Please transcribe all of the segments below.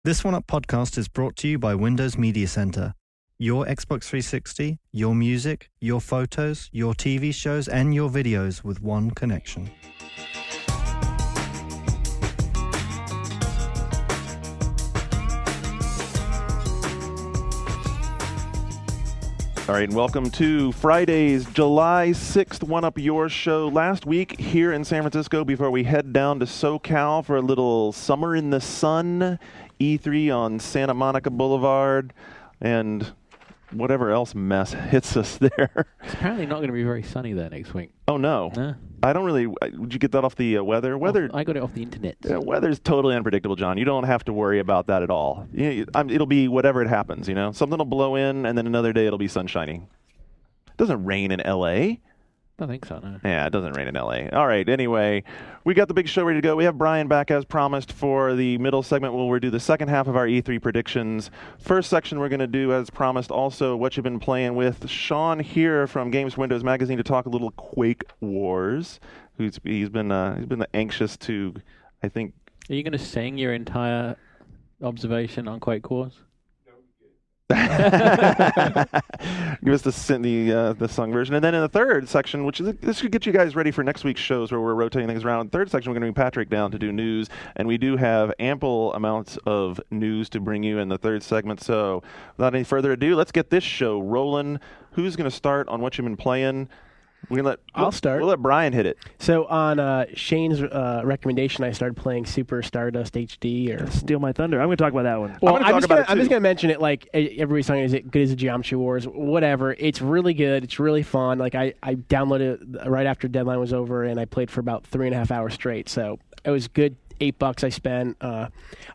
This One Up podcast is brought to you by Windows Media Center. Your Xbox 360, your music, your photos, your TV shows, and your videos with one connection. All right, and welcome to Friday's July 6th One Up Your Show. Last week here in San Francisco before we head down to SoCal for a little Summer in the Sun, E3 on Santa Monica Boulevard, and whatever else mess hits us there. It's apparently not going to be very sunny there next week. Oh, no. I don't really... Would you get that off the weather? Weather. I got it off the internet. Weather's totally unpredictable, John. You don't have to worry about that at all. It'll be whatever it happens, you know? Something will blow in, and then another day it'll be sunshiny. It doesn't rain in L.A. I don't think so, no. Yeah, it doesn't rain in L.A. All right, anyway, we got the big show ready to go. We have Brian back as promised for the middle segment where we'll do the second half of our E3 predictions. First section we're going to do, as promised, also what you've been playing with. Sean here from Games for Windows Magazine to talk a little Quake Wars. He's been anxious to, I think... Are you going to sing your entire observation on Quake Wars? Give us the sung version. And then in the third section, this should get you guys ready for next week's shows where we're rotating things around. In the third section, we're going to bring Patrick down to do news, and we do have ample amounts of news to bring you in the third segment. So without any further ado, let's get this show rolling. Who's going to start on what you've been playing? I'll start. We'll let Brian hit it. So on Shane's recommendation, I started playing Super Stardust HD. Steal my thunder. I'm going to talk about that one. Well, I'm just going to mention it like everybody's saying, is it good as a Geometry Wars? Whatever. It's really good. It's really fun. Like I downloaded it right after deadline was over, and I played for about 3.5 hours straight. So it was good. $8 I spent.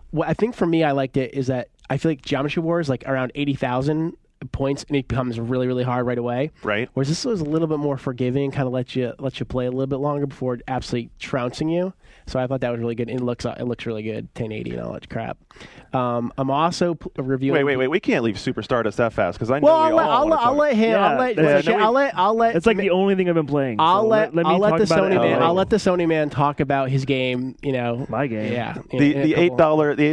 What I think for me, I liked it is that I feel like Geometry Wars, like around 80,000 points, and it becomes really, really hard right away. Right. Whereas this was a little bit more forgiving, kind of let you play a little bit longer before absolutely trouncing you. So I thought that was really good. It looks really good, 1080 and all that crap. I'm also reviewing. Wait! We can't leave Super Stardust that fast because I know I'll let him. It's like the only thing I've been playing. I'll let the Sony man talk about his game. You know, my game. Yeah. The $8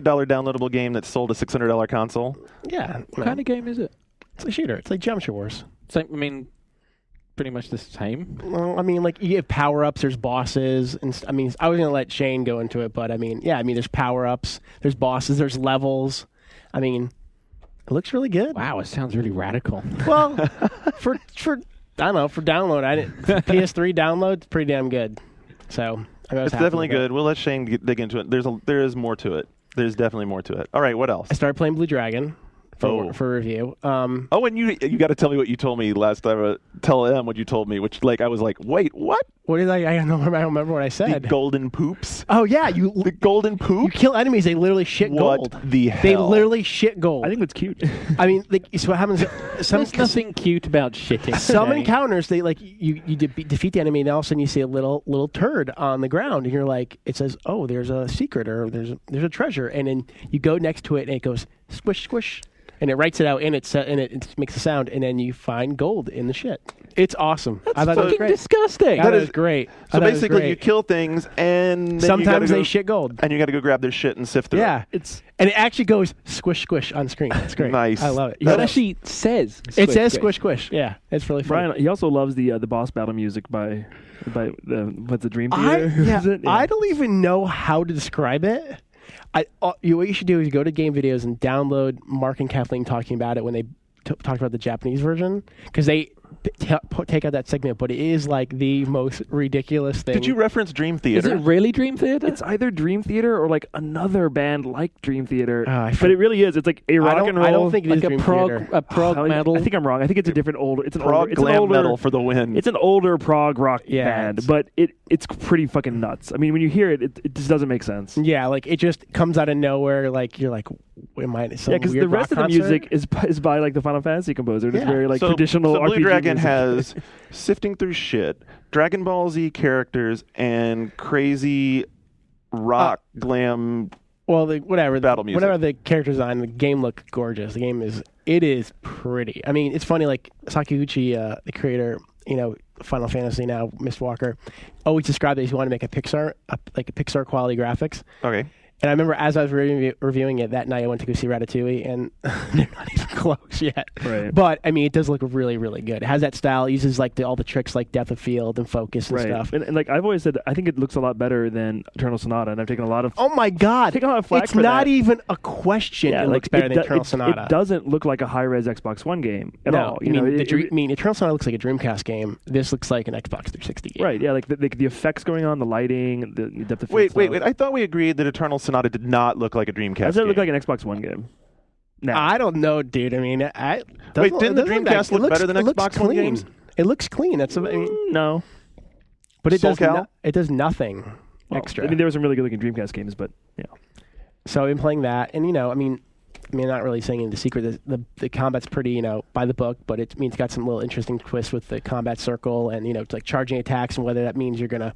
downloadable game that sold a $600 console. Yeah. What kind of game is it? It's a shooter. It's like Geometry Wars. Pretty much the same. Well, like you get power-ups, there's bosses, and I was going to let Shane go into it, but there's power-ups, there's bosses, there's levels. It looks really good. Wow, it sounds really radical. Well, for download, PS3 download, it's pretty damn good. So it's definitely good. We'll let Shane dig into it. There is more to it. There's definitely more to it. All right, what else? I started playing Blue Dragon. For review. And you got to tell me what you told me last time. Tell them what you told me, which I was like, wait, what? What did I don't remember what I said. The golden poops. Oh yeah, the golden poop. You kill enemies, they literally shit gold. What the hell? They literally shit gold. I think it's cute. So what happens? There's nothing cute about shitting. Some encounters, they you defeat the enemy, and all of a sudden you see a little turd on the ground, and you're like, it says, oh, there's a secret or there's a treasure, and then you go next to it, and it goes squish squish. And it writes it out, and it makes a sound, and then you find gold in the shit. It's awesome. That's fucking disgusting. That is great. So basically, you kill things, and then sometimes they shit gold, and you got to go grab their shit and sift through. Yeah, and it actually goes squish squish on screen. It's great. Nice. I love it. It actually says. It says squish squish. Yeah, it's really fun. Brian, he also loves the boss battle music by what's the Dream Theater? I don't even know how to describe it. What you should do is go to Game Videos and download Mark and Kathleen talking about it when they talked about the Japanese version, because they take out that segment, but it is like the most ridiculous thing. Did you reference Dream Theater? Is it really Dream Theater? It's either Dream Theater or like another band like Dream Theater. But it really is. It's like a rock and roll. I don't think it is like a prog metal. I think I'm wrong. I think it's a different older. It's an prog older, glam metal for the win. It's an older prog rock band, but it's pretty fucking nuts. When you hear it, it just doesn't make sense. Yeah, like it just comes out of nowhere. Like you're like, am I? Yeah, because the rest of the music is by like the Final Fantasy composer. It's very like traditional. So Blue RPG Dragon music. has sifting through shit, Dragon Ball Z characters, and crazy rock glam. Well, battle music. Whatever the character design, the game looked gorgeous. The game is pretty. It's funny. Like Sakiguchi, the creator, Final Fantasy now, Mistwalker, always described that he wanted to make a Pixar quality graphics. Okay. And I remember as I was reviewing it that night, I went to go see Ratatouille, and they're not even close yet. Right. But I mean, it does look really, really good. It has that style. It uses like all the tricks like depth of field and focus and stuff. And like I've always said, I think it looks a lot better than Eternal Sonata, and I've taken a lot of. Oh my God! Taken a lot of flack it's for not that. even a question. Yeah, it like looks better than Eternal Sonata. It doesn't look like a high-res Xbox One game at all. I mean, Eternal Sonata looks like a Dreamcast game. This looks like an Xbox 360 game. Right? Yeah, like the effects going on, the lighting, the depth of Wait. field. I thought we agreed that Eternal Sonata did not look like a Dreamcast Does it game. look like an Xbox One game? No. I don't know, dude. I mean, Wait, didn't the Dreamcast look better than Xbox One games? It looks clean. That's I mean, No. but it does SoulCal? it does nothing Well, extra. I mean, there were some really good-looking Dreamcast games, but yeah. So I've been playing that, and I mean, not really saying the secret. The combat's pretty, by the book, but it's got some little interesting twists with the combat circle, and it's like charging attacks, and whether that means you're gonna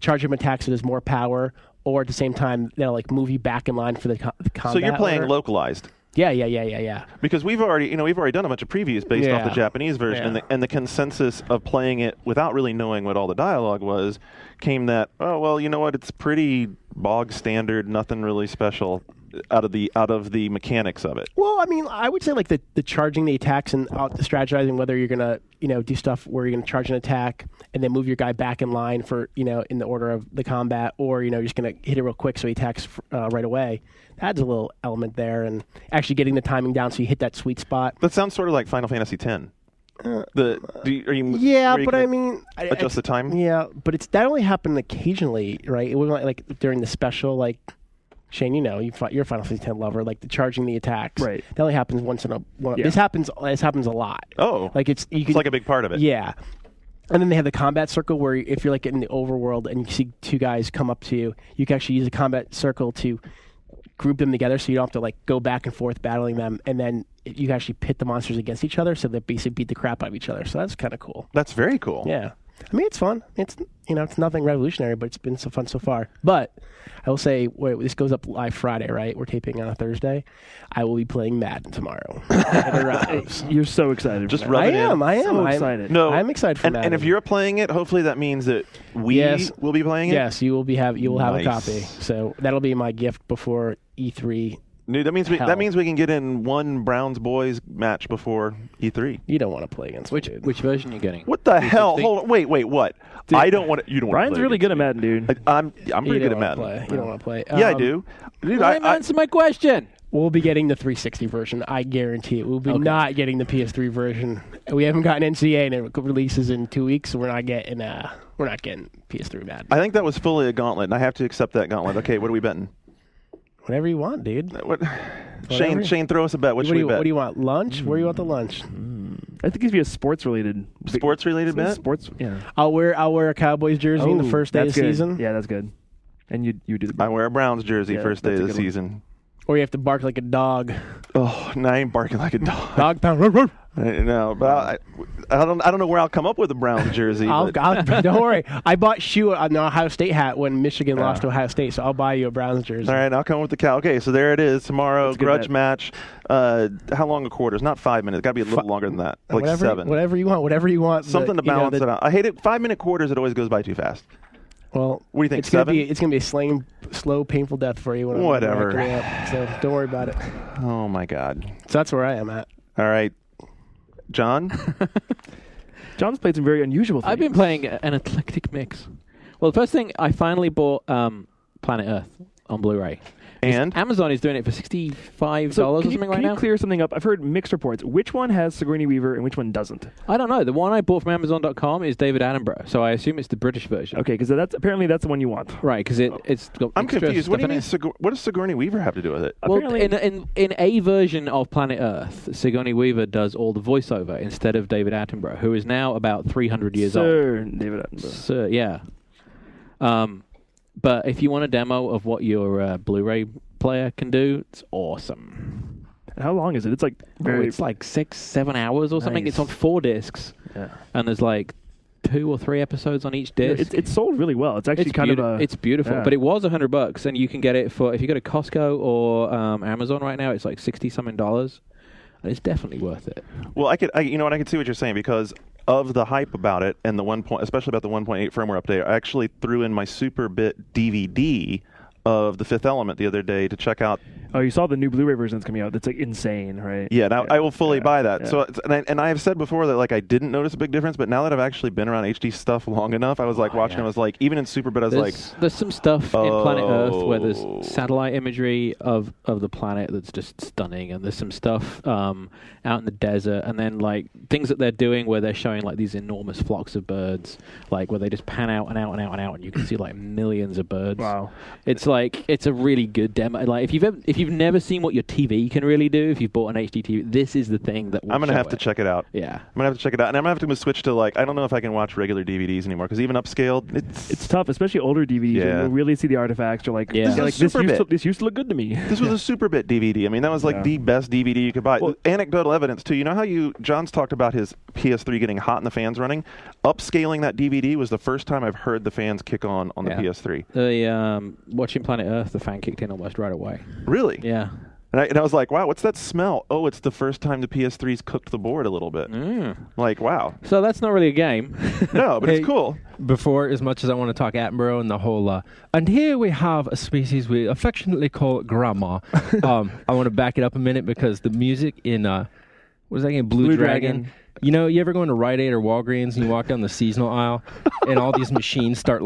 charge him attacks so there's more power, or at the same time they'll like move you back in line for the combat. So you're playing order. localized. Yeah. Because we've already done a bunch of previews based off the Japanese version, Yeah. and the consensus of playing it without really knowing what all the dialogue was, came that it's pretty bog standard, nothing really special out of the mechanics of it. Well, I mean, I would say like the charging the attacks and the strategizing whether you're gonna do stuff where you're gonna charge an attack and then move your guy back in line for in the order of the combat, or you're just gonna hit it real quick so he attacks right away. Adds a little element there, and actually getting the timing down so you hit that sweet spot. That sounds sort of like Final Fantasy X. I mean, adjust the time? Yeah, but that only happened occasionally, right? It wasn't like during the special, like Shane, you're a Final Fantasy X lover, like the charging the attacks. Right. That only happens once in a while. Yeah. This happens a lot. Oh, Like it's like a big part of it. Yeah. And then they have the combat circle where if you're like in the overworld and you see two guys come up to you, you can actually use a combat circle to group them together so you don't have to like go back and forth battling them, and then you can actually pit the monsters against each other so they basically beat the crap out of each other. So that's kind of cool. That's very cool. Yeah. I mean, it's fun. It's it's nothing revolutionary, but it's been so fun so far. But I will say, this goes up live Friday, right? We're taping on a Thursday. I will be playing Madden tomorrow. It arrives. You're so excited. Just for rub that. it in. I am. So excited. No, I'm excited for Madden. And if you're playing it, hopefully that means that we Yes. will be playing it. Yes, you will have a Nice. copy. So that'll be my gift before E3. Dude, that means Hell. we can get in one Browns boys match before E3. You don't want to play against Which me, dude. which version are you getting? What the hell? 360? Hold on. Wait. What? Dude, I don't want to. You don't want. Brian's really good at Madden, dude. I'm pretty good at Madden. You don't want to play. Yeah, I do. Dude, Answer my question. We'll be getting the 360 version. I guarantee it. We'll be not getting the PS3 version. We haven't gotten NCA, and it releases in 2 weeks, so we're not getting PS3 Madden. I think that was fully a gauntlet, and I have to accept that gauntlet. Okay, what are we betting? Whatever you want, dude. What? Whatever. Shane, throw us a bet. What should we bet? What do you want? Lunch? Where do you want the lunch? I think it'd be a sports-related. Sports-related bet? Sports, yeah. I'll wear a Cowboys jersey in the first day of that's the good. season. Yeah, that's good. And you do the. I wear a Browns jersey Yeah, first day that's of a the good one. season. Or you have to bark like a dog. Oh, no, I ain't barking like a dog. Dog pound. Ruff, ruff. No, but I don't know where I'll come up with a Browns jersey. but- Don't worry. I bought an Ohio State hat when Michigan lost to Ohio State, so I'll buy you a Browns jersey. All right, I'll come with the cow. Okay, so there it is. Tomorrow, That's a good grudge bet. match. How long a quarter? It's not 5 minutes. Got to be a little longer than that. Like whatever, 7. Whatever you want. Whatever you want. Something to balance it out. I hate it. 5-minute quarters, it always goes by too fast. Well, What do you think, It's gonna 7? be a slow, painful death for you. When Whatever. I'm racking it up, so don't worry about it. Oh, my God. So that's where I am at. All right. John? John's played some very unusual things. I've been playing an eclectic mix. Well, the first thing, I finally bought Planet Earth on Blu-ray. And? Amazon is doing it for $65 or So something right can now. you clear something up? I've heard mixed reports. Which one has Sigourney Weaver and which one doesn't? I don't know. The one I bought from Amazon.com is David Attenborough, so I assume it's the British version. Okay, because that's the one you want. Right, because it's got I'm extra confused. What do you stuff mean? in it. What does Sigourney Weaver have to do with it? Well, Apparently- in a version of Planet Earth, Sigourney Weaver does all the voiceover instead of David Attenborough, who is now about 300 years old. Sir David Attenborough. So, yeah. But if you want a demo of what your Blu-ray player can do, it's awesome. How long is it? It's like very. It's like 6-7 hours or something. Nice. It's on 4 discs, Yeah. and there's like 2 or 3 episodes on each disc. It's sold really well. It's actually kind of a. It's beautiful, yeah. but it was $100, and you can get it for if you go to Costco or Amazon right now. It's like $60-something, and it's definitely worth it. Well, I could see what you're saying because of the hype about it and the especially about the 1.8 firmware update. I actually threw in my Superbit DVD of The Fifth Element the other day to check out. Oh, you saw the new Blu-ray version that's coming out. That's like insane, right? Yeah, now I will fully buy that. Yeah. So, and I have said before that like I didn't notice a big difference, but now that I've actually been around HD stuff long enough, I was like watching. I was like, even in Superbit, I was like, there's some stuff in Planet Earth where there's satellite imagery of the planet that's just stunning, and there's some stuff out in the desert, and then like things that they're doing where they're showing like these enormous flocks of birds, like where they just pan out and out and out and out, and you can see like millions of birds. Wow. It's like it's a really good demo. Like if you've never seen what your TV can really do, if you've bought an HD TV, this is the thing that will I'm gonna show have to check it out. Yeah, I'm gonna have to check it out, and I'm gonna have to switch to like I don't know if I can watch regular DVDs anymore because even upscaled, it's tough, especially older DVDs. Yeah. You'll really see the artifacts. You're like, Yeah. this used to look good to me. This was a Superbit DVD. I mean, that was like the best DVD you could buy. Well, anecdotal evidence too. You know how John's talked about his PS3 getting hot and the fans running. Upscaling that DVD was the first time I've heard the fans kick on the PS3. The watching Planet Earth, the fan kicked in almost right away. Really? Yeah. And I was like, wow, what's that smell? Oh, it's the first time the PS3's cooked the board a little bit. Like, wow. So that's not really a game. No, but Hey, it's cool. Before, as much as I want to talk Attenborough and the whole, and here we have a species we affectionately call grandma. I want to back it up a minute because the music in, what was that game? Blue Dragon. You know, you ever go into Rite Aid or Walgreens and you walk down the seasonal aisle and all these machines start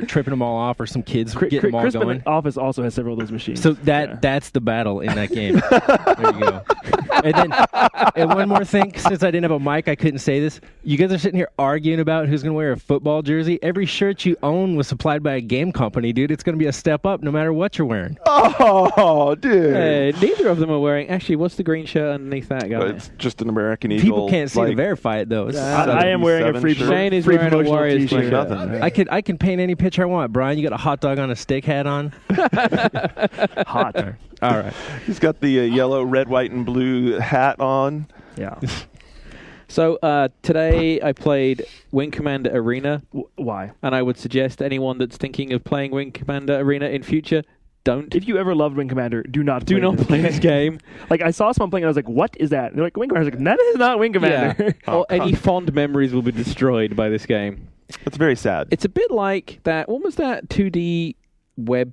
tripping them all off, or some kids get them all Crispin going? Office also has several of those machines. So that's the battle in that game. There you go. And one more thing, since I didn't have a mic, I couldn't say this. You guys are sitting here arguing about who's going to wear a football jersey. Every shirt you own was supplied by a game company, dude. It's going to be a step up no matter what you're wearing. Oh, dude. Neither of them are wearing. Actually, what's the green shirt underneath that guy? It's just an American Eagle. People can't see to verify it, though. I am wearing a free Shane is wearing a promotional Warriors t-shirt. t-shirt. Nothing. I can paint any picture I want. Brian, you got a hot dog on a steak hat on? Hot. All right. He's got the yellow, red, white, and blue hat on. Yeah. So today I played Wing Commander Arena, Why? and I would suggest anyone that's thinking of playing Wing Commander Arena in future, don't. If you ever loved Wing Commander, do not play this game. Like, I saw someone playing and I was like, what is that? And they're like, Wing Commander. I was like, that is not Wing Commander. Yeah. Or any fond memories will be destroyed by this game. That's very sad. It's a bit like that. What was that 2D web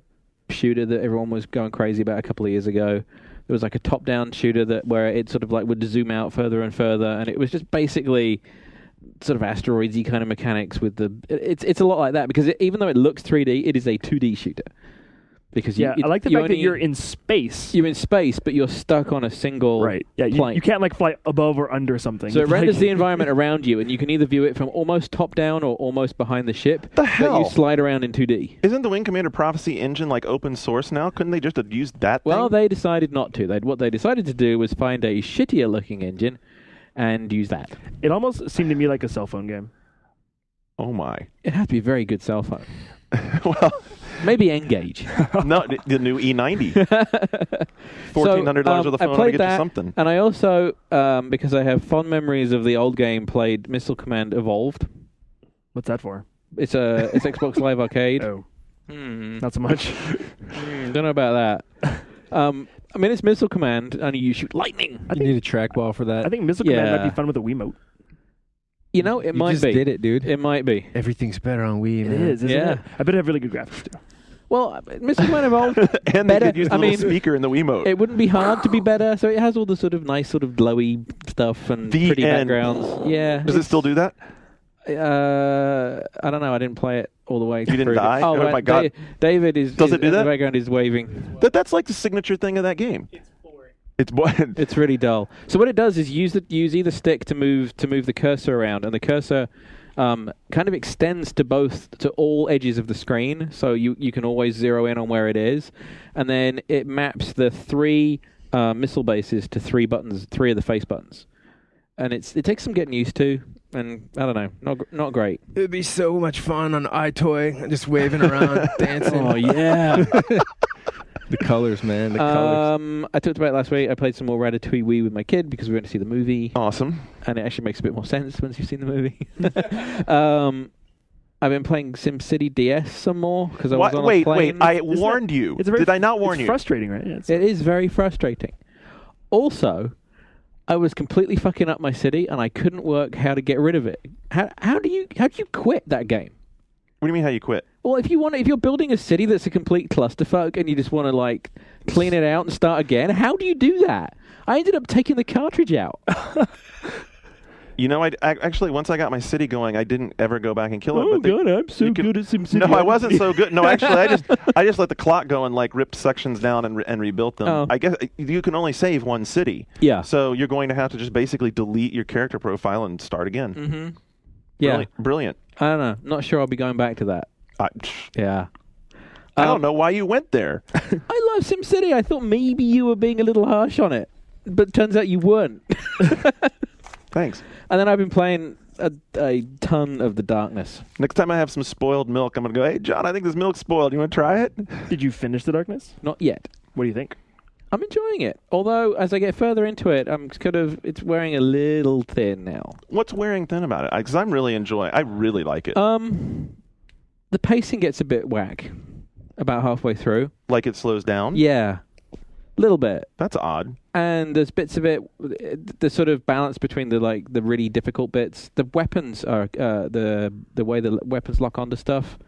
shooter that everyone was going crazy about a couple of years ago? There was like a top-down shooter where it sort of like would zoom out further and further, and it was just basically sort of asteroids-y kind of mechanics with the. It's a lot like that because even though it looks 3D, it is a 2D shooter. Because I like the fact that you're in space. You're in space, but you're stuck on a single plane. You can't like fly above or under something. So it renders the environment around you, and you can either view it from almost top down or almost behind the ship. The hell? But you slide around in 2D. Isn't the Wing Commander Prophecy engine like open source now? Couldn't they just have used that Well, thing? they decided not to. What they decided to do was find a shittier looking engine and use that. It almost seemed to me like a cell phone game. Oh, my. It had to be a very good cell phone. Well, maybe Engage. no, the new E90. $1,400 worth of phone I to played get that, you something. And I also, because I have fond memories of the old game, played Missile Command Evolved. What's that for? It's Xbox Live Arcade. Oh, not so much. Don't know about that. I mean, it's Missile Command, and you shoot lightning. You need a trackball for that. I think Missile Command might be fun with a Wiimote. You know, it you might just be. did it, dude. It might be. Everything's better on Wii, It man. is, isn't Yeah. it? I bet it have really good graphics too. Well, Missile Command Evolved, And better. they could use the I little mean, speaker in the Wiimote. it wouldn't be hard to be better. So it has all the sort of nice, sort of glowy stuff and The pretty end. backgrounds. Yeah. Does it still do that? I don't know. I didn't play it all the way. You didn't through. die? Oh, Oh my God. David is. Does it do in that? The background is waving. That's like the signature thing of that game. It's boring. It's really dull. So what it does is use either stick to move the cursor around, and the cursor kind of extends to all edges of the screen, so you can always zero in on where it is, and then it maps the three missile bases to three buttons, three of the face buttons, and it takes some getting used to, and I don't know, not great. It'd be so much fun on iToy, just waving around, dancing. Oh yeah. The colors, man. The colors. I talked about it last week. I played some more Ratatouille Wii with my kid because we went to see the movie. Awesome. And it actually makes a bit more sense once you've seen the movie. I've been playing SimCity DS some more because I was on a plane. I warned you. Did I not warn you? It's frustrating, right? Yeah, It is very frustrating. Also, I was completely fucking up my city and I couldn't work how to get rid of it. How do you quit that game? What do you mean how you quit? Well, if you're building a city that's a complete clusterfuck and you just want to like clean it out and start again, how do you do that? I ended up taking the cartridge out. You know, I actually, once I got my city going, I didn't ever go back and kill it. Oh, but God, I'm so good at SimCity. No, I wasn't so good. No, actually, I just let the clock go and like ripped sections down and rebuilt them. Oh. I guess you can only save one city. Yeah. So you're going to have to just basically delete your character profile and start again. Mm-hmm. Yeah. Brilliant. I don't know. Not sure I'll be going back to that. Yeah. I don't know why you went there. I love SimCity. I thought maybe you were being a little harsh on it, but turns out you weren't. Thanks. And then I've been playing a ton of The Darkness. Next time I have some spoiled milk, I'm going to go, hey, John, I think this milk's spoiled. You want to try it? Did you finish The Darkness? Not yet. What do you think? I'm enjoying it. Although, as I get further into it, it's wearing a little thin now. What's wearing thin about it? Because I'm really enjoying it. I really like it. The pacing gets a bit whack about halfway through. Like it slows down? Yeah. A little bit. That's odd. And there's bits of it, the sort of balance between the really difficult bits. The weapons are the way the weapons lock onto stuff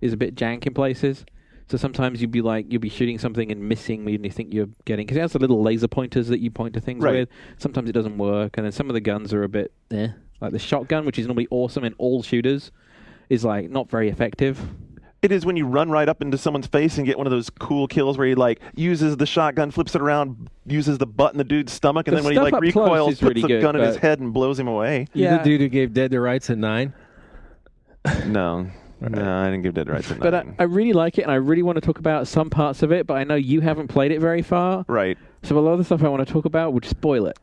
is a bit jank in places. So sometimes you'll be shooting something and missing when you think you're getting, because it has the little laser pointers that you point to things Right. with. Sometimes it doesn't work, and then some of the guns are a bit like the shotgun, which is normally awesome in all shooters, is like not very effective. It is when you run right up into someone's face and get one of those cool kills where he like uses the shotgun, flips it around, uses the butt in the dude's stomach, and The then when he stuff like up close recoils, is puts really the good, gun in his but- head and blows him away. You're Yeah. the dude who gave Dead to Rights at 9? No, I didn't give Dead to Rights a But 9. I really like it, and I really want to talk about some parts of it, but I know you haven't played it very far. Right. So a lot of the stuff I want to talk about would spoil it.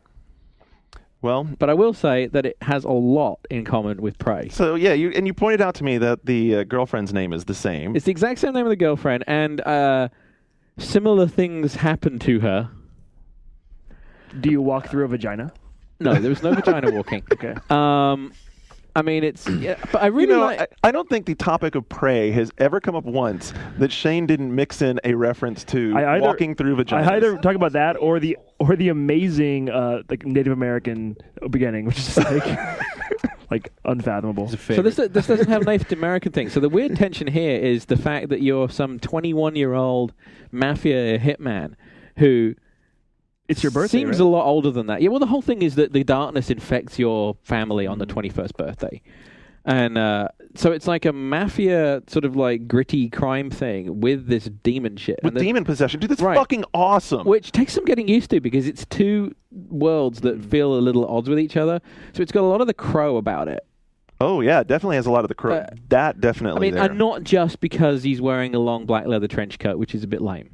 Well, But I will say that it has a lot in common with Prey. so yeah, you pointed out to me that the girlfriend's name is the same. It's the exact same name of the girlfriend, and similar things happen to her. Do you walk through a vagina? No, there was no vagina walking. Okay. I mean, but I really like. I don't think the topic of Prey has ever come up once that Shane didn't mix in a reference to walking through vaginas. I either talk about that or the amazing like Native American beginning, which is just like unfathomable. So this doesn't have a Native American thing. So the weird tension here is the fact that you're some 21-year-old mafia hitman who It's your birthday, seems right? a lot older than that. Yeah, well, the whole thing is that the darkness infects your family on the 21st birthday. And so it's like a mafia sort of like gritty crime thing with this demon shit. with And demon possession. Dude, that's Right. fucking awesome. which takes some getting used to because it's two worlds that feel a little odds with each other. So it's got a lot of the Crow about it. Oh, yeah, it definitely has a lot of the crow. That definitely I mean, there. and not just because he's wearing a long black leather trench coat, which is a bit lame.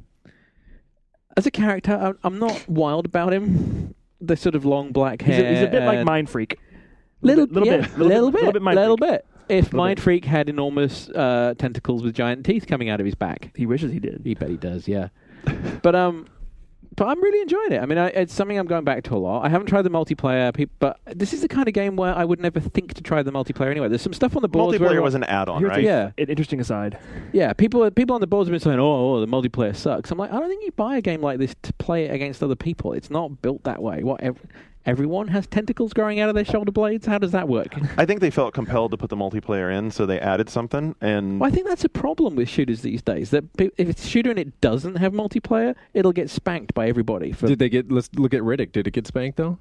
As a character, I'm not wild about him. The sort of long black hair. He's a bit like and- Mind Freak. Little bit. bit. Mind Freak. If Little Mind bit. Freak had enormous tentacles with giant teeth coming out of his back, He wishes he did. he bet he does. Yeah, but I'm really enjoying it. I mean, it's something I'm going back to a lot. I haven't tried the multiplayer, but this is the kind of game where I would never think to try the multiplayer anyway. There's some stuff on the boards. Multiplayer where was an add-on, Here's right? Yeah. An interesting aside. Yeah, people on the boards have been saying, "Oh, the multiplayer sucks." I'm like, I don't think you buy a game like this to play it against other people. It's not built that way. What? Everyone has tentacles growing out of their shoulder blades? How does that work? I think they felt compelled to put the multiplayer in, so they added something. And Well, I think that's a problem with shooters these days. That if it's a shooter and it doesn't have multiplayer, it'll get spanked by everybody. Did they get? Let's look at Riddick. Did it get spanked though?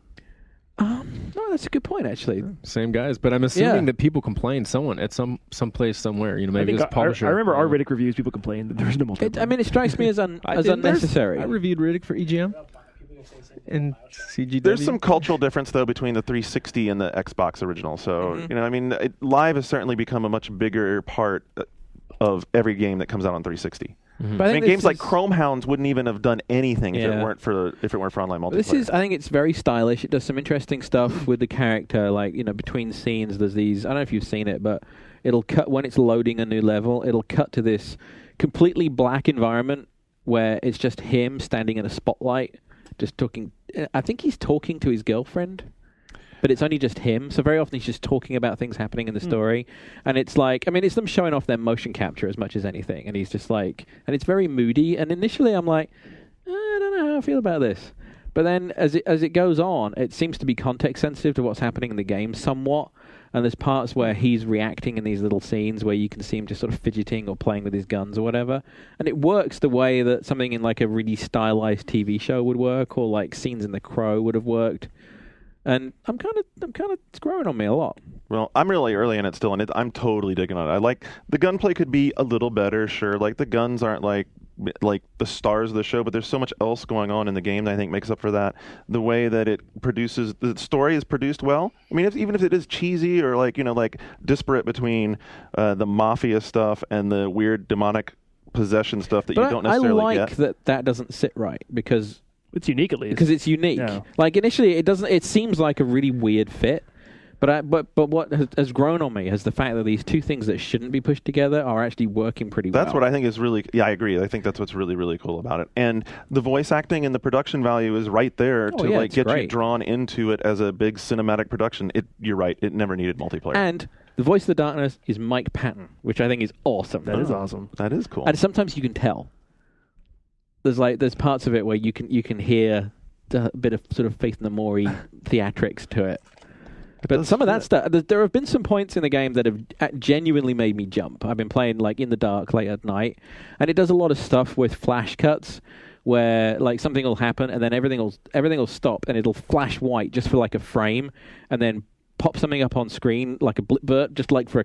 No, that's a good point, actually. Same guys, but I'm assuming Yeah. that people complain. Someone at some place somewhere. You know, maybe I it's think publisher. I remember our Riddick reviews. People complained that there was no multiplayer. I mean, it strikes me as unnecessary. I reviewed Riddick for EGM and CGW. there's some cultural difference, though, between the 360 and the Xbox original. So, Mm-hmm. you know, I mean, Live has certainly become a much bigger part of every game that comes out on 360. But I mean, this games like is- Chrome Hounds wouldn't even have done anything if it Yeah. weren't for online multiplayer. This is, I think it's very stylish. It does some interesting stuff with the character, like, you know, between scenes, there's these, I don't know if you've seen it, but it'll cut, when it's loading a new level, it'll cut to this completely black environment where it's just him standing in a spotlight, just talking, I think he's talking to his girlfriend. But it's only just him, so very often he's just talking about things happening in the story. And it's like, I mean, it's them showing off their motion capture as much as anything. And he's just like, and it's very moody. And initially I'm like, I don't know how I feel about this. But then as it goes on, it seems to be context sensitive to what's happening in the game somewhat. And there's parts where he's reacting in these little scenes where you can see him just sort of fidgeting or playing with his guns or whatever. And it works the way that something in like a really stylized TV show would work, or like scenes in The Crow would have worked. And I'm kind of it's growing on me a lot. Well, I'm really early in it still, and I'm totally digging on it. I like the gunplay could be a little better, sure. Like the guns aren't like the stars of the show, but there's so much else going on in the game that I think makes up for that. The way that it produces, the story is produced well. I mean, even if it is cheesy or like disparate between the mafia stuff and the weird demonic possession stuff that you don't necessarily get. I like that doesn't sit right because it's unique at least. Because it's unique. Yeah. Like initially, it doesn't. It seems like a really weird fit. But what has grown on me is the fact that these two things that shouldn't be pushed together are actually working pretty well. That's what I think is really... Yeah, I agree. I think that's what's really, really cool about it. And the voice acting and the production value is right there to get you drawn into it as a big cinematic production. You're right. It never needed multiplayer. And the voice of the darkness is Mike Patton, which I think is awesome. That is awesome. That is cool. And sometimes you can tell. There's parts of it where you can hear a bit of sort of Faith No More theatrics to it. But some of that stuff, there have been some points in the game that have genuinely made me jump. I've been playing like in the dark late at night, and it does a lot of stuff with flash cuts where like something will happen and then everything will stop and it'll flash white just for like a frame, and then pop something up on screen like a blip just like for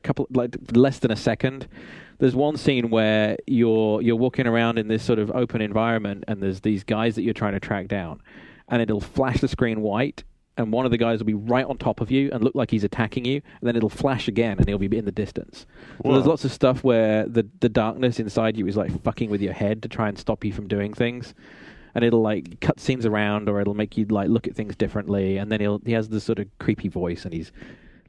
less than a second. There's one scene where you're walking around in this sort of open environment and there's these guys that you're trying to track down, and it'll flash the screen white. And one of the guys will be right on top of you and look like he's attacking you, and then it'll flash again, and he'll be in the distance. So there's lots of stuff where the darkness inside you is like fucking with your head to try and stop you from doing things, and it'll like cut scenes around, or it'll make you like look at things differently. And then he has this sort of creepy voice, and he's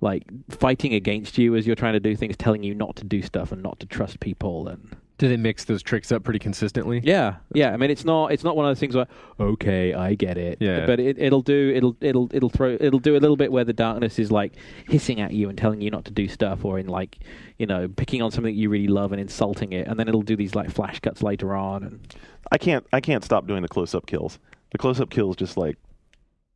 like fighting against you as you're trying to do things, telling you not to do stuff and not to trust people. And do they mix those tricks up pretty consistently? Yeah. I mean, it's not one of those things where okay, I get it. Yeah. But it'll do a little bit where the darkness is like hissing at you and telling you not to do stuff, or in like picking on something you really love and insulting it, and then it'll do these like flash cuts later on. And I can't stop doing the close-up kills. The close-up kills just like.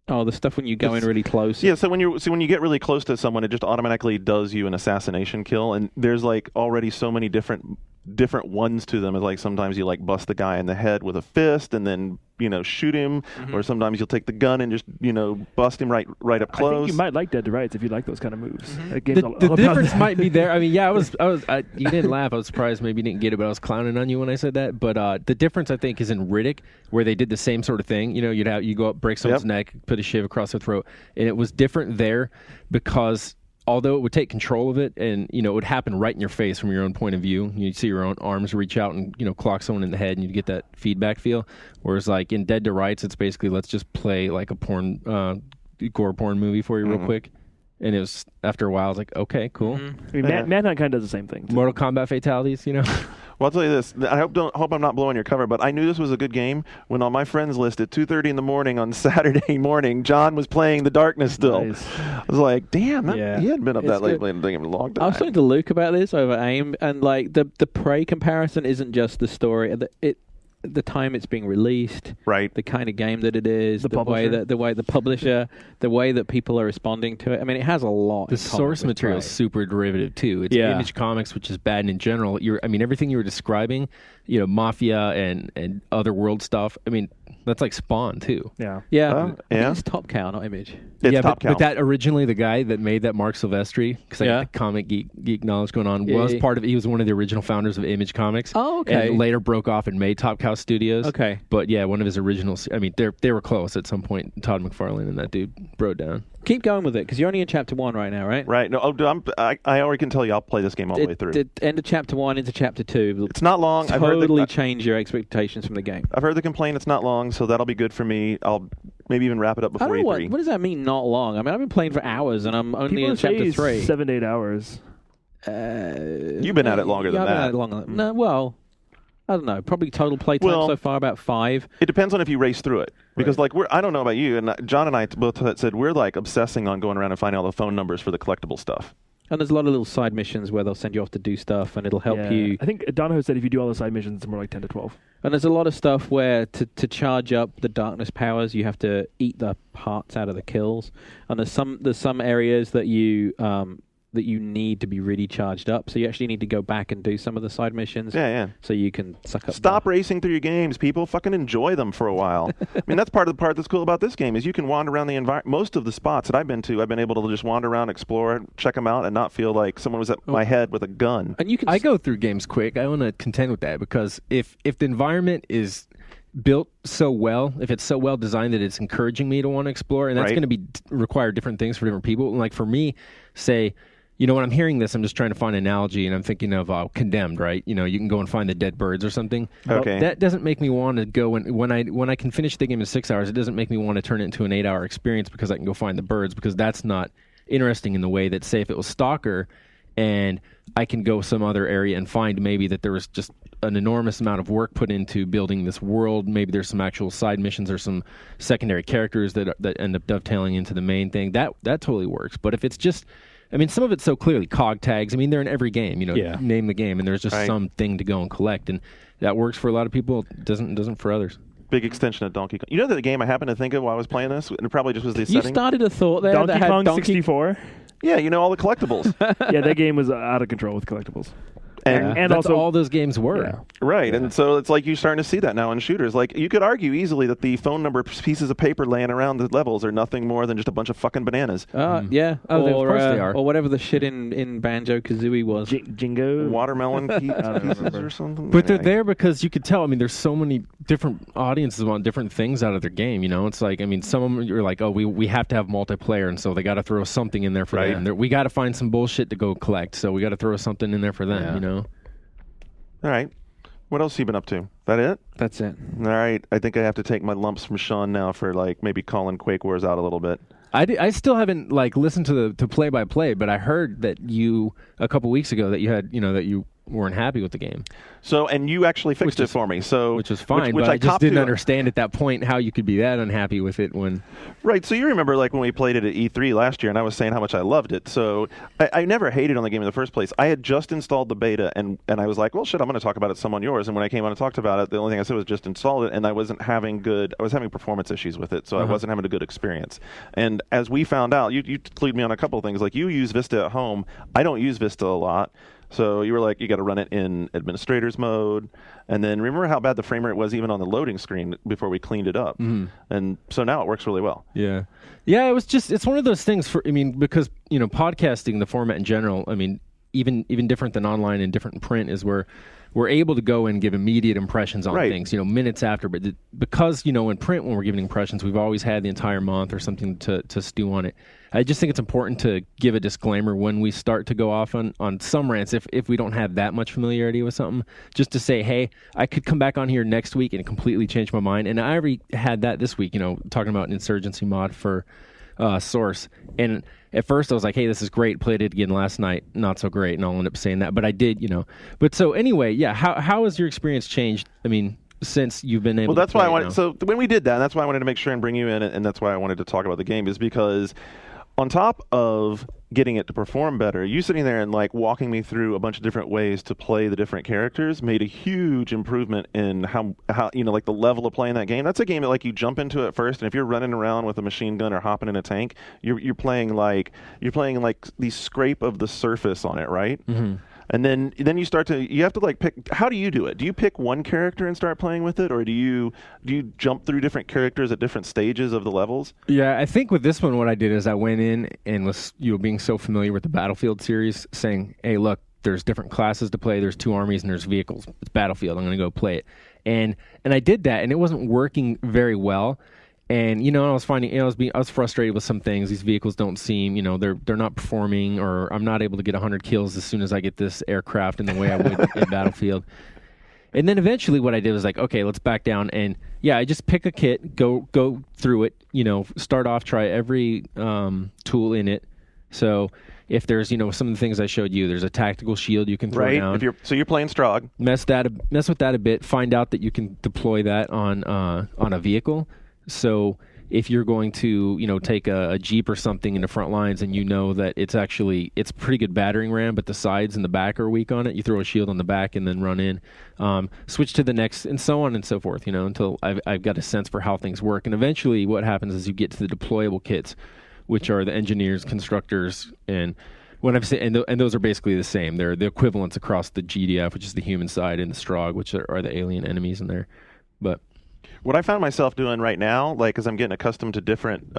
Oh, the stuff when you go in really close. Yeah, so when you get really close to someone, it just automatically does you an assassination kill, and there's like already so many different ones to them. It's like sometimes you like bust the guy in the head with a fist and then shoot him, or sometimes you'll take the gun and just bust him right up close. I think you might like Dead to Rights if you like those kind of moves. The difference might be there. I mean, yeah, you didn't laugh. I was surprised maybe you didn't get it, but I was clowning on you when I said that. But the difference I think is in Riddick, where they did the same sort of thing. You go up, break someone's neck, put a shiv across their throat, and it was different there because although it would take control of it, and it would happen right in your face from your own point of view. You'd see your own arms reach out and clock someone in the head, and you'd get that feedback feel. Whereas like in Dead to Rights, it's basically let's just play like a gore porn movie for you real quick. And it was after a while, I was like, okay, cool. I mean, Manhunt kind of does the same thing. Mortal Kombat fatalities, Well, I'll tell you this. I hope I'm not blowing your cover, but I knew this was a good game when on my friends list at 2:30 in the morning on Saturday morning, John was playing The Darkness still. Nice. I was like, damn, he hadn't been up that late playing the game in a long time. I was talking to Luke about this over AIM, and like the Prey comparison isn't just the story. The time it's being released, right? The kind of game that it is, the way the publisher, the way that people are responding to it. I mean, it has a lot. The source material is super derivative too. It's Image Comics, which is bad in general. Everything you were describing, Mafia and other world stuff. I mean, that's like Spawn too. Yeah. I think it's Top Cow, not Image. It's Top Cow. But that originally the guy that made that, Mark Silvestri, because I got the comic geek knowledge going on, was part of. He was one of the original founders of Image Comics. Oh, okay. And later broke off and made Top Cow Studios. Okay. But yeah, one of his originals. I mean, they were close at some point. Todd McFarlane and that dude broke down. Keep going with it, because you're only in Chapter 1 right now, right? Right. No, I already can tell you I'll play this game all the way through. End of Chapter 1 into Chapter 2. It's not long. Totally change your expectations from the game. I've heard the complaint it's not long, so that'll be good for me. I'll maybe even wrap it up before E3. What does that mean, not long? I mean, I've been playing for hours, and I'm only in Chapter 3. 7 to 8 hours. You've been at it longer than that. I've been at it longer. No, well, I don't know. Probably total playtime so far about 5. It depends on if you race through it. Because I don't know about you, and John and I both said we're like obsessing on going around and finding all the phone numbers for the collectible stuff. And there's a lot of little side missions where they'll send you off to do stuff, and it'll help you. I think Donahoe said if you do all the side missions, it's more like 10 to 12. And there's a lot of stuff where to charge up the darkness powers, you have to eat the parts out of the kills. And there's some areas that you that you need to be really charged up. So you actually need to go back and do some of the side missions. Yeah. So you can suck up. Stop racing through your games, people. Fucking enjoy them for a while. I mean, that's part of the part that's cool about this game is you can wander around the environment. Most of the spots that I've been to, I've been able to just wander around, explore, check them out, and not feel like someone was at my head with a gun. And you can. I go through games quick. I want to contend with that because if the environment is built so well, if it's so well designed that it's encouraging me to want to explore, and that's Right. going to require different things for different people. And like for me, say, you know, when I'm hearing this, I'm just trying to find an analogy, and I'm thinking of Condemned, right? You know, you can go and find the dead birds or something. Okay. That doesn't make me want to go, and when I can finish the game in 6 hours, it doesn't make me want to turn it into an 8-hour experience because I can go find the birds, because that's not interesting in the way that, say, if it was Stalker, and I can go some other area and find maybe that there was just an enormous amount of work put into building this world. Maybe there's some actual side missions or some secondary characters that end up dovetailing into the main thing. That totally works. But if it's just, I mean, some of it's so clearly cog tags. I mean, they're in every game. You know, Yeah. name the game, and there's just Right. something to go and collect, and that works for a lot of people. Doesn't for others. Big extension of Donkey Kong. You know the game I happened to think of while I was playing this? And it probably just was the You setting. started a thought there Donkey that had Kong Donkey 64. Yeah, you know, all the collectibles. Yeah, that game was out of control with collectibles. And And That's also all those games were. Yeah. Right, and so it's like you're starting to see that now in shooters. Like, you could argue easily that the phone number pieces of paper laying around the levels are nothing more than just a bunch of fucking bananas. Yeah. Oh, of or, course they are. Or whatever the shit in Banjo-Kazooie was. Jingo. Watermelon pieces remember. or something. But they're Anyway. there because you could tell. I mean, there's so many different audiences want different things out of their game. You know, it's like, I mean, some of them you're like, oh, we have to have multiplayer, and so they got to throw something in there for Right. them. We got to find some bullshit to go collect, so we got to throw something in there for them. Yeah. You know. All right. What else have you been up to? That it? That's it. All right. I think I have to take my lumps from Sean now for, like, maybe calling Quake Wars out a little bit. I still haven't like listened to play by play, but I heard that you a couple weeks ago that you had, you know, that you weren't happy with the game, So, and you actually fixed Which it is- for me. So, which was fine. Which but I just copped didn't to. understand at that point how you could be that unhappy with it when. Right. So you remember, like, when we played it at E3 last year, and I was saying how much I loved it. So I never hated on the game in the first place. I had just installed the beta, and I was like, well, shit, I'm going to talk about it some on yours. And when I came on and talked about it, the only thing I said was just installed it, and I was having performance issues with it, so I wasn't having a good experience. And as we found out, you clued me on a couple of things. Like, you use Vista at home. I don't use Vista a lot. So you were like, you got to run it in administrator's mode. And then remember how bad the frame rate was even on the loading screen before we cleaned it up. And so now it works really well. Yeah. Yeah, it's one of those things because, you know, podcasting, the format in general, I mean, even different than online and different in print is where we're able to go and give immediate impressions on Right. things, you know, minutes after. But because, you know, in print, when we're giving impressions, we've always had the entire month or something to stew on it. I just think it's important to give a disclaimer when we start to go off on some rants, if we don't have that much familiarity with something, just to say, hey, I could come back on here next week and completely change my mind. And I already had that this week, you know, talking about an insurgency mod for Source. And at first I was like, hey, this is great. Played it again last night. Not so great. And I'll end up saying that. But I did, you know. But so anyway, yeah, how has your experience changed? I mean, since you've been able Well, that's to why play I it wanted. now? So when we did that, that's why I wanted to make sure and bring you in, and that's why I wanted to talk about the game, is because on top of getting it to perform better, you sitting there and like walking me through a bunch of different ways to play the different characters made a huge improvement in how you know, like the level of playing that game. That's a game that like you jump into at first, and if you're running around with a machine gun or hopping in a tank, you're playing like the scrape of the surface on it, right? Mm-hmm. And then you have to like pick. How do you do it? Do you pick one character and start playing with it, or do you jump through different characters at different stages of the levels? Yeah, I think with this one, what I did is I went in and was, you know, being so familiar with the Battlefield series, saying, hey, look, there's different classes to play. There's 2 armies and there's vehicles. It's Battlefield. I'm going to go play it. And I did that, and it wasn't working very well. And, you know, I was finding, you know, I was frustrated with some things. These vehicles don't seem, you know, they're not performing, or I'm not able to get 100 kills as soon as I get this aircraft in the way I would in Battlefield. And then eventually what I did was like, okay, let's back down. And yeah, I just pick a kit, go through it, you know, start off, try every tool in it. So if there's, you know, some of the things I showed you, there's a tactical shield you can throw Right. down. So you're playing Strogg. Mess with that a bit. Find out that you can deploy that on a vehicle. So if you're going to, you know, take a Jeep or something in the front lines, and you know that it's pretty good battering ram, but the sides and the back are weak on it, you throw a shield on the back and then run in, switch to the next, and so on and so forth, you know, until I've got a sense for how things work. And eventually what happens is you get to the deployable kits, which are the engineers, constructors, and when I've said, and those are basically the same. They're the equivalents across the GDF, which is the human side, and the Strogg, which are the alien enemies in there. But what I found myself doing right now, like as I'm getting accustomed to different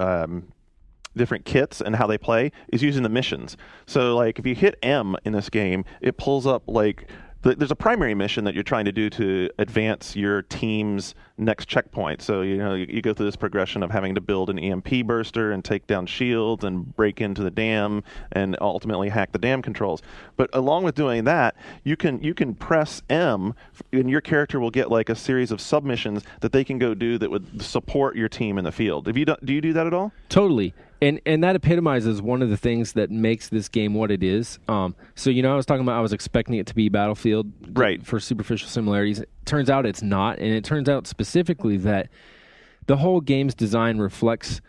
kits and how they play, is using the missions. So like if you hit M in this game, it pulls up like there's a primary mission that you're trying to do to advance your team's next checkpoint. So, you go through this progression of having to build an EMP burster and take down shields and break into the dam and ultimately hack the dam controls. But along with doing that, you can press M and your character will get like a series of submissions that they can go do that would support your team in the field. Do you do that at all? Totally. And that epitomizes one of the things that makes this game what it is. So, I was talking about I was expecting it to be Battlefield right. for superficial similarities. It turns out it's not, and it turns out specifically that the whole game's design reflects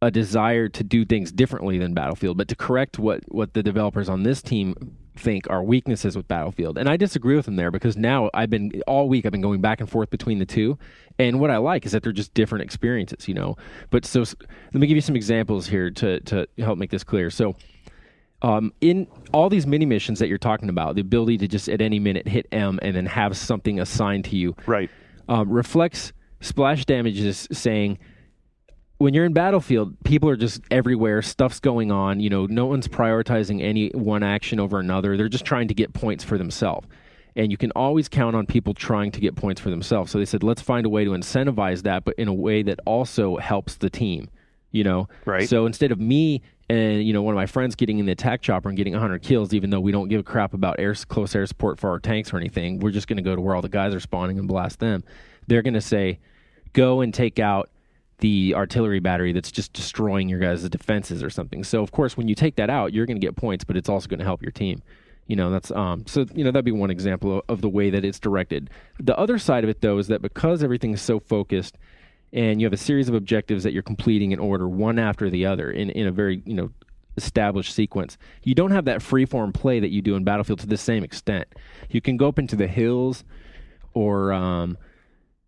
a desire to do things differently than Battlefield, but to correct what the developers on this team think are weaknesses with Battlefield. And I disagree with them there because now all week I've been going back and forth between the two. And what I like is that they're just different experiences, But so let me give you some examples here to help make this clear. So in all these mini missions that you're talking about, the ability to just at any minute hit M and then have something assigned to you, right, reflects Splash Damage's saying, when you're in Battlefield, people are just everywhere. Stuff's going on. No one's prioritizing any one action over another. They're just trying to get points for themselves. And you can always count on people trying to get points for themselves. So they said, let's find a way to incentivize that, but in a way that also helps the team. Right. So instead of me and one of my friends getting in the attack chopper and getting 100 kills, even though we don't give a crap about close air support for our tanks or anything, we're just going to go to where all the guys are spawning and blast them. They're going to say, go and take out the artillery battery that's just destroying your guys' defenses or something. So of course, when you take that out, you're going to get points, but it's also going to help your team. That's that'd be one example of the way that it's directed. The other side of it, though, is that because everything is so focused, and you have a series of objectives that you're completing in order, one after the other, in a very established sequence, you don't have that freeform play that you do in Battlefield to the same extent. You can go up into the hills, or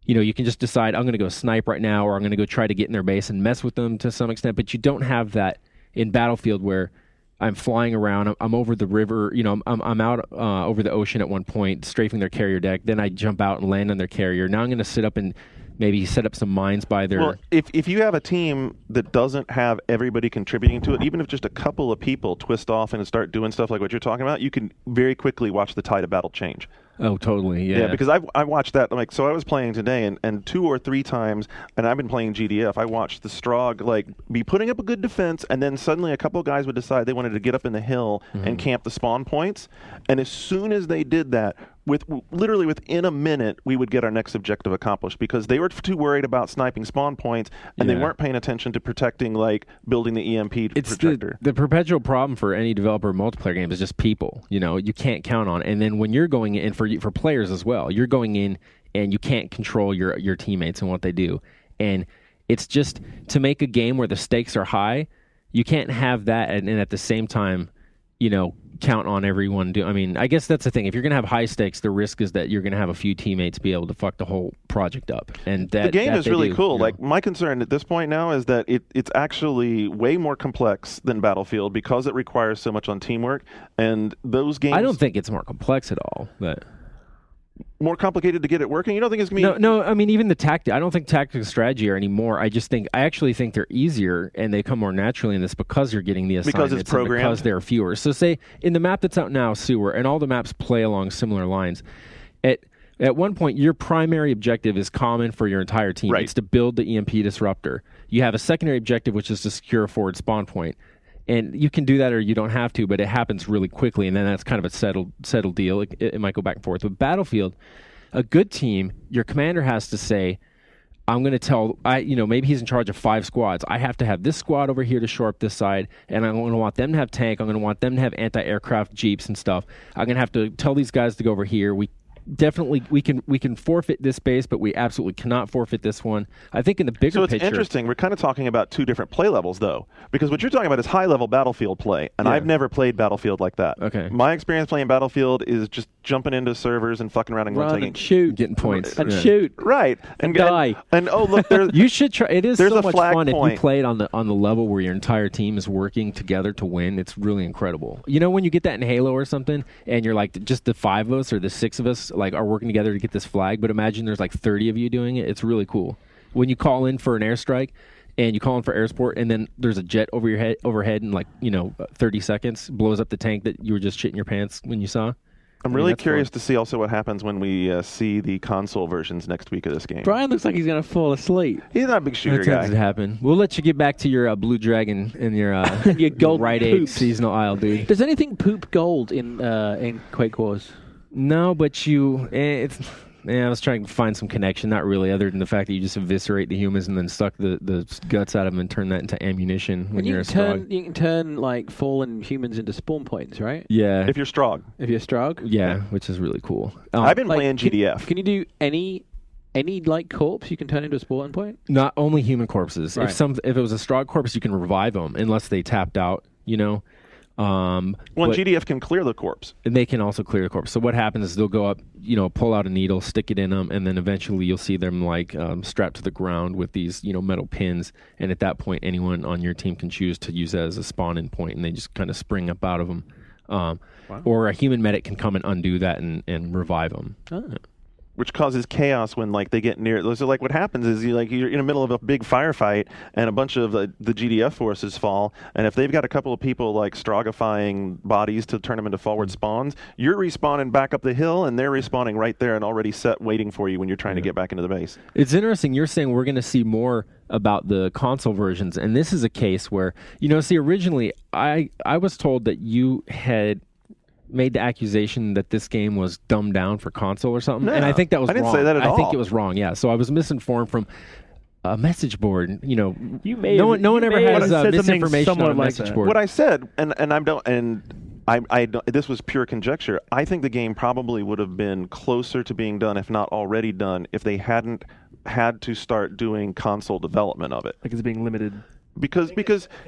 you can just decide, I'm going to go snipe right now, or I'm going to go try to get in their base and mess with them to some extent. But you don't have that in Battlefield where I'm flying around, I'm over the river, I'm out over the ocean at one point, strafing their carrier deck. Then I jump out and land on their carrier. Now I'm going to sit up and maybe set up some mines by their... Well, if you have a team that doesn't have everybody contributing to it, even if just a couple of people twist off and start doing stuff like what you're talking about, you can very quickly watch the tide of battle change. Oh, totally, yeah. Yeah, because I watched that, so I was playing today, and 2 or 3 times, and I've been playing GDF, I watched the Strogg, be putting up a good defense, and then suddenly a couple of guys would decide they wanted to get up in the hill and camp the spawn points, and as soon as they did that, literally within a minute, we would get our next objective accomplished, because they were too worried about sniping spawn points, and they weren't paying attention to protecting, building the EMP projector. The perpetual problem for any developer multiplayer game is just people. You can't count on it. And then when you're going in, for players as well, you're going in and you can't control your teammates and what they do. And it's just, to make a game where the stakes are high, you can't have that and at the same time, count on everyone. I guess that's the thing. If you're going to have high stakes, the risk is that you're going to have a few teammates be able to fuck the whole project up. And the game is really cool. My concern at this point now is that it's actually way more complex than Battlefield because it requires so much on teamwork. And those games... I don't think it's more complex at all, but... More complicated to get it working? You don't think it's going to be... No, even the tactic. I don't think tactics and strategy are anymore. I actually think they're easier and they come more naturally in this because you're getting the assignments. Because it's programmed. Because there are fewer. So say, in the map that's out now, Sewer, and all the maps play along similar lines, at one point, your primary objective is common for your entire team. Right. It's to build the EMP disruptor. You have a secondary objective, which is to secure a forward spawn point. And you can do that or you don't have to, but it happens really quickly, and then that's kind of a settled deal. It might go back and forth. But Battlefield, a good team, your commander has to say, I'm going to tell, maybe he's in charge of 5 squads. I have to have this squad over here to shore up this side, and I'm going to want them to have tank. I'm going to want them to have anti-aircraft jeeps and stuff. I'm going to have to tell these guys to go over here. We can forfeit this base, but we absolutely cannot forfeit this one. I think in the bigger picture... So it's interesting. We're kind of talking about 2 different play levels, though, because what you're talking about is high-level Battlefield play, and I've never played Battlefield like that. Okay. My experience playing Battlefield is just jumping into servers and fucking around and Run taking and shoot. Getting points. And Yeah. shoot. right And die. And oh look, there's You should try. It is There's so a much flag fun if point. you play it on the level where your entire team is working together to win. It's really incredible. You know when you get that in Halo or something, and you're like just the 5 of us or the 6 of us like are working together to get this flag. But imagine there's like 30 of you doing it. It's really cool. When you call in for an airstrike, and you call in for air support, and then there's a jet overhead in 30 seconds, blows up the tank that you were just shitting your pants when you saw. I'm really curious to see also what happens when we see the console versions next week of this game. Brian looks like he's going to fall asleep. He's not a big shooter That tends to guy. happen. We'll let you get back to your Blue Dragon and your Your gold Rite Aid poops. seasonal aisle, dude. Does anything poop gold in Quake Wars? No, but I was trying to find some connection. Not really, other than the fact that you just eviscerate the humans and then suck the guts out of them and turn that into ammunition when And you're a Strog. you can turn like fallen humans into spawn points, right? Yeah, If you're strong. If you're Strog. yeah, which is really cool. I've been Like, playing GDF. Can you do any like corpse you can turn into a spawn point? Not only human corpses. Right. If it was a Strog corpse, you can revive them unless they tapped out. You know. Well, but- GDF can clear the corpse. And they can also clear the corpse. So what happens is they'll go up, pull out a needle, stick it in them, and then eventually you'll see them strapped to the ground with these metal pins. And at that point, anyone on your team can choose to use that as a spawn-in point, and they just kind of spring up out of them. Or a human medic can come and undo that and revive them. Oh. Which causes chaos when they get near. So what happens is you're in the middle of a big firefight and a bunch of the GDF forces fall, and if they've got a couple of people strogifying bodies to turn them into forward spawns, you're respawning back up the hill and they're respawning right there and already set waiting for you when you're trying to get back into the base. It's interesting. You're saying we're going to see more about the console versions, and this is a case where originally I was told that you had made the accusation that this game was dumbed down for console or something, and I think that was I didn't wrong. say that at all. I think it was wrong. Yeah, so I was misinformed from a message board. You may no have- one you ever may has have said something misinformation on a somewhat like message that. board. What I said, I don't, this was pure conjecture. I think the game probably would have been closer to being done, if not already done, if they hadn't had to start doing console development of it. Like it's being limited. Because I think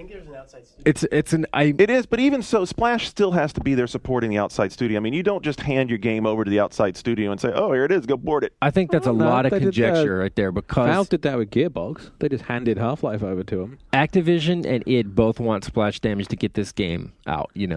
there's an outside studio. it is, but even so, Splash still has to be there supporting the outside studio. I mean, you don't just hand your game over to the outside studio and say, "Oh, here it is, go board it." I think that's a No, lot of they did, conjecture right there because Valve did that with Gearbox. They just handed Half-Life over to them. Activision and id both want Splash Damage to get this game out, and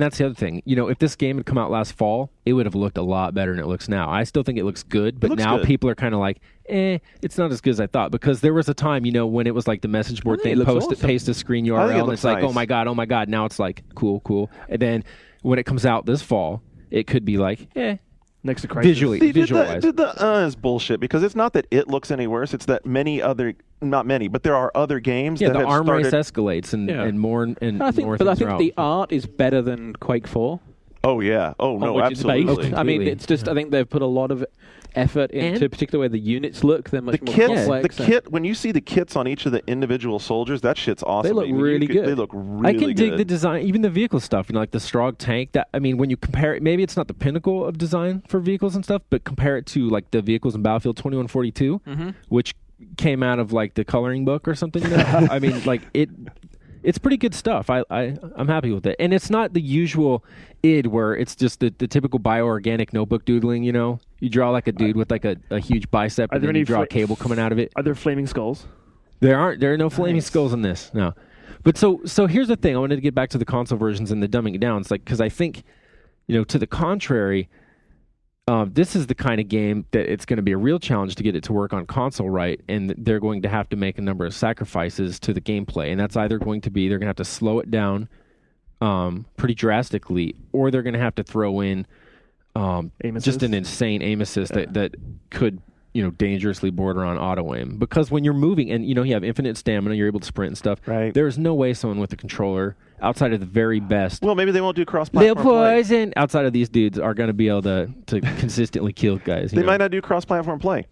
that's the other thing. If this game had come out last fall, it would have looked a lot better than it looks now. I still think it looks good, but looks now good. people are kind of like, it's not as good as I thought, because there was a time, when it was like the message board I think thing, it looks post it, awesome. paste a screen I think it URL, and looks it's like, nice. oh my god. Now it's like cool, and then when it comes out this fall, it could be like, Next to Crisis. visually, See, visual-wise. the is bullshit, because it's not that it looks any worse. It's that not many, but there are other games Yeah, that the have arm started. race escalates and more and I think, more but I things think are the out. art is better than Quake 4. Oh yeah. Oh on no, which it's based. absolutely. I mean, Completely. it's just I think they've put a lot of effort into And- particularly where the units look. They're much The more kits, complex. the kit. When you see the kits on each of the individual soldiers, that shit's awesome. They look I mean, really good. They look really I can dig good. the design, even the vehicle stuff, like the Strog tank. When you compare it, maybe it's not the pinnacle of design for vehicles and stuff, but compare it to like the vehicles in Battlefield 2142, which came out of like the coloring book or something. I mean, like it's pretty good stuff. I'm happy with it, and it's not the usual id where it's just the typical bioorganic notebook doodling. You draw like a dude with like a huge bicep, Are and there then you any draw a cable coming out of it. Are there flaming skulls? There are no flaming skulls in this. No. But so here's the thing. I wanted to get back to the console versions and the dumbing it down. It's like, because I think, to the contrary, this is the kind of game that it's going to be a real challenge to get it to work on console right, and they're going to have to make a number of sacrifices to the gameplay. And that's either going to be they're going to have to slow it down pretty drastically, or they're going to have to throw in Aim just assist? an insane aim assist that could dangerously border on auto aim, because when you're moving and you have infinite stamina, you're able to sprint and stuff. Right. There's no way someone with a controller, outside of the very best, Well, maybe they won't do Lil cross-platform play. Poison, outside of these dudes, are going to be able to consistently kill guys. They might not do cross-platform play.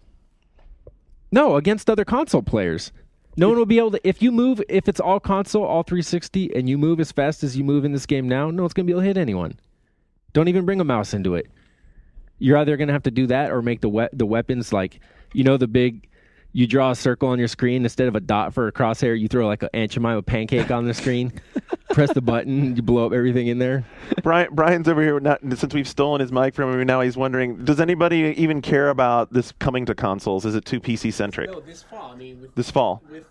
No, against other console players. No one will be able to. If it's all console, all 360, and you move as fast as you move in this game now, no one's going to be able to hit anyone. Don't even bring a mouse into it. You're either going to have to do that or make the weapons like, the big, you draw a circle on your screen instead of a dot for a crosshair. You throw like an Aunt Jemima pancake on the screen. Press the button, you blow up everything in there. Brian's over here. Since we've stolen his mic from him, now he's wondering: does anybody even care about this coming to consoles? Is it too PC centric? No, this fall. I mean, This fall. with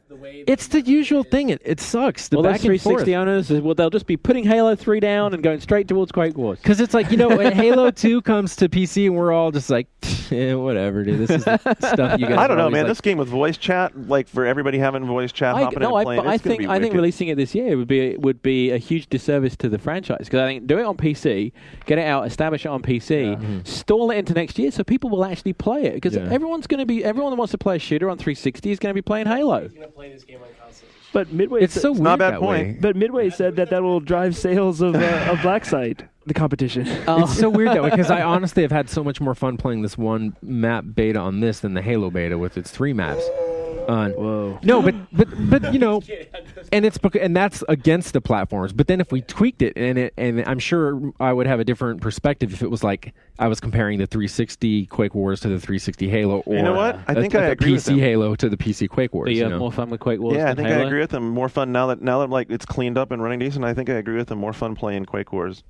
the way It's the usual thing. It sucks. The Well, back those and forth. 360 owners, they'll just be putting Halo 3 down and going straight towards Quake Wars. Because it's like, when Halo 2 comes to PC and we're all just like, whatever, dude. This is the stuff you guys I don't are know, always man. like, This game with voice chat, like for everybody having voice chat, hopping in and playing, I it's gonna think be I think wicked. releasing it this year would be a huge disservice to the franchise, because I think do it on PC, get it out, establish it on PC, stall it into next year so people will actually play it, because Yeah. everyone that wants to play a shooter on 360 is going to be playing Halo. going to play this game on console. But Midway. It's so weird not a bad that point. way. But Midway said that will drive sales of Blacksite, the competition. It's so weird that way, because I honestly have had so much more fun playing this one map beta on this than the Halo beta with its 3 maps. Whoa. No, but and that's against the platforms. But then if we tweaked it, and I'm sure I would have a different perspective if it was like I was comparing the 360 Quake Wars to the 360 Halo, or You know what? I think I the agree with PC him. Halo to the PC Quake Wars. But you you have know? more fun with Quake Wars Yeah, I than think Halo. I agree with them. More fun now that like it's cleaned up and running decent. I think I agree with them. More fun playing Quake Wars.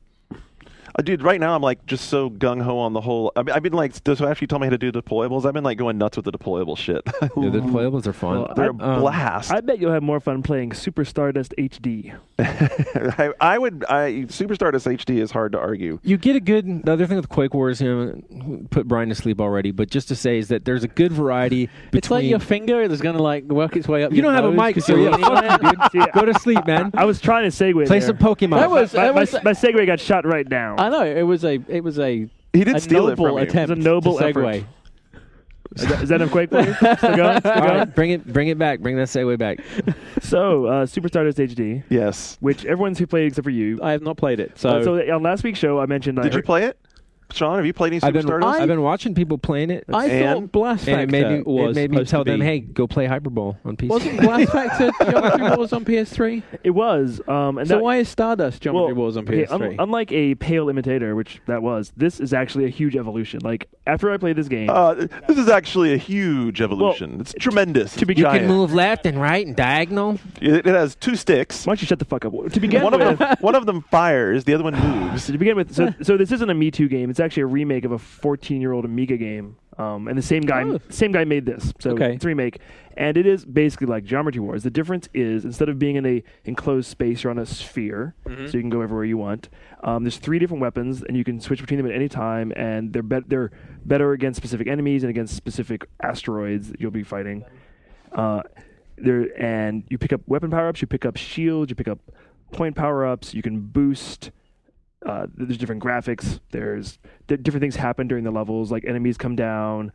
Dude, right now I'm like just so gung ho on the whole. I've been like, so after you told me how to do deployables, I've been like going nuts with the deployable shit. Yeah, the deployables are fun. Well, They're a blast. I bet you'll have more fun playing Super Stardust HD. I would. Super Stardust HD is hard to argue. You get the other thing with Quake Wars, put Brian to sleep already, but just to say is that there's a good variety between. It's like your finger is going to like work its way up. You your don't have a nose mic, 'cause so you're yeah, leaning on fuck it. you, dude. Go to sleep, man. I was trying to segue Play there. some Pokemon. My segue got shot right down. I know it was a He did a steal it noble from you. attempt. It's a noble to effort. segue. Is that enough Quake for you? Still going? Still All going? right, bring it back. Bring that segue back. So, Super Stardust HD, Yes. which everyone's who played except for you. I have not played it, so So on last week's show, I mentioned. Did you play it, Sean? Have you played any Super Stardust? I've been watching people playing it, I And- thought Blast and Factor was it made me supposed tell to them, be- hey, go play Hyper Bowl on PC. Wasn't Blast Factor Geometry Wars on PS3? It was. And So that, why is Stardust Geometry Wars on okay, PS3? unlike a pale imitator, which that was, this is actually a huge evolution. Like, after I played this game, This is actually a huge evolution. It's tremendous. to be you giant. can move left and right and diagonal. It has 2 sticks. Why don't you shut the fuck up? To begin One with, of them fires. The other one moves. to begin with, so this isn't a Me Too game. It's actually a remake of a 14-year-old Amiga game. And the same guy made this. So Okay. it's a remake. And it is basically like Geometry Wars. The difference is instead of being in a enclosed space, you're on a sphere, so you can go everywhere you want. There's 3 different weapons, and you can switch between them at any time. And they're better against specific enemies and against specific asteroids that you'll be fighting. And you pick up weapon power-ups, you pick up shields, you pick up point power-ups, you can boost. There's different graphics. There's different things happen during the levels, like enemies come down,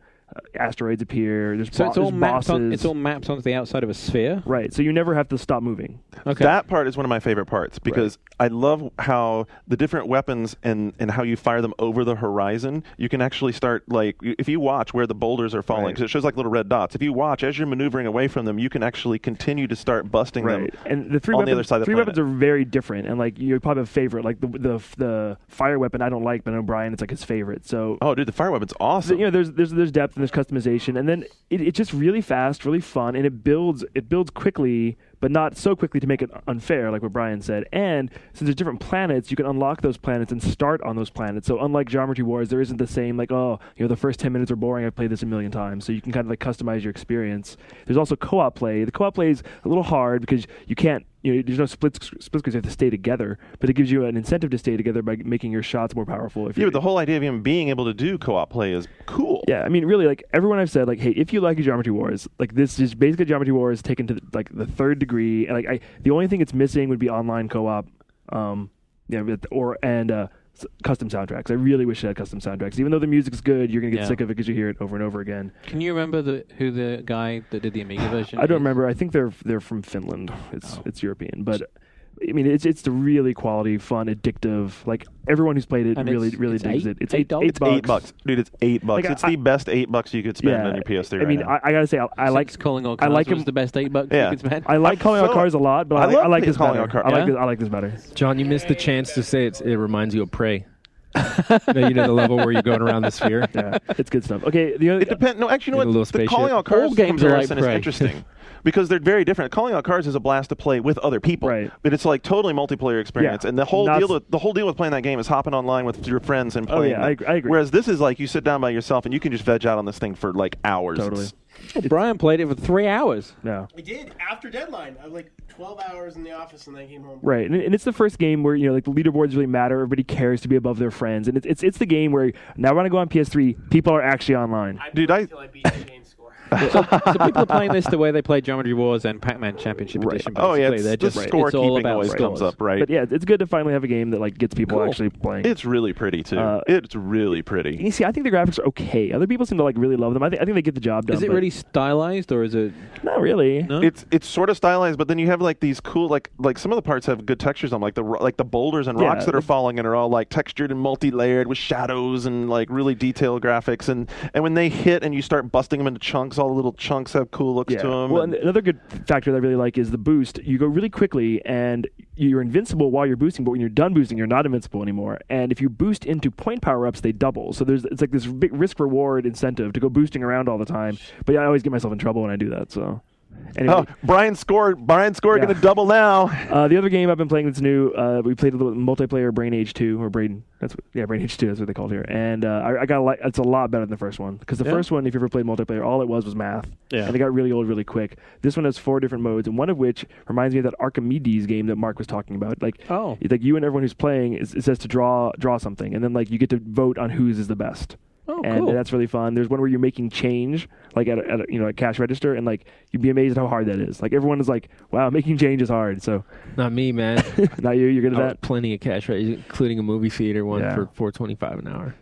asteroids appear. There's so it's all there's mapped bosses. on. It's all mapped onto the outside of a sphere. Right, so you never have to stop moving. Okay. That part is one of my favorite parts because I love how the different weapons and how you fire them over the horizon. You can actually start, like, if you watch where the boulders are falling, Right. because it shows like little red dots. If you watch as you're maneuvering away from them, you can actually continue to start busting them. Right, and the three on weapons, the other side of the three planet. weapons are very different, and like you probably have a favorite. Like the fire weapon I don't like, but I know Brian, it's like his favorite. So Oh, dude, the fire weapon's awesome. there's depth and there's customization, and then it's just really fast, really fun, and it builds quickly, but not so quickly to make it unfair, like what Brian said. And since there's different planets, you can unlock those planets and start on those planets. So unlike Geometry Wars, there isn't the same like, the first 10 minutes are boring. I've played this a million times. So you can kind of like customize your experience. There's also co-op play. The co-op play is a little hard because you can't. There's no split screens. You have to stay together, but it gives you an incentive to stay together by making your shots more powerful. Yeah, but the whole idea of even being able to do co-op play is cool. Yeah, I mean, really, like everyone I've said, like, hey, if you like Geometry Wars, like this is basically Geometry Wars taken to the third degree. And like, the only thing it's missing would be online co-op, custom soundtracks. I really wish it had custom soundtracks. Even though the music's good, you're gonna get sick of it because you hear it over and over again. Can you remember who the guy that did the Amiga version? I don't is? remember. I think they're from Finland. It's European, but. I mean, it's the really quality, fun, addictive. Like everyone who's played it And really it's digs it. It's $8? $8, dude. It's $8. Like, It's the best $8 you could spend on your PS3. I mean, right now. I gotta say, I like Since calling all I cars like was him- the best $8 Yeah. you could spend. I like calling out cars a lot, but I I love like this calling better. out cars. I like Yeah? this. I like this better. John, you missed the chance to say it reminds you of Prey. The level where you're going around the sphere. Yeah, it's good stuff. Okay, the other, It depends. No, actually, you In a know little what? The spaceship. Calling All Cards All games are like comparison is Prey. interesting because they're very different. Calling All Cards is a blast to play with other people, Right. but it's like totally multiplayer experience. Yeah. And the whole Not deal with playing that game is hopping online with your friends and Oh, playing. yeah, it. I agree. Whereas this is like you sit down by yourself and you can just veg out on this thing for like hours. Totally. It's- Brian played it for 3 hours. no. I did after deadline. I was like 12 hours in the office and then I came home. Right, and it's the first game where like the leaderboards really matter. Everybody cares to be above their friends, and it's the game where now when I go on PS3, people are actually online. Dude, I beat the game score. So people are playing this the way they play Geometry Wars and Pac-Man Championship Right. Edition. oh yeah, Basically. They're it's, the just score it's all keeping about always scores. comes up, right? But yeah, it's good to finally have a game that like gets people Cool. actually playing. It's really pretty too. It's really pretty. You see, I think the graphics are okay. Other people seem to like really love them. I think they get the job done. Is it but really stylized or is it? not really? No? It's sort of stylized, but then you have like these cool like some of the parts have good textures on like the boulders and Yeah, rocks that are like- falling and are all like textured and multi-layered with shadows and like really detailed graphics and when they hit and you start busting them into chunks, all the little chunks have cool looks to them. Well, and another good factor that I really like is the boost. You go really quickly and you're invincible while you're boosting, but when you're done boosting, you're not invincible anymore. And if you boost into point power-ups, they double. So it's like this big risk-reward incentive to go boosting around all the time. But yeah, I always get myself in trouble when I do that. So anyway. Oh, Brian score Yeah. going to double now. The other game I've been playing that's new, we played a little multiplayer Brain Age 2 or Brain. Brain Age 2. That's what they called here. And I got it's a lot better than the first one because the Yeah. first one, if you ever played multiplayer, all it was math. Yeah. And they got really old really quick. This one has 4 different modes, and one of which reminds me of that Archimedes game that Mark was talking about. Like, Oh. it's like you and everyone who's playing, it says to draw something, and then like you get to vote on whose is the best. Oh, And cool. that's really fun. There's one where you're making change, like at a cash register, and like you'd be amazed at how hard that is. Like everyone is like, "Wow, making change is hard." So, Not me, man. not you. You're good at Oh, that. plenty of cash, right? Including a movie theater one Yeah. for $4.25 an hour.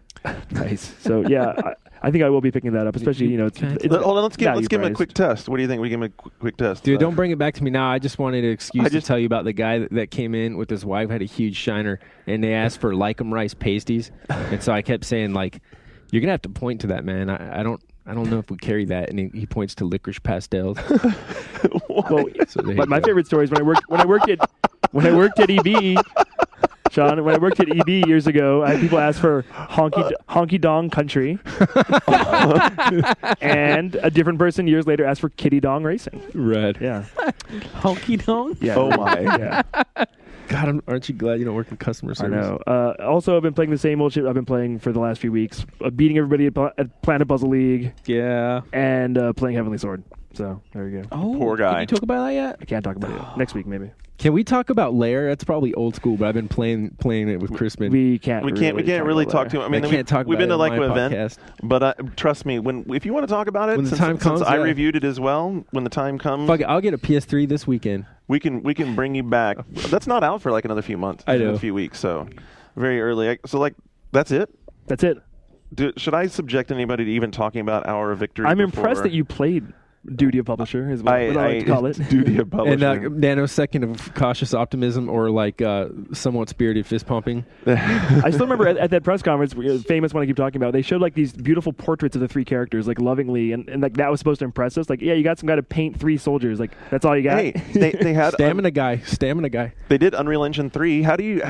Nice. So yeah, I think I will be picking that up, especially it's Hold on, let's give him a value-priced. quick test. What do you think? We give him a quick test. Dude, don't bring it back to me now. I just wanted an excuse I to just- tell you about the guy that came in with his wife, had a huge shiner, and they asked for like-em rice pasties. And so I kept saying, like, you're going to have to point to that, man. I don't know if we carry that. And he points to licorice pastels. Well, So there but you my go. favorite story is when I worked at EB. Sean, when I worked at EB years ago, I had people ask for honky dong country, and a different person years later asked for kitty dong racing. Red. Yeah, Honky Donk? yeah. Oh my. Yeah, God, aren't you glad you don't work in customer I service? know. Also, I've been playing the same old shit I've been playing for the last few weeks, beating everybody at Planet Puzzle League Yeah. and playing Heavenly Sword. So there you go. Oh, Poor guy. Can you talk about that yet? I can't talk about it next week, maybe. Can we talk about Lair? That's probably old school, but I've been playing it with Crispin. We can't. We can't really talk to him. I mean, can't talk we've about been to it like on an my event, podcast. but trust me, if you want to talk about it, When the since, time comes, since I yeah. reviewed it as well, when the time comes, Fuck it, I'll get a PS3 this weekend. we can bring you back. That's not out for like another few months. I know. A few weeks, so very early. So like that's it. That's it. Should I subject anybody to even talking about our victory? I'm before? impressed that you played Duty of Publisher, is what I like to call it. Duty of publisher. And nanosecond of cautious optimism or like somewhat spirited fist pumping. I still remember at that press conference, famous one I keep talking about, they showed like these beautiful portraits of the 3 characters, like lovingly, and like that was supposed to impress us. Like, yeah, you got some guy to paint 3 soldiers. Like, that's all you got? Hey, they had Stamina guy. They did Unreal Engine 3. How do you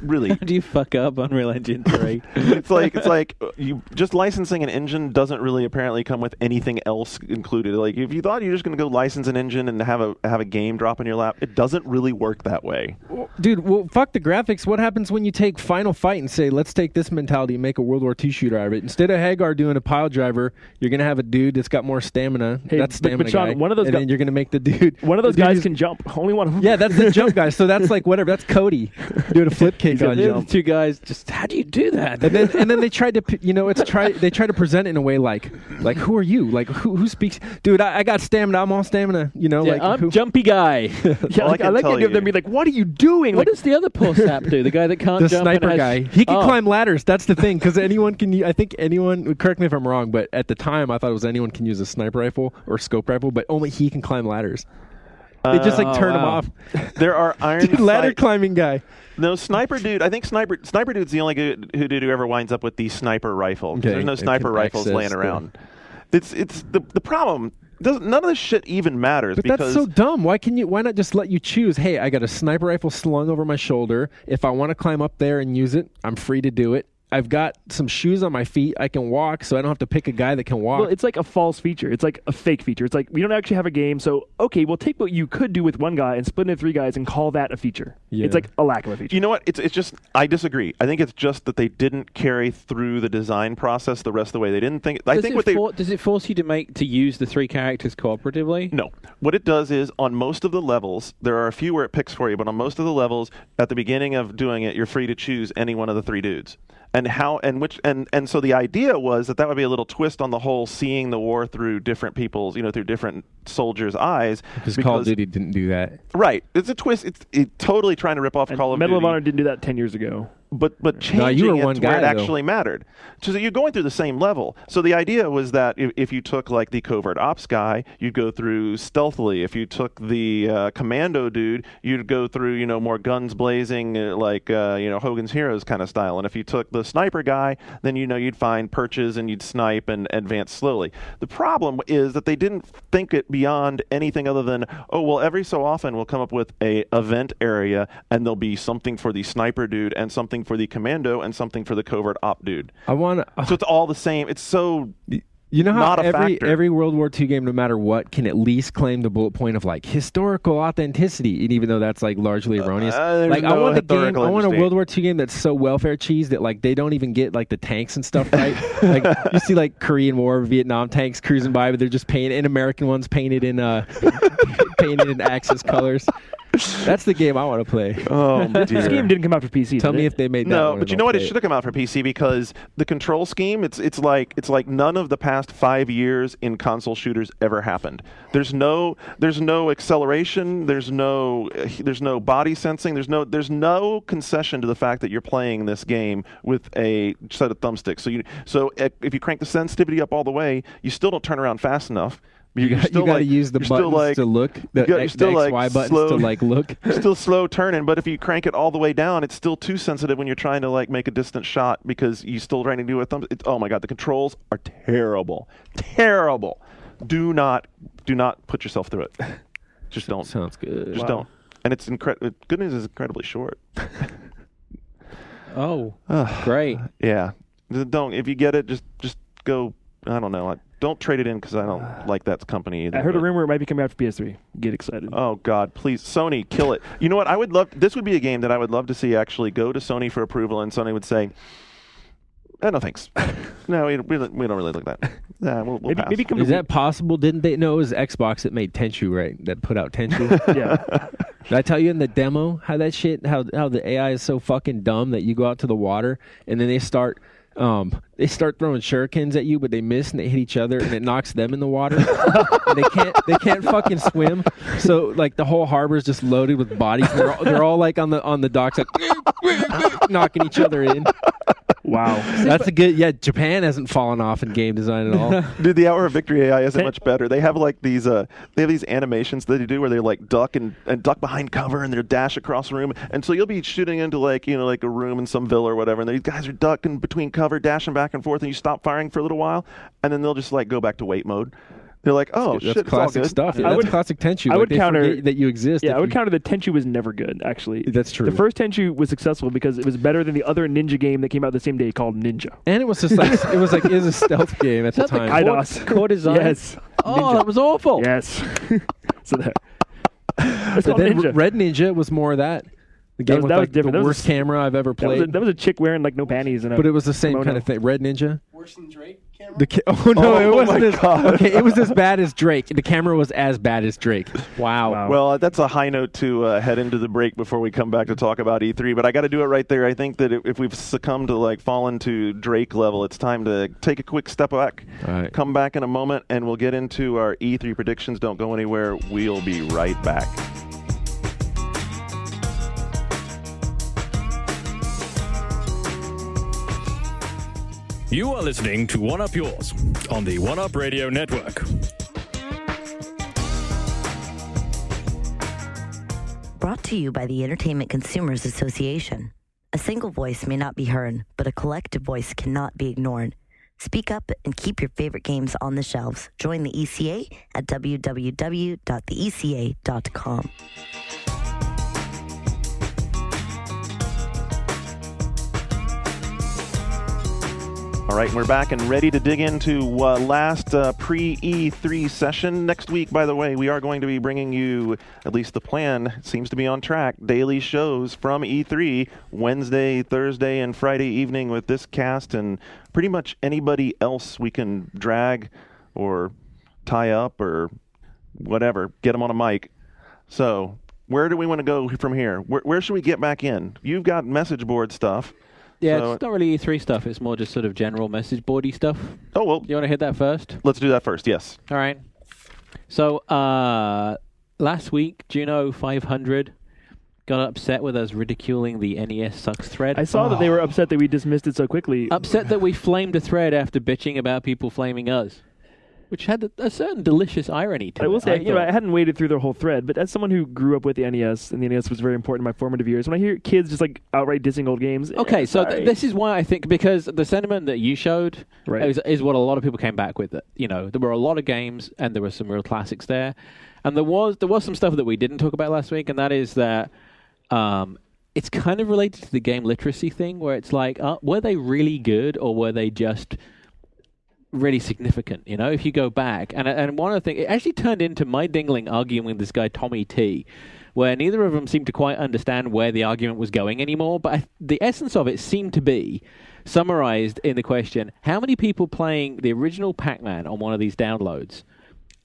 really? How do you fuck up Unreal Engine 3? it's like you just licensing an engine doesn't really apparently come with anything else included. Like if you thought you're just going to go license an engine and have a game drop in your lap, it doesn't really work that way. Dude, well, fuck the graphics. What happens when you take Final Fight and say, let's take this mentality and make a World War II shooter out of it? Instead of Hagar doing a pile driver, you're going to have a dude that's got more stamina. Hey, that's stamina but Sean, guy. one of those and guy- then you're going to make the dude. One of those the dude guys who's- can jump. Only one of them. Yeah, that's the jump guy. So that's like whatever. That's Cody doing a flip kick on The other jump. 2 guys, just how do you do that? And then they tried to they try to present it in a way like who are you, like who speaks, dude, I got stamina, I'm all stamina, Yeah, like I'm who, Jumpy Guy. Yeah, All I like, I can like the tell idea of them you- being like, what are you doing? What Like, does the other poor sap do? The guy that can't the jump sniper and has, guy, he can Oh. climb ladders. That's the thing, because anyone can. I think anyone. Correct me if I'm wrong, but at the time I thought it was anyone can use a sniper rifle or scope rifle, but only he can climb ladders. They just like turn him wow. off. There are iron Dude, ladder sight- climbing guy. No, Sniper Dude. I think Sniper Dude's the only dude who ever winds up with the sniper rifle. 'Cause Okay, there's no it sniper can rifles access laying the- around. It's the problem. None of this shit even matters But because that's so dumb. Why not just let you choose? Hey, I got a sniper rifle slung over my shoulder. If I want to climb up there and use it, I'm free to do it. I've got some shoes on my feet. I can walk, so I don't have to pick a guy that can walk. Well, it's like a false feature. It's like a fake feature. It's like we don't actually have a game, so okay, we'll take what you could do with one guy and split into 3 guys and call that a feature. Yeah. It's like a lack of a feature. You know what? It's just I disagree. I think it's just that they didn't carry through the design process the rest of the way. They didn't think. I think what they does it force you to use the 3 characters cooperatively? No. What it does is on most of the levels, there are a few where it picks for you, but on most of the levels, at the beginning of doing it, you're free to choose any one of the 3 dudes. And so the idea was that would be a little twist on the whole seeing the war through different people's, through different soldiers' eyes. Because Call of Duty didn't do that. Right. It's a twist. It's totally trying to rip off Call of Duty. Medal of Honor didn't do that 10 years ago. But changing you were it one to guy, where it though. actually mattered. So you're going through the same level. So the idea was that if you took like the covert ops guy, you'd go through stealthily. If you took the commando dude, you'd go through more guns blazing like Hogan's Heroes kind of style. And if you took the sniper guy, then you'd find perches and you'd snipe and advance slowly. The problem is that they didn't think it beyond anything other than every so often we'll come up with a event area and there'll be something for the sniper dude and something for the commando and something for the covert op dude. So it's all the same. It's so how not a factor. every World War II game, no matter what, can at least claim the bullet point of like historical authenticity, and even though that's like largely erroneous. I want a World War II game that's so welfare cheese that like they don't even get like the tanks and stuff right. Like you see like Korean War, Vietnam tanks cruising by, but they're just painted in American ones painted in Axis colors. That's the game I want to play. Oh, This game didn't come out for PC. Tell me if they made that. No, but you know what? It should have come out for PC because the control scheme. It's like none of the past 5 years in console shooters ever happened. There's no acceleration. There's no body sensing. There's no concession to the fact that you're playing this game with a set of thumbsticks. So if you crank the sensitivity up all the way, you still don't turn around fast enough. You got to use the buttons to look, the X, Y buttons to like look. You're still slow turning, but if you crank it all the way down, it's still too sensitive when you're trying to like make a distant shot because you're still trying to do a thumb. Oh my God, the controls are terrible. Terrible. Do not put yourself through it. Just don't. Sounds good. Just don't. And it's incredible. Good news is incredibly short. Oh, great. Yeah. Don't. If you get it, just go. I don't know. Don't trade it in because I don't like that company either. I heard a rumor it might be coming out for PS3. Get excited. Oh, God, please. Sony, kill it. You know what? This would be a game that I would love to see actually go to Sony for approval, and Sony would say, no, thanks. No, we don't really look at that. We'll pass. Is that possible? Didn't they know it was Xbox that made Tenchu, right? That put out Tenchu? Yeah. Did I tell you in the demo how the AI is so fucking dumb that you go out to the water, and then they start throwing shurikens at you, but they miss and they hit each other, and it knocks them in the water. And they can't fucking swim. So like the whole harbor is just loaded with bodies. And they're all like on the docks, like knocking each other in. Wow. That's a good. Yeah, Japan hasn't fallen off in game design at all. Dude, the Hour of Victory AI isn't much better. They have like these animations that they do where they like duck and duck behind cover and they dash across a room. And so you'll be shooting into like a room in some villa or whatever, and these guys are ducking between cover, dashing back and forth, and you stop firing for a little while, and then they'll just like go back to wait mode. They're like, oh, shit, that's classic it's all good. stuff. Yeah, that's classic Tenchu. I would counter that you exist. Yeah, I would counter that Tenchu was never good, actually. That's true. The first Tenchu was successful because it was better than the other Ninja game that came out the same day called Ninja. And it was just like it was a stealth game at the time. IDOS. Core design? Yes. Oh, Ninja. that was awful. Yes. So that. It's But called then Ninja. Red Ninja was more of that. The game with that was like different. the That was worst camera I've ever played. That was a chick wearing like no panties and but it was the same kimono. kind of thing. Red Ninja. Worse than Drake camera? Oh no, it wasn't my as God. okay. It was as bad as Drake. The camera was as bad as Drake. Wow. Well, that's a high note to head into the break before we come back to talk about E3. But I got to do it right there. I think that if we've succumbed to like fallen to Drake level, it's time to take a quick step back. All right. Come back in a moment, and we'll get into our E3 predictions. Don't go anywhere. We'll be right back. You are listening to One Up Yours on the One Up Radio Network. Brought to you by the Entertainment Consumers Association. A single voice may not be heard, but a collective voice cannot be ignored. Speak up and keep your favorite games on the shelves. Join the ECA at www.theeca.com. All right, we're back and ready to dig into last pre-E3 session. Next week, by the way, we are going to be bringing you, at least the plan seems to be on track, daily shows from E3, Wednesday, Thursday, and Friday evening with this cast and pretty much anybody else we can drag or tie up or whatever, get them on a mic. So where do we want to go from here? Where should we get back in? You've got message board stuff. Yeah, So- it's not really E3 stuff. It's more just sort of general message boardy stuff. Oh, well, You want to hit that first? let's do that first, yes. All right. So last week, Juno 500 got upset with us ridiculing the NES Sucks thread. I saw that they were upset that we dismissed it so quickly. Upset that we flamed a thread after bitching about people flaming us, which had a certain delicious irony to it. I will say, I thought. hadn't waded through the whole thread, but as someone who grew up with the NES, and the NES was very important in my formative years, when I hear kids just like outright dissing old games, Okay, so sorry. this is why I think, because the sentiment that you showed Right. is what a lot of people came back with. That, there were a lot of games and there were some real classics there, and there was some stuff that we didn't talk about last week, and that is that it's kind of related to the game literacy thing, where it's like, were they really good or were they just really significant? If you go back, and one of the things, it actually turned into my dingling arguing with this guy Tommy T, where neither of them seemed to quite understand where the argument was going anymore. But the essence of it seemed to be summarized in the question: how many people playing the original Pac-Man on one of these downloads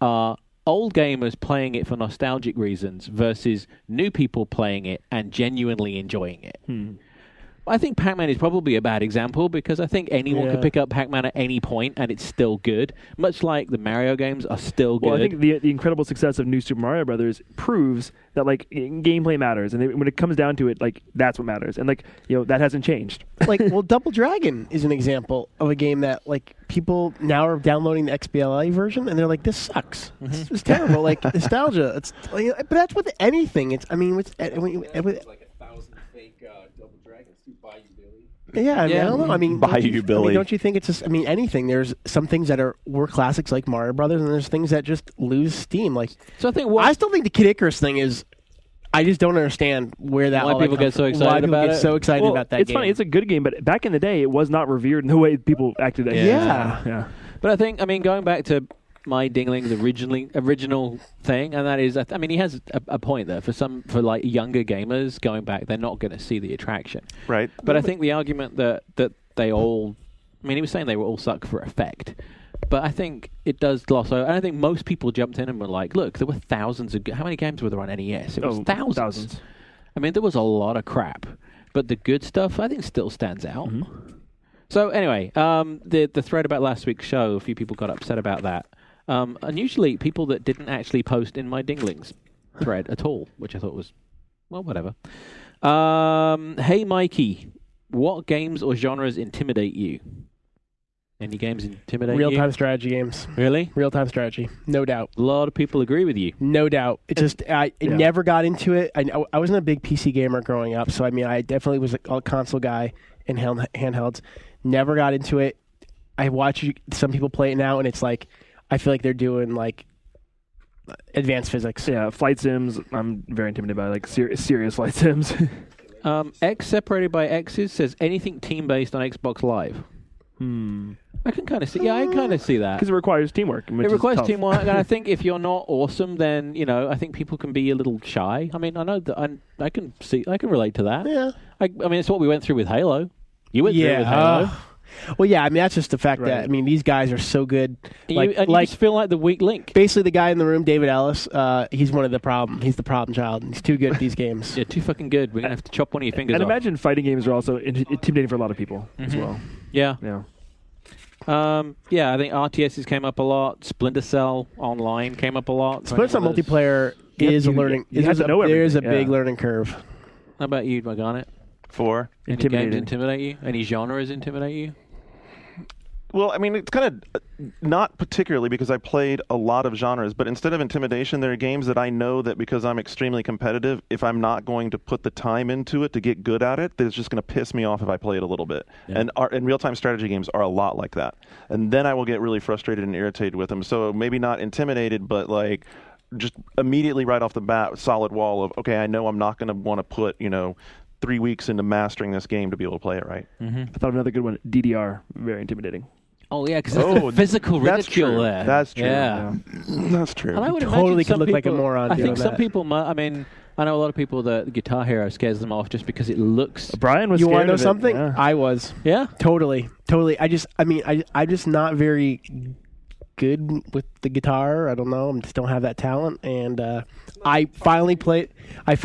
are old gamers playing it for nostalgic reasons versus new people playing it and genuinely enjoying it? I think Pac-Man is probably a bad example, because I think anyone could pick up Pac-Man at any point and it's still good, much like the Mario games are still good. Well, I think the incredible success of New Super Mario Brothers proves that gameplay matters, and when it comes down to it, that's what matters, and that hasn't changed. Double Dragon is an example of a game that people now are downloading the XBLA version and they're like, this sucks. Mm-hmm. It's terrible. Nostalgia. It's but that's with anything. It's with 1,000 fake Double Dragons to buy you, Billy. yeah. I don't know. Bayou Billy. Don't you think it's just? Anything. There's some things that were classics like Mario Brothers, and there's things that just lose steam. So I think I still think the Kid Icarus thing is. I just don't understand where that. Why all people that get so comes from. excited about it? So excited about that it's game. funny. It's a good game, but back in the day, it was not revered in the way people acted. Yeah. But I think, going back to my dingling's original thing, and that is, he has a point there. For younger gamers going back, they're not going to see the attraction. Right. But I think the argument that they all, he was saying they were all suck for effect. But I think it does gloss over. And I think most people jumped in and were like, look, there were thousands of... How many games were there on NES? It was thousands. There was a lot of crap. But the good stuff, I think, still stands out. Mm-hmm. So anyway, the thread about last week's show, a few people got upset about that. And usually people that didn't actually post in my dinglings thread at all, which I thought was, well, whatever. Hey, Mikey, what games or genres intimidate you? Any games intimidate you? Real-time strategy games. Really? Real-time strategy, no doubt. A lot of people agree with you. No doubt. It just I never got into it. I wasn't a big PC gamer growing up, so I definitely was a console guy and handhelds. Never got into it. I watch some people play it now, and it's like I feel like they're doing advanced physics. Yeah, flight sims. I'm very intimidated by serious flight sims. X separated by X's says anything team-based on Xbox Live. I can kind of see. Yeah, I can kind of see that. Because it requires teamwork. It requires teamwork, and I think if you're not awesome, then I think people can be a little shy. I know that I can relate to that. Yeah. It's what we went through with Halo. You went through it with Halo. Well, yeah. That's just the fact that these guys are so good. You just feel like the weak link. Basically, the guy in the room, David Ellis, he's one of the problem. He's the problem child. He's too good at these games. Yeah, too fucking good. We're gonna have to chop one of your fingers off. And imagine fighting games are also intimidating for a lot of people as well. Yeah. Yeah. I think RTSs came up a lot. Splinter Cell Online came up a lot. Splinter Cell multiplayer is a learning. There's a big learning curve. How about you, Garnet? 4. Any games intimidate you? Any genres intimidate you? Well, it's kind of not particularly because I played a lot of genres, but instead of intimidation, there are games that I know that because I'm extremely competitive, if I'm not going to put the time into it to get good at it, it's just going to piss me off if I play it a little bit. Yeah. And real-time strategy games are a lot like that. And then I will get really frustrated and irritated with them. So maybe not intimidated, but just immediately right off the bat, solid wall of, okay, I know I'm not going to want to put, 3 weeks into mastering this game to be able to play it right. I thought of another good one, DDR, very intimidating. Oh yeah, because the physical ridicule there. That's true. Yeah, that's true. and I would Totally imagine could look like a people- moron I think doing some that. people might. I mean, I know a lot of people that Guitar Hero scares them off just because it looks. Brian was You scared want to know of it, something? yeah. I was. Yeah. Totally. I'm just not very good with the guitar. I don't know. I just don't have that talent. And I finally played like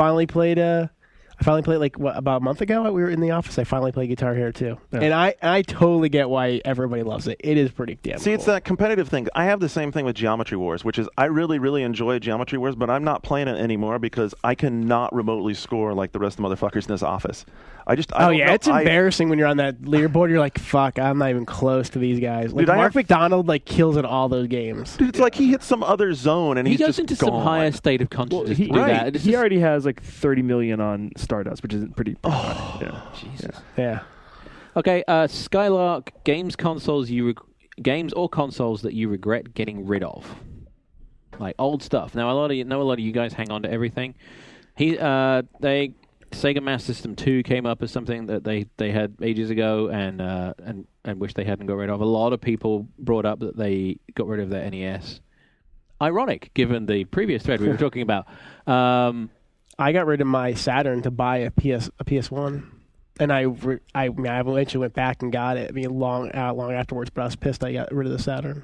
about a month ago. We were in the office. I finally played Guitar Hero 2. Yeah. And I totally get why everybody loves it. It is pretty damn See, it's cool. that competitive thing. I have the same thing with Geometry Wars, which is I really, really enjoy Geometry Wars, but I'm not playing it anymore because I cannot remotely score like the rest of the motherfuckers in this office. I don't know. It's embarrassing when you're on that leaderboard. You're like, fuck, I'm not even close to these guys. Like Dude, I Mark have- McDonald like kills at all those games. Dude, it's like he hits some other zone and He he's goes just into gone. some higher state of consciousness to do that. It's he just- already has like 30 million on Stardust, which is pretty high. Yeah. Jesus. Yeah. Okay, Skylark, games or consoles that you regret getting rid of, like old stuff. Now, a lot of you guys hang on to everything. Sega Master System 2 came up as something that they had ages ago and wish they hadn't got rid of. A lot of people brought up that they got rid of their NES. Ironic, given the previous thread we were talking about. I got rid of my Saturn to buy a PS1, and I eventually went back and got it. I mean, long afterwards, but I was pissed I got rid of the Saturn.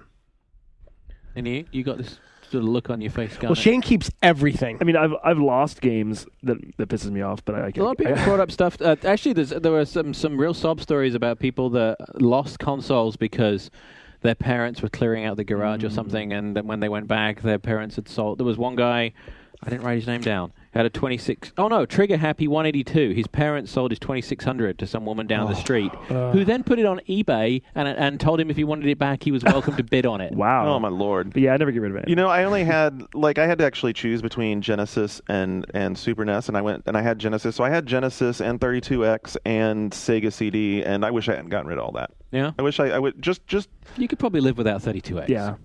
And you got this sort of look on your face. Well, Shane keeps everything. I mean, I've lost games that pisses me off, but I can't. A lot of people brought up stuff. Actually, there were some real sob stories about people that lost consoles because their parents were clearing out the garage or something, and then when they went back, their parents had sold. There was one guy, I didn't write his name down, had a 26. Oh no, Trigger Happy 182. His parents sold his 2600 to some woman down the street, who then put it on eBay and told him if he wanted it back, he was welcome to bid on it. Wow. Oh my lord. But yeah, I never get rid of it. You know, I only had I had to actually choose between Genesis and Super NES, and I had Genesis. So I had Genesis and 32X and Sega CD, and I wish I hadn't gotten rid of all that. Yeah, I wish I would just you could probably live without 32X. Yeah.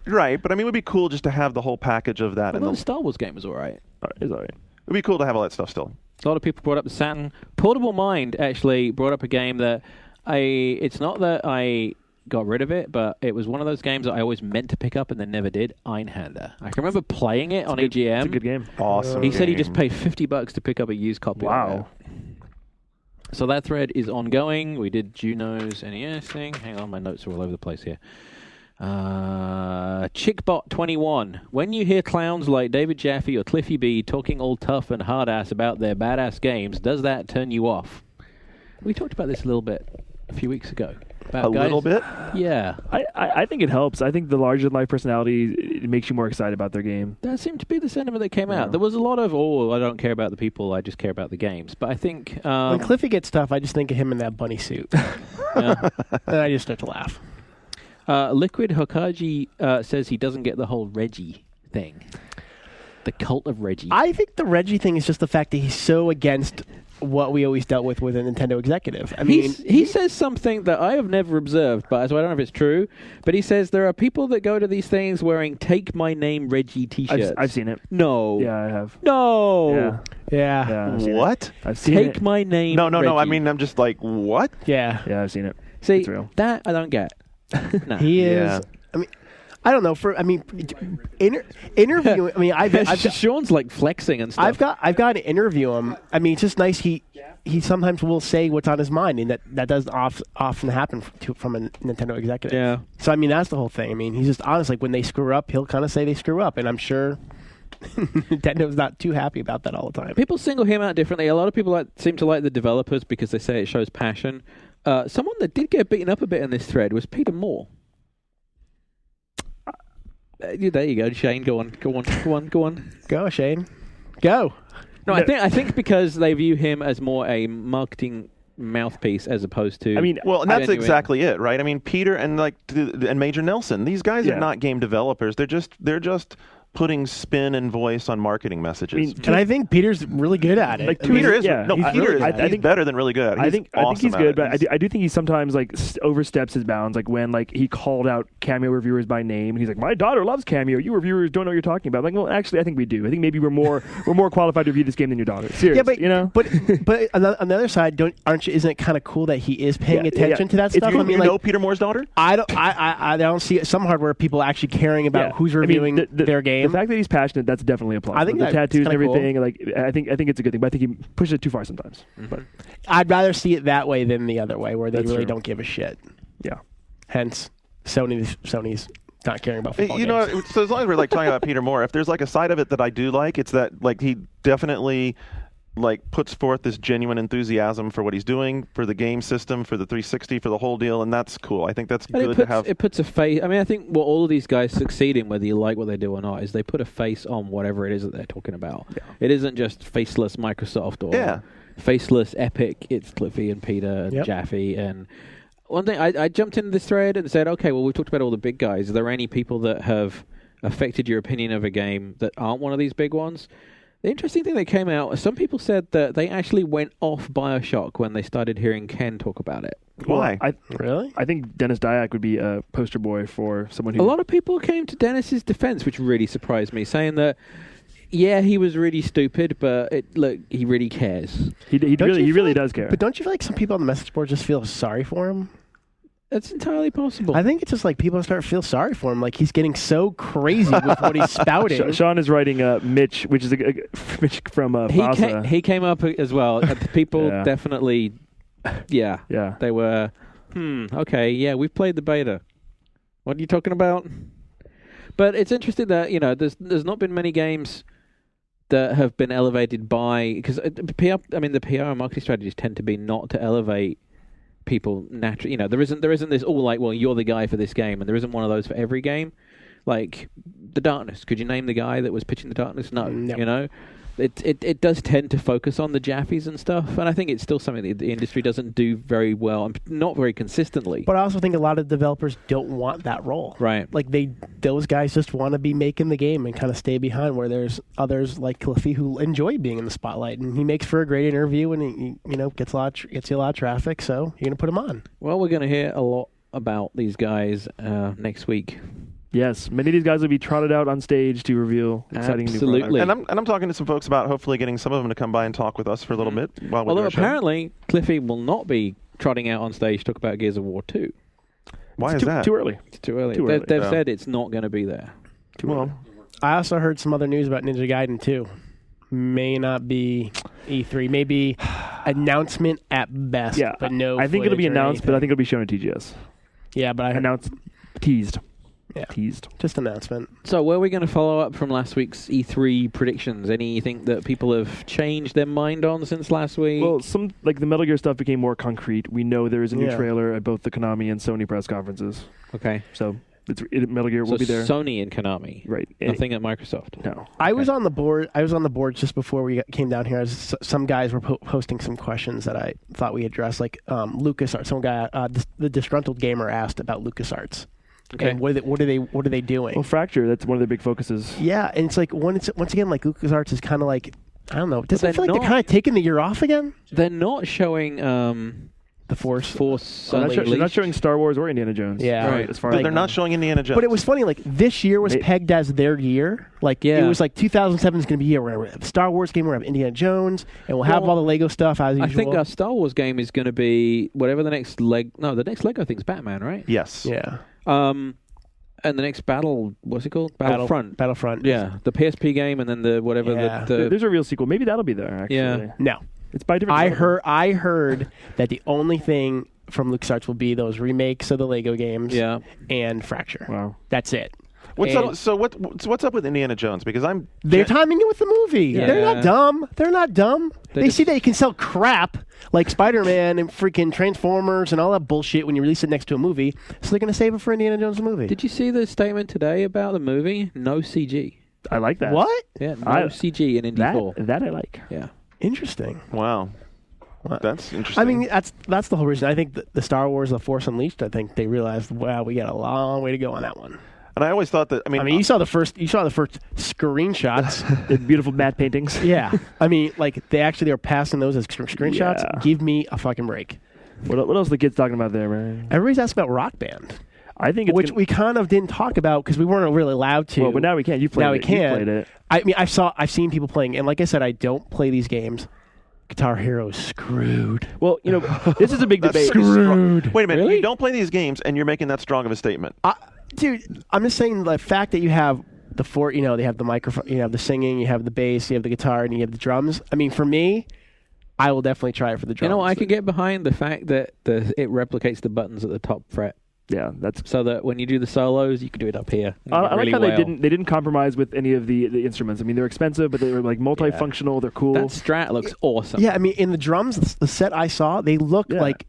right, but I mean, it would be cool just to have the whole package of that. Although the Star Wars game was all right. It's all right. It'd be cool to have all that stuff still. A lot of people brought up the Saturn. Portable Mind actually brought up a game that it's not that I got rid of it, but it was one of those games that I always meant to pick up and then never did. Einhander. I can remember playing it on EGM. It's a good game. Awesome. He said he game. just paid $50 to pick up a used copy. Wow. Of it. So that thread is ongoing. We did Juno's NES thing. Hang on, my notes are all over the place here. Chickbot21. When you hear clowns like David Jaffe or Cliffy B talking all tough and hard-ass about their badass games, does that turn you off? We talked about this a little bit a few weeks ago. About A little bit? Yeah. I think it helps. I think the larger-than-life personality, it makes you more excited about their game. That seemed to be the sentiment that came out. There was a lot of, I don't care about the people, I just care about the games. But I think... when Cliffy gets tough, I just think of him in that bunny suit. yeah. And I just start to laugh. Liquid Hokage says he doesn't get the whole Reggie thing. The cult of Reggie. I think the Reggie thing is just the fact that he's so against what we always dealt with a Nintendo executive. I mean, he says something that I have never observed, but so I don't know if it's true. But he says there are people that go to these things wearing "Take My Name Reggie" T-shirts. I've seen it. No. Yeah, I have. No. Yeah. yeah. I've seen What? it. I've seen Take it. my name. No. I Reggie. mean, I'm just like, what? Yeah. Yeah, I've seen it. See, it's real. that I don't get. No. He is. Yeah. I mean, I don't know. Interview. I mean, I've Sean's like flexing and stuff. I've got to interview him. I mean, it's just nice. He sometimes will say what's on his mind, and that doesn't often happen from a Nintendo executive. Yeah. So I mean, that's the whole thing. I mean, he's just honest. Like when they screw up, he'll kind of say they screw up, and I'm sure Nintendo's not too happy about that all the time. People single him out differently. A lot of people seem to like the developers because they say it shows passion. Someone that did get beaten up a bit in this thread was Peter Moore. There you go, Shane. Go on. Go, Shane. Go. No, I think because they view him as more a marketing mouthpiece as opposed to. I mean, Well, and that's genuine. exactly it, right? I mean, Peter and Major Nelson, these guys Yeah. are not game developers. They're just putting spin and voice on marketing messages. And I think Peter's really good at it. Like, Peter is yeah, he's Peter really is good. I he's think- better than really good. I think he's awesome good, at but it. I do think he sometimes like oversteps his bounds. Like when like he called out Cameo reviewers by name, and he's like, "My daughter loves Cameo. You reviewers don't know what you're talking about." I'm like, well, actually, I think we do. I think maybe we're more qualified to review this game than your daughter. Seriously, Yeah, but you know. but on the other side, isn't it kind of cool that he is paying Yeah, attention yeah. to that If stuff? you, I mean, you like, know Peter Moore's daughter? I don't see some hardware people actually caring about Yeah. who's I mean, reviewing their game. The fact that he's passionate, that's definitely a plus. I think the that's tattoos and kinda cool. everything. Like I think it's a good thing, but I think he pushes it too far sometimes. But I'd rather see it that way than the other way, where they That's really true. don't give a shit. yeah, Hence, Sony's not caring about football You know, games. so as long as we're like talking about Peter Moore, if there's like a side of it that I do like, it's that like he definitely like puts forth this genuine enthusiasm for what he's doing, for the game system, for the 360, for the whole deal, and that's cool. I think that's And good to have. it puts a face. I mean, I think what all of these guys succeed in, whether you like what they do or not, is they put a face on whatever it is that they're talking about. Yeah. It isn't just faceless Microsoft or Yeah. faceless Epic. It's Cliffy and Peter and Yep. Jaffe. And one thing, I jumped into this thread and said, okay, well, we talked about all the big guys. Are there any people that have affected your opinion of a game that aren't one of these big ones? The interesting thing that came out, some people said that they actually went off BioShock when they started hearing Ken talk about it. Why? Really? I think Dennis Dyack would be a poster boy for someone who. A lot of people came to Dennis's defense, which really surprised me, saying that, yeah, he was really stupid, but look, he really cares. he Don't you feel really like- does care. But don't you feel like some people on the message board just feel sorry for him? That's entirely possible. I think it's just like people start to feel sorry for him. Like he's getting so crazy with what he's spouting. Sean is writing Mitch, which is Mitch from FASA. he came up as well. People Yeah. definitely, yeah, Yeah. they were, okay, yeah, we've played the beta. What are you talking about? But it's interesting that, you know, there's not been many games that have been elevated by, because the PR and marketing strategies tend to be not to elevate people naturally. You know, there isn't this all like, well, you're the guy for this game, and there isn't one of those for every game. Like The Darkness, could you name the guy that was pitching The Darkness? No. You know, it does tend to focus on the Jaffes and stuff, and I think it's still something that the industry doesn't do very well, and not very consistently. But I also think a lot of developers don't want that role. Right. Like those guys just want to be making the game and kind of stay behind, where there's others like Cliffy who enjoy being in the spotlight, and he makes for a great interview, and he gets you a lot of traffic, so you're gonna put him on. Well, we're going to hear a lot about these guys next week. Yes, many of these guys will be trotted out on stage to reveal exciting Absolutely. new products. And I'm talking to some folks about hopefully getting some of them to come by and talk with us for a little bit while we do Although our show. apparently Cliffy will not be trotting out on stage to talk about Gears of War 2. Why It's is that? too early? It's too early. Too early. They've Yeah. said it's not going to be there. Well, I also heard some other news about Ninja Gaiden too. May not be E3, maybe announcement at best. Yeah, but no. I think it'll be footage or announced, but I anything. think it'll be shown at TGS. Yeah, but I heard Announced, teased. Yeah. Teased. just announcement. So where are we going to follow up from last week's E3 predictions? Anything that people have changed their mind on since last week? Well, some like the Metal Gear stuff became more concrete. We know there is a new Yeah. trailer at both the Konami and Sony press conferences. okay. So Metal Gear So will be there. Sony and Konami. Right. Nothing at Microsoft. No. I was on the board. I was on the board just before we came down here. Some guys were posting some questions that I thought we addressed, like LucasArts. Some guy, the disgruntled gamer, asked about LucasArts. Okay. And what are they doing? Well, Fracture, that's one of their big focuses. Yeah, and it's like once again, like LucasArts is kind of like, I don't know. Does But it feel like they're they're kind of taking the year off again? They're not showing The Force. They're not Unleashed. showing Star Wars or Indiana Jones. Yeah. Right. As far but as they're not showing Indiana Jones. But it was funny, like this year was They- pegged as their year. Like Yeah. it was like 2007 is going to be a year. We're going to have a Star Wars game, we're going to have Indiana Jones, and we'll have Well, all the Lego stuff as I usual. think our Star Wars game is going to be whatever the next leg. No, the next Lego thing's Batman, right? Yes. Yeah. And the next what's it called? Battlefront. Battlefront. Yeah, the PSP game, and then the whatever Yeah. the There's a real sequel. Maybe that'll be there, actually. Yeah. No. It's by a different I developer. heard that the only thing from LucasArts will be those remakes of the Lego games yeah. and Fracture. Wow. That's it. What's And up, so what's up with Indiana Jones? Because they're timing it with the movie. Yeah. They're not dumb. They're not dumb. They They see just- that you can sell crap like Spider-Man and freaking Transformers and all that bullshit when you release it next to a movie. So they're going to save it for Indiana Jones the movie. Did you see the statement today about the movie? No CG. I like that. What? Yeah, no I- CG in Indy 4. That I like. Yeah. Interesting. wow, What? that's interesting. I mean, that's the whole reason. I think the Star Wars: The Force Unleashed. I think they realized, wow, we got a long way to go on that one. And I always thought that. I mean, you saw the first screenshots. The beautiful matte paintings. Yeah, I mean, like they were passing those as screenshots. Yeah. Give me a fucking break. What else are the kids talking about there, man? Everybody's asking about Rock Band. I think which we kind of didn't talk about because we weren't really allowed to. Well, but now we can. You played now it. we can. You played it. I mean, I've seen people playing, and like I said, I don't play these games. Guitar Hero is screwed. Well, this is a big debate. Screwed. Wait a minute. Really? You don't play these games, and you're making that strong of a statement. Dude, I'm just saying the fact that you have the four, they have the microphone, you have the singing, you have the bass, you have the guitar, and you have the drums. I mean, for me, I will definitely try it for the drums. I can get behind the fact that it replicates the buttons at the top fret. Yeah, that's so that when you do the solos, you can do it up here. I like how well. they didn't compromise with any of the instruments. I mean, they're expensive, but they were like multifunctional. They're cool. That Strat looks awesome. Yeah, I mean, in the drums, the set I saw, they look like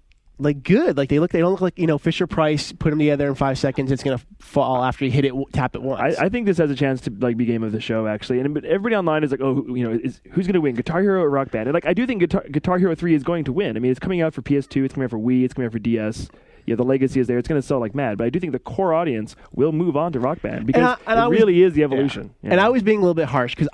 good. Like they don't look like Fisher Price put them together in 5 seconds. It's gonna fall after you tap it once. I think this has a chance to be game of the show actually. And but everybody online is like, who's gonna win, Guitar Hero or Rock Band? And I do think Guitar Hero 3 is going to win. I mean, it's coming out for PS2, it's coming out for Wii, it's coming out for DS. Yeah, the legacy is there. It's going to sell like mad. But I do think the core audience will move on to Rock Band because it really is the evolution. Yeah. And I was being a little bit harsh because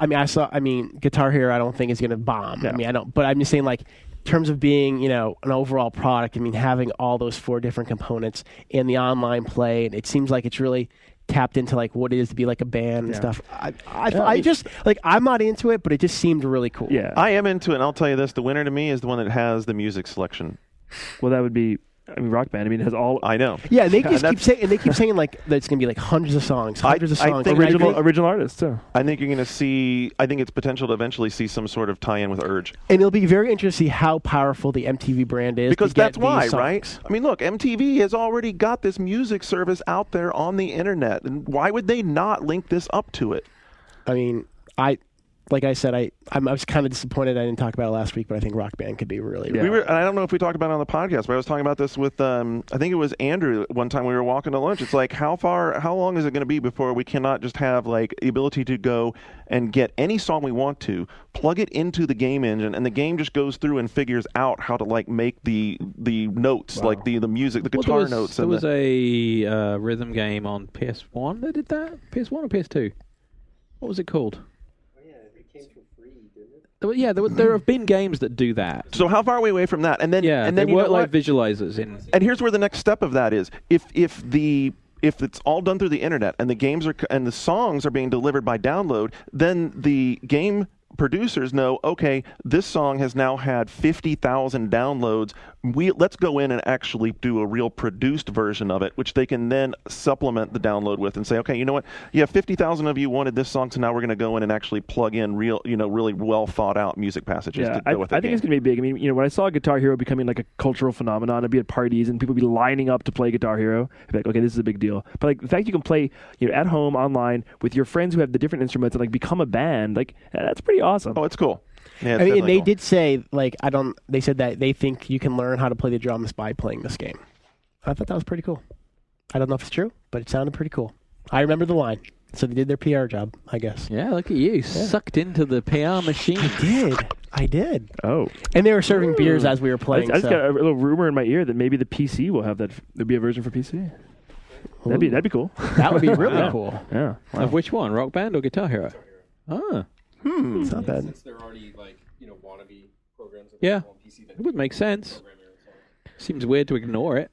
Guitar Hero I don't think is going to bomb. Yeah. I mean, I don't. But I'm just saying, like, in terms of being an overall product. I mean, having all those 4 different components in the online play, and it seems like it's really tapped into like what it is to be like a band and stuff. I just like I'm not into it, but it just seemed really cool. Yeah, I am into it. And I'll tell you this: the winner to me is the one that has the music selection. Well, that would be. Rock Band. I mean, it has all. I know. Yeah, they keep saying like that it's gonna be like hundreds of songs. I think original artists too. I think you're gonna see. I think it's potential to eventually see some sort of tie-in with Urge. And it'll be very interesting to see how powerful the MTV brand is. Because that's why, right? Songs. I mean, look, MTV has already got this music service out there on the internet, and why would they not link this up to it? I mean, like I said, I was kind of disappointed I didn't talk about it last week, but I think Rock Band could be really. Yeah. And I don't know if we talked about it on the podcast, but I was talking about this with I think it was Andrew one time we were walking to lunch. It's like how long is it going to be before we cannot just have like the ability to go and get any song we want to, plug it into the game engine, and the game just goes through and figures out how to like make the notes, like the music, the guitar notes. There was a rhythm game on PS1 that did that. PS1 or PS2? What was it called? Yeah, there have been games that do that. So how far are we away from that? And then they work like visualizers in. And here's where the next step of that is: if it's all done through the internet and the games and the songs are being delivered by download, then the game producers know, okay, this song has now had 50,000 downloads. Let's go in and actually do a real produced version of it, which they can then supplement the download with and say, okay, you know what? Yeah, 50,000 of you wanted this song, so now we're going to go in and actually plug in real, really well thought out music passages to go with it. I think it's going to be big. I mean, when I saw Guitar Hero becoming like a cultural phenomenon, I'd be at parties and people would be lining up to play Guitar Hero. I'd be like, okay, this is a big deal. But like the fact you can play, at home online with your friends who have the different instruments and like become a band, like that's pretty awesome. Oh, it's cool. Yeah, I mean, and they did say like they said that they think you can learn how to play the drums by playing this game. I thought that was pretty cool. I don't know if it's true, but it sounded pretty cool. I remember the line. So they did their PR job, I guess. Yeah, look at you. Sucked into the PR machine. I did. Oh. And they were serving beers as we were playing. I just got a little rumor in my ear that maybe the PC will have that. There'll be a version for PC. That'd be cool. That would be really cool. Yeah. Wow. Of which one? Rock Band or Guitar Hero? Ah. It's not bad. Since they're already wannabe programs on PC, it would make sense. Seems weird to ignore it.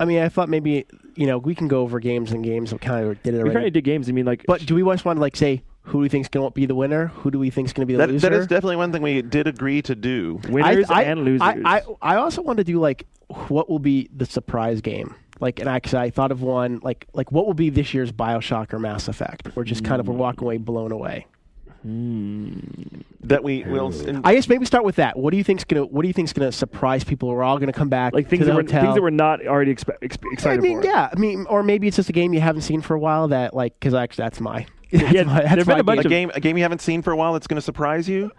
I mean, I thought maybe we can go over games and games. We kind of did it already. We kind of did games. I mean, like, but do we just want to say who do we think is going to be the winner? Who do we think is going to be the loser? That is definitely one thing we did agree to do. Winners and losers. I also want to do what will be the surprise game. And actually, I thought of one like what will be this year's BioShock or Mass Effect? We're just we're walking away blown away. That we will. I guess maybe start with that. What do you think's gonna surprise people? We're all gonna come back things to the hotel. Things that we're not already excited for. Yeah. I mean, or maybe it's just a game you haven't seen for a while that because actually that's my. There's been a game you haven't seen for a while that's going to surprise you.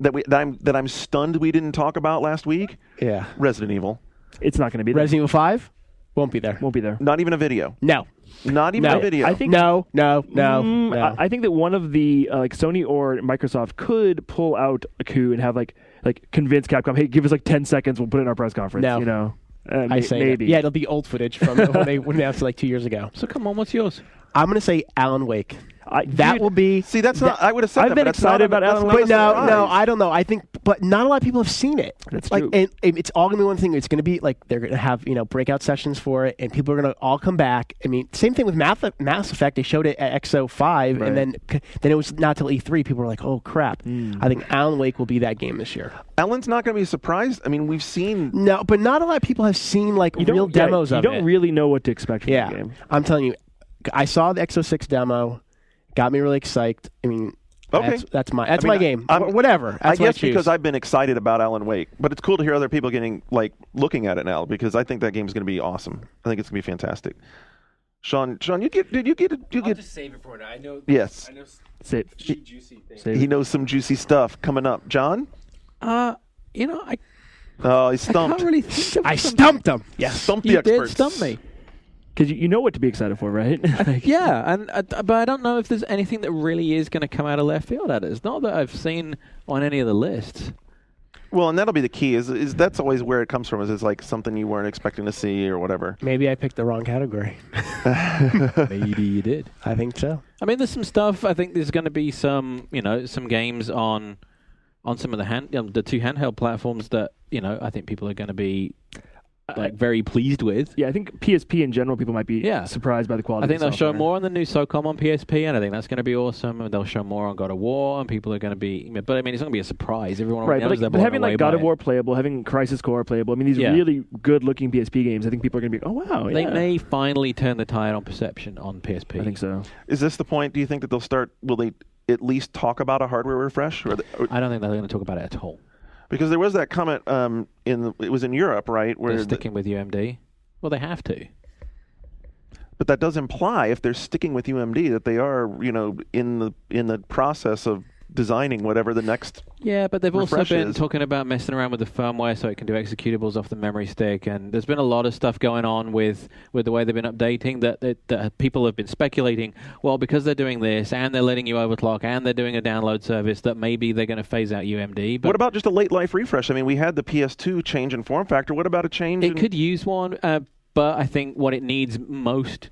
That I'm stunned we didn't talk about last week. Yeah. Resident Evil. It's not going to be there. Resident Evil 5 won't be there. Won't be there. Not even a video. No. Not even a video. I think no. I think that one of the Sony or Microsoft could pull out a coup and have like convince Capcom, hey, give us 10 seconds, we'll put it in our press conference. No. I say maybe. Yeah, it'll be old footage from when they announced it 2 years ago. So come on, what's yours? I'm going to say Alan Wake. That will be. See, that's not. I would have said I've that, been but that's not excited about Alan Wake. But no, I don't know. I think, but not a lot of people have seen it. That's like, true. and it's all gonna be one thing. It's gonna be like they're gonna have breakout sessions for it, and people are gonna all come back. I mean, same thing with Mass Effect. They showed it at XO5, Right. and then it was not till E3. People were like, "Oh crap!" I think Alan Wake will be that game this year. Alan's not going to be surprised. I mean, we've seen. No, but not a lot of people have seen like real demos of it. You don't really know what to expect from the game. I'm telling you, I saw the XO6 demo. Got me really excited. I mean, Okay. that's my game. Whatever. I That's what guess choose. because I've been excited about Alan Wake, but it's cool to hear other people looking at it now because I think that game's going to be awesome. I think it's going to be fantastic. Sean, you get. I'll just save it for now. I know. Yes. I know Save. juicy things. He knows some juicy stuff coming up. John? I Oh, he's stumped. can't really think of I something. stumped him. Yes, stumped the You experts. did stump me. Because you know what to be excited for, right? Like, Yeah, but I don't know if there's anything that really is going to come out of left field at it. It's not that I've seen on any of the lists. Well, and that'll be the key. Is that's always where it comes from. Is like something you weren't expecting to see or whatever. Maybe I picked the wrong category. Maybe you did. I think so. I mean, there's some stuff. I think there's going to be some games on some of the two handheld platforms that I think people are going to be very pleased with. Yeah, I think PSP in general, people might be surprised by the quality. I think of they'll the show software. more on the new SOCOM on PSP, and I think that's going to be awesome. And they'll show more on God of War, and people are going to be. But I mean, it's going to be a surprise. Everyone Right, knows they're but blown having away like God by of War playable, having Crisis Core playable, I mean, these really good-looking PSP games, I think people are going to be, oh, wow, They may finally turn the tide on perception on PSP. I think so. Is this the point? Do you think that they'll start? Will they at least talk about a hardware refresh? I don't think they're going to talk about it at all. Because there was that comment it was in Europe, right? Where They're sticking with UMD. Well, they have to. But that does imply, if they're sticking with UMD, that they are, in the process of designing whatever the next. Yeah, but they've also been refreshes. talking about messing around with the firmware so it can do executables off the memory stick, and there's been a lot of stuff going on with the way they've been updating that people have been speculating, well, because they're doing this, and they're letting you overclock, and they're doing a download service, that maybe they're going to phase out UMD. But What about just a late life refresh? I mean, we had the PS2 change in form factor. What about a change? it could use one, but I think what it needs most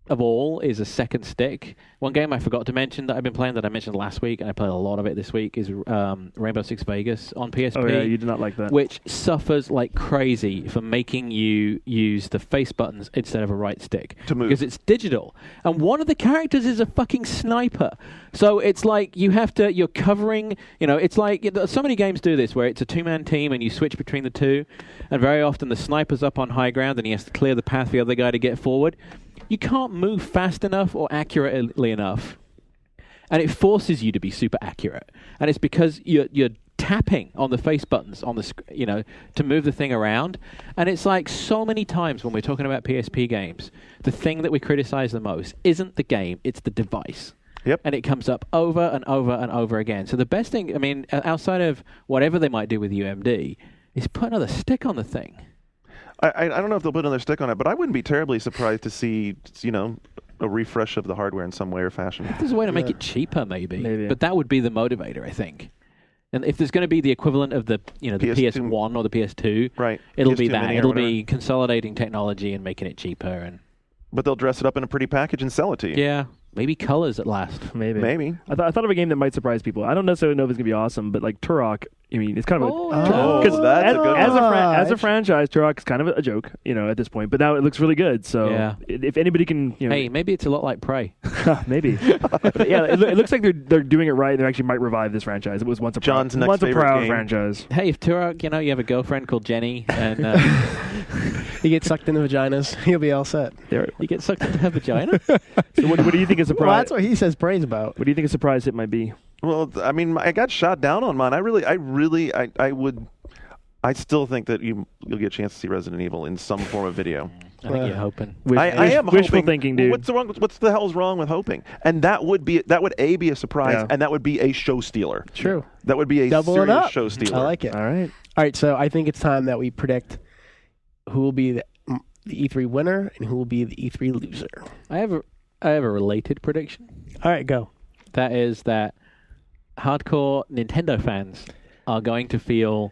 of all is a second stick. One game I forgot to mention that I've been playing that I mentioned last week, and I played a lot of it this week, is Rainbow Six Vegas on PSP. Oh, yeah, you did not like that. Which suffers like crazy for making you use the face buttons instead of a right stick. To move. Because it's digital. And one of the characters is a fucking sniper. So it's like you're covering, it's like, so many games do this where it's a two-man team and you switch between the two. And very often the sniper's up on high ground and he has to clear the path for the other guy to get forward. You can't move fast enough or accurately enough. And it forces you to be super accurate. And it's because you're tapping on the face buttons on the to move the thing around. And it's like so many times when we're talking about PSP games, the thing that we criticize the most isn't the game, it's the device. Yep. And it comes up over and over and over again. So the best thing, I mean, outside of whatever they might do with UMD, is put another stick on the thing. I don't know if they'll put another stick on it, but I wouldn't be terribly surprised to see, a refresh of the hardware in some way or fashion. There's a way to make it cheaper, maybe. Maybe. But that would be the motivator, I think. And if there's going to be the equivalent of the the PS2. PS1 or the PS2, Right. it'll PS2 be that. Mini or It'll whatever. be consolidating technology and making it cheaper. And But they'll dress it up in a pretty package and sell it to you. yeah, maybe colors at last. Maybe. Maybe. I thought of a game that might surprise people. I don't necessarily know if it's going to be awesome, but like Turok, I mean, it's kind of Oh, that's a good as one. as a franchise, Turok is kind of a joke, at this point. But now it looks really good. So Yeah. if anybody can, Hey, maybe it's a lot like Prey. maybe. But yeah, it looks like they're doing it right. They actually might revive this franchise. It was once a John's next once a favorite proud game. franchise. Hey, if Turok, you have a girlfriend called Jenny, and He gets sucked into vaginas. He'll be all set. There. you get sucked into her vagina. So what do you think a surprise? Well, that's what he says praise about. What do you think a surprise hit might be? Well, I mean, I got shot down on mine. I still think that you'll get a chance to see Resident Evil in some form of video. I think you're hoping. I am wishful hoping, thinking, dude. What's the hell's wrong with hoping? And that would be a surprise, Yeah. and that would be a show stealer. True. That would be a Doubling serious up. show stealer. I like it. All right. All right, so I think it's time that we predict who will be the E3 winner and who will be the E3 loser. I have a related prediction. All right, go. That is that hardcore Nintendo fans are going to feel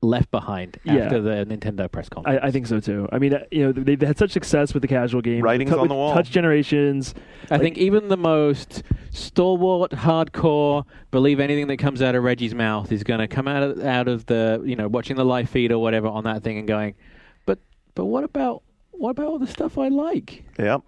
left behind after the Nintendo press conference. I think so too. I mean, they've had such success with the casual game. Writing's on the wall. Touch generations. I think even the most stalwart, hardcore, believe anything that comes out of Reggie's mouth is going to come out of the, watching the live feed or whatever on that thing and going, but what about all the stuff I like? Yep.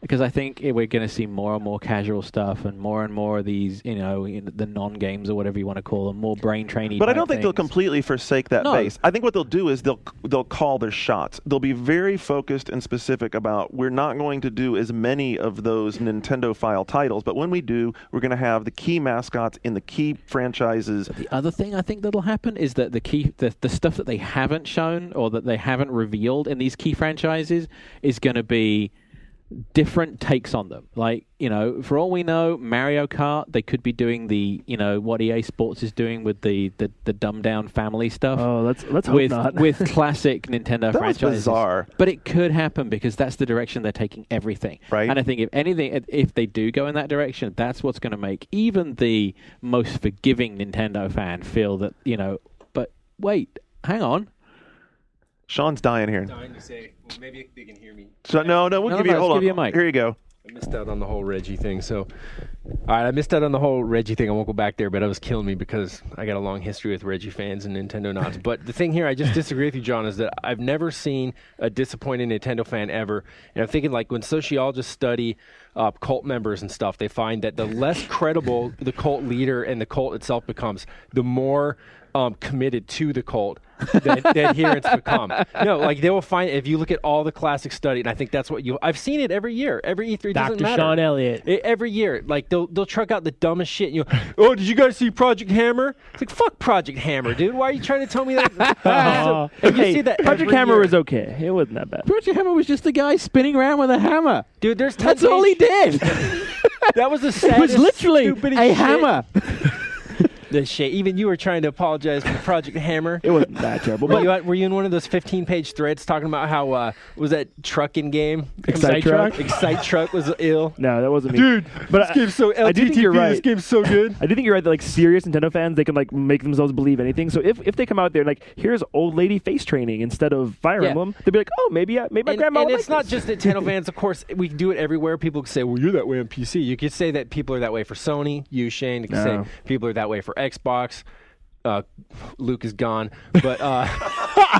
Because I think we're going to see more and more casual stuff and more of these, the non-games or whatever you want to call them, more brain training. But I don't think they'll completely forsake that No. base. I think what they'll do is they'll call their shots. They'll be very focused and specific about we're not going to do as many of those Nintendo file titles, but when we do, we're going to have the key mascots in the key franchises. The other thing I think that'll happen is that the stuff that they haven't shown or that they haven't revealed in these key franchises is going to be different takes on them. Like, for all we know, Mario Kart, they could be doing the, what EA Sports is doing with the dumbed down family stuff. Oh, let's hope not. With classic Nintendo That franchises. was bizarre. But it could happen because that's the direction they're taking everything. Right. And I think if they do go in that direction, that's what's going to make even the most forgiving Nintendo fan feel that, but wait, hang on. Sean's dying here. Dying to say, well, maybe they can hear me. So, no, we'll give you. let's Hold give on. you a mic. Here you go. I missed out on the whole Reggie thing. So, all right, I missed out on the whole Reggie thing. I won't go back there, but it was killing me because I got a long history with Reggie fans and Nintendo nods. But the thing here, I just disagree with you, John, is that I've never seen a disappointed Nintendo fan ever. And I'm thinking, like, when sociologists study cult members and stuff, they find that the less credible the cult leader and the cult itself becomes, the more committed to the cult the adherents become. No, like they will find, if you look at all the classic study, and I think that's what I've seen it every year, every E3, doesn't Dr. matter. Sean Elliott. Every year, like they'll truck out the dumbest shit. And oh, did you guys see Project Hammer? It's like, fuck Project Hammer, dude. Why are you trying to tell me that? You see that Project every Hammer year. was okay. It wasn't that bad. Project Hammer was just a guy spinning around with a hammer. Dude, there's That's all he did. That was the It saddest, was literally stupidest a shit. hammer. The shit. Even you were trying to apologize for Project Hammer. It wasn't that terrible. But Were you in one of those 15-page threads talking about how was that trucking game? Excite Truck? Excite Truck was ill. No, that wasn't me. Dude, but this game's so I do think you're LTTP, right. This game's so good. I do think you're right that like serious Nintendo fans, they can like make themselves believe anything. So if they come out there and like, here's old lady face training instead of Fire Emblem, they'll be like, oh, maybe my grandma And would it's like not this. just Nintendo fans. Of course, we do it everywhere. People can say, well, you're that way on PC. You could say that people are that way for Sony. You, Shane. You can No. say people are that way for Xbox. Luke is gone, but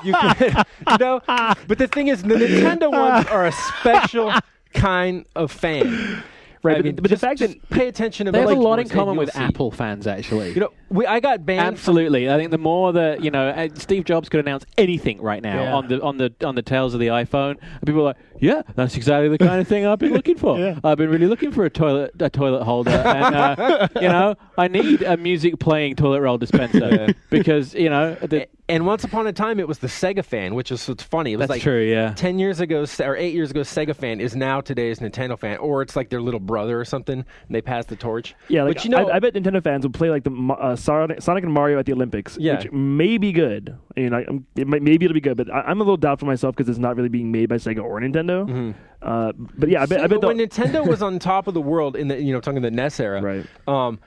you can, But the thing is, the Nintendo ones are a special kind of fan. Right, I but mean, the just fact that pay attention to They have like a lot in and common you'll with see. Apple fans, actually. I got banned. Absolutely. I think the more that Steve Jobs could announce anything right now Yeah. on the tails of the iPhone, and people are like, yeah, that's exactly the kind of thing I've been looking for. I've been really looking for a toilet holder, and I need a music playing toilet roll dispenser because And once upon a time, it was the Sega fan, which is what's funny. It was that's like true. Yeah. 10 years ago or 8 years ago, Sega fan is now today's Nintendo fan, or it's like their little brother or something, and they pass the torch. Yeah, like but I bet Nintendo fans will play like the Sonic and Mario at the Olympics, which may be good. I mean, maybe it'll be good, but I'm a little doubtful myself because it's not really being made by Sega or Nintendo. Mm-hmm. But yeah, I bet when Nintendo was on top of the world in the talking the NES era, right.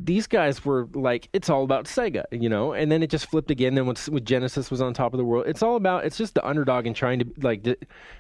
These guys were like, it's all about Sega, and then it just flipped again. Then when Genesis was on top of the world, it's just the underdog and trying to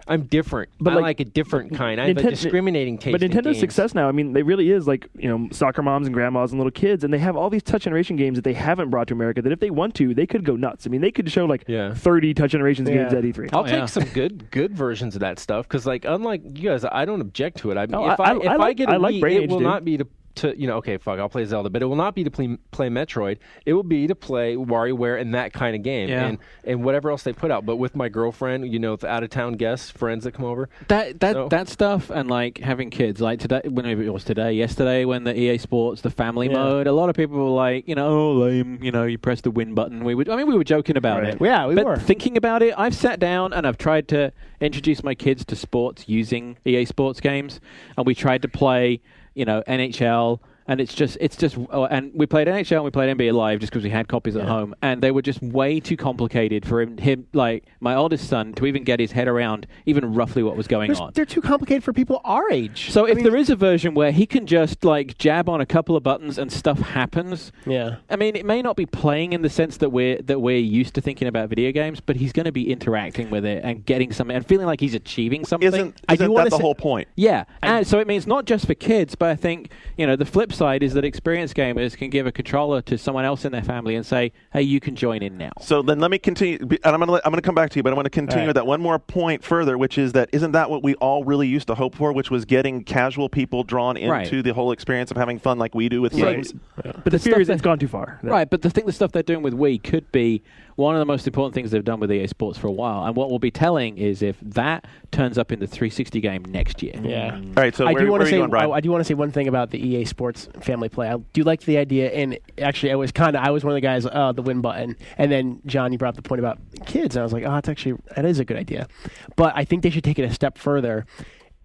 I'm different, but I like a different kind. I have a discriminating taste. But Nintendo's in games. success now, I mean, they really is like soccer moms and grandmas and little kids, and they have all these touch generation games that they haven't brought to America. That if they want to, they could go nuts. I mean, they could show like 30 touch generations games at E3. I'll take some good versions of that stuff because, like, unlike you guys, I don't object to it. I mean, No, if I get a I like Wii, Brain it Age, will dude. not be to okay, fuck, I'll play Zelda, but it will not be to play Metroid. It will be to play WarioWare and that kind of game, and whatever else they put out. But with my girlfriend, the out of town guests, friends that come over, that stuff, and like having kids, like today, whenever it was yesterday, when the EA Sports, the family mode, a lot of people were like, oh, lame, you press the win button. We were joking about it. Yeah, we but were. thinking about it, I've sat down and I've tried to introduce my kids to sports using EA Sports games, and we tried to play, NHL And it's just, and we played NHL and we played NBA Live just because we had copies at home, and they were just way too complicated for him, like my oldest son, to even get his head around even roughly what was going on. They're too complicated for people our age. So if there is a version where he can just like jab on a couple of buttons and stuff happens, I mean, it may not be playing in the sense that we're used to thinking about video games, but he's going to be interacting with it and getting something and feeling like he's achieving something. Isn't that the whole point? Yeah, and so it means not just for kids, but I think the flip side is that experienced gamers can give a controller to someone else in their family and say, "Hey, you can join in now." So then let me continue, and I'm going to come back to you, but I want to continue with that one more point further, which is that isn't that what we all really used to hope for, which was getting casual people drawn into the whole experience of having fun like we do with games? But the fear is it's gone too far. Right, but the stuff they're doing with Wii could be one of the most important things they've done with EA Sports for a while. And what we'll be telling is if that turns up in the 360 game next year. Yeah. All right, so where are you going, Brian? I do want to say one thing about the EA Sports family play. I do like the idea, and actually I was one of the guys, the win button. And then, John, you brought up the point about kids, and I was like, that is a good idea. But I think they should take it a step further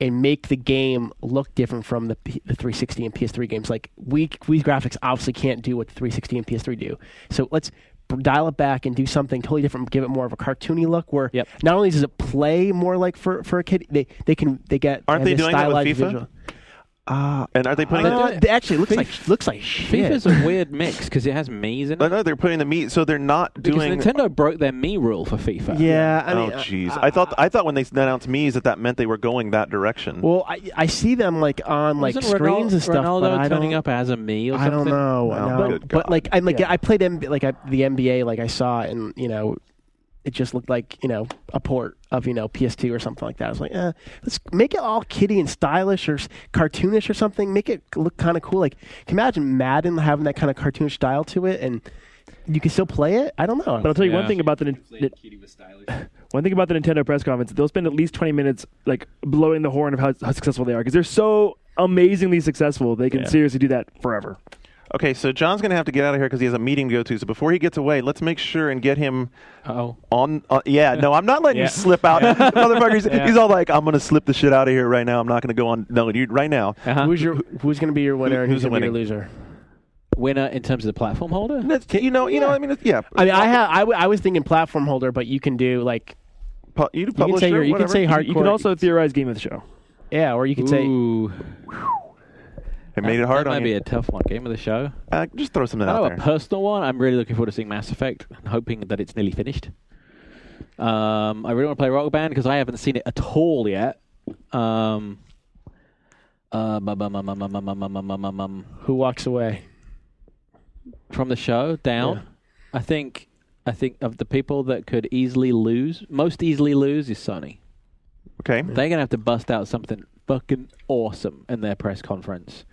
and make the game look different from the 360 and PS3 games. Like, Wii's graphics obviously can't do what the 360 and PS3 do. So let's dial it back and do something totally different, give it more of a cartoony look where not only does it play more like for a kid, they get aren't they doing that with FIFA? Visual. And are they putting it actually looks like shit. FIFA's a weird mix because it has Mii's in it. No, they're putting the Mii, so they're not doing. Nintendo broke their Mii rule for FIFA. Yeah, jeez. I thought when they announced Mii's that meant they were going that direction. Well, I see them like on screens and stuff. Ronaldo but turning up as a Mii or something. I don't know. No. But like I played the NBA, like I saw it, and it just looked like, a port of, PS2 or something like that. I was like, let's make it all kiddie and stylish or cartoonish or something. Make it look kind of cool. Like, can you imagine Madden having that kind of cartoonish style to it and you can still play it? I don't know. But I'll tell you one thing about the Nintendo press conference. They'll spend at least 20 minutes like blowing the horn of how successful they are because they're so amazingly successful. They can seriously do that forever. Okay, so John's going to have to get out of here because he has a meeting to go to. So before he gets away, let's make sure and get him on. Yeah, no, I'm not letting you slip out. Motherfucker, he's all like, I'm going to slip the shit out of here right now. I'm not going to go on. No, right now. Who's going to be your winner and who's going to be your loser? Winner in terms of the platform holder? I mean, yeah. I mean, I was thinking platform holder, but you can do like. You can say hardcore. You can also theorize game of the show. Yeah, or you could say. It made it hard on you. That might be a tough one. Game of the show. Just throw something out there. A personal one. I'm really looking forward to seeing Mass Effect and hoping that it's nearly finished. I really want to play Rock Band because I haven't seen it at all yet. Who walks away from the show? Down. Yeah. I think of the people that could most easily lose is Sony. Okay. They're gonna have to bust out something fucking awesome in their press conference.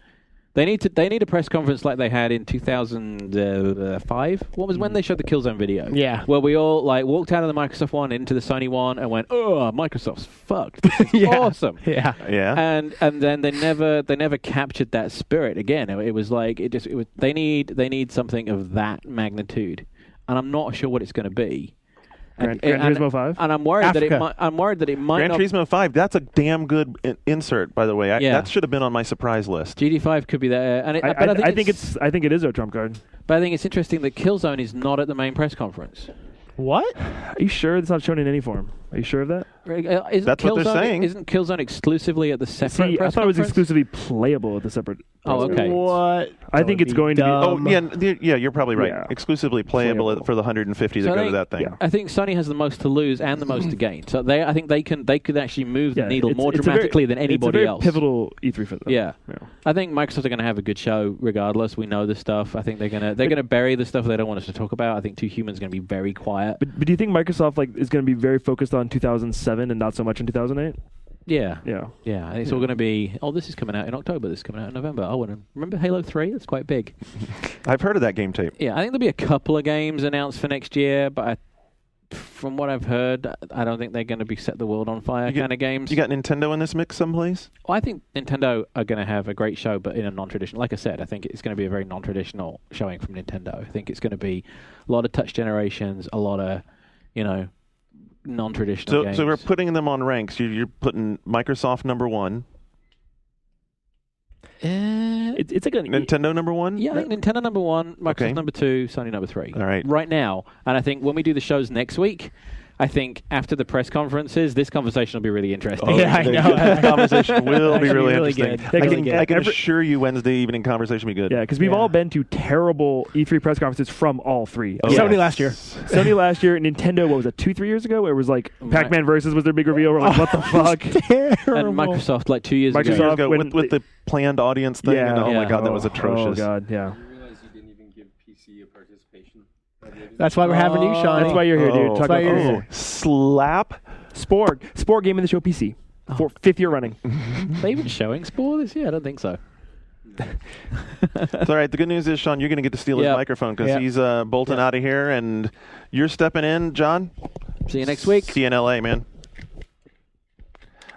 They need a press conference like they had in 2005. What was when they showed the Killzone video? Yeah, where we all like walked out of the Microsoft one into the Sony one and went, "Oh, Microsoft's fucked. This is awesome." Yeah. And then they never captured that spirit again. It was like they need something of that magnitude, and I'm not sure what it's going to be. Gran Turismo 5? And I'm worried that it might Gran Turismo 5, that's a damn good insert, by the way. That should have been on my surprise list. GT5 could be there. And I think it is a trump card. But I think it's interesting that Killzone is not at the main press conference. What? Are you sure it's not shown in any form? Are you sure of that? That's what they're saying. Isn't Killzone exclusively at the separate press I thought conference? It was exclusively playable at the separate Oh, okay. What? I think it's going to be... yeah, you're probably right. Yeah. Exclusively playable for the 150 that go to that thing. Yeah. I think Sony has the most to lose and the most to gain. So I think they could actually move the needle more dramatically than anybody else. It's a very pivotal E3 for them. Yeah. I think Microsoft are going to have a good show regardless. We know the stuff. I think they're going to bury the stuff they don't want us to talk about. I think Two Humans is going to be very quiet. But do you think Microsoft is going to be very focused on 2007 and not so much in 2008? Yeah. I think it's all going to be, this is coming out in October, this is coming out in November. I want to remember Halo 3? That's quite big. I've heard of that game tape. Yeah, I think there'll be a couple of games announced for next year, but from what I've heard, I don't think they're going to be set the world on fire kind of games. You got Nintendo in this mix someplace? Well, I think Nintendo are going to have a great show, but in a non-traditional. Like I said, I think it's going to be a very non-traditional showing from Nintendo. I think it's going to be a lot of touch generations, a lot of, non-traditional games. So we're putting them on ranks. You're putting Microsoft number 1. It's like a Nintendo number 1? Yeah, I think Nintendo number 1, Microsoft number 2, Sony number 3. All right. Right now. And I think when we do the shows next week, I think after the press conferences, this conversation will be really interesting. Yeah, I know. That conversation will be really interesting. Good. I can assure you Wednesday evening conversation will be good. Yeah, because we've all been to terrible E3 press conferences from all three. Sony last year. Sony last year. Nintendo, what was it, 2-3 years ago? Where it was like Pac-Man Versus was their big reveal. We're like, what the fuck? And Microsoft like 2 years ago. With the planned audience thing. Yeah. Oh my God, that was atrocious. Oh God, yeah. You realize you didn't even give PC a participation? That's why we're having you, Sean. That's why you're here, dude. Talk about Slap. Spore Game of the Show PC. For 5th year running. Are they even showing Spore this year? I don't think so. It's all right. The good news is, Sean, you're going to get to steal his microphone because he's bolting out of here, and you're stepping in, John. See you next week. See you in LA, man.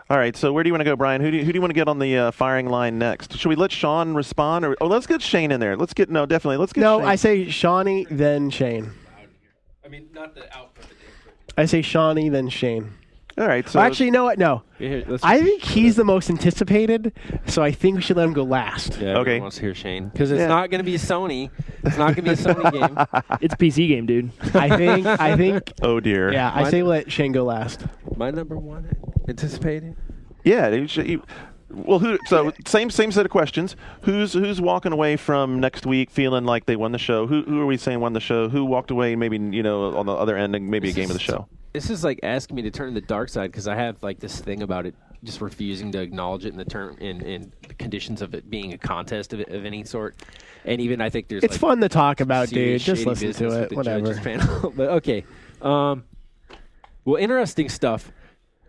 All right, so where do you want to go, Brian? Who do you want to get on the firing line next? Should we let Sean respond, or let's get Shane in there? Let's get Shane. I say Shawnee, then Shane. I mean, not the output. I say Shawnee, then Shane. All right. So actually, you know what? No. I think he's the most anticipated, so I think we should let him go last. Yeah, okay. Wants to hear Shane because it's not going to be Sony. It's not going to be a Sony game. It's a PC game, dude. I think. Oh dear. Yeah, I say let Shane go last. My number 1 anticipated. Yeah. Well, so same set of questions. Who's walking away from next week feeling like they won the show? Who are we saying won the show? Who walked away maybe on the other end and maybe a game of the show? This is like asking me to turn to the dark side because I have like this thing about it, just refusing to acknowledge it in the term in the conditions of it being a contest of any sort. And even I think there's it's fun to talk about, dude. Just listen to it. Whatever. But okay. Well, interesting stuff.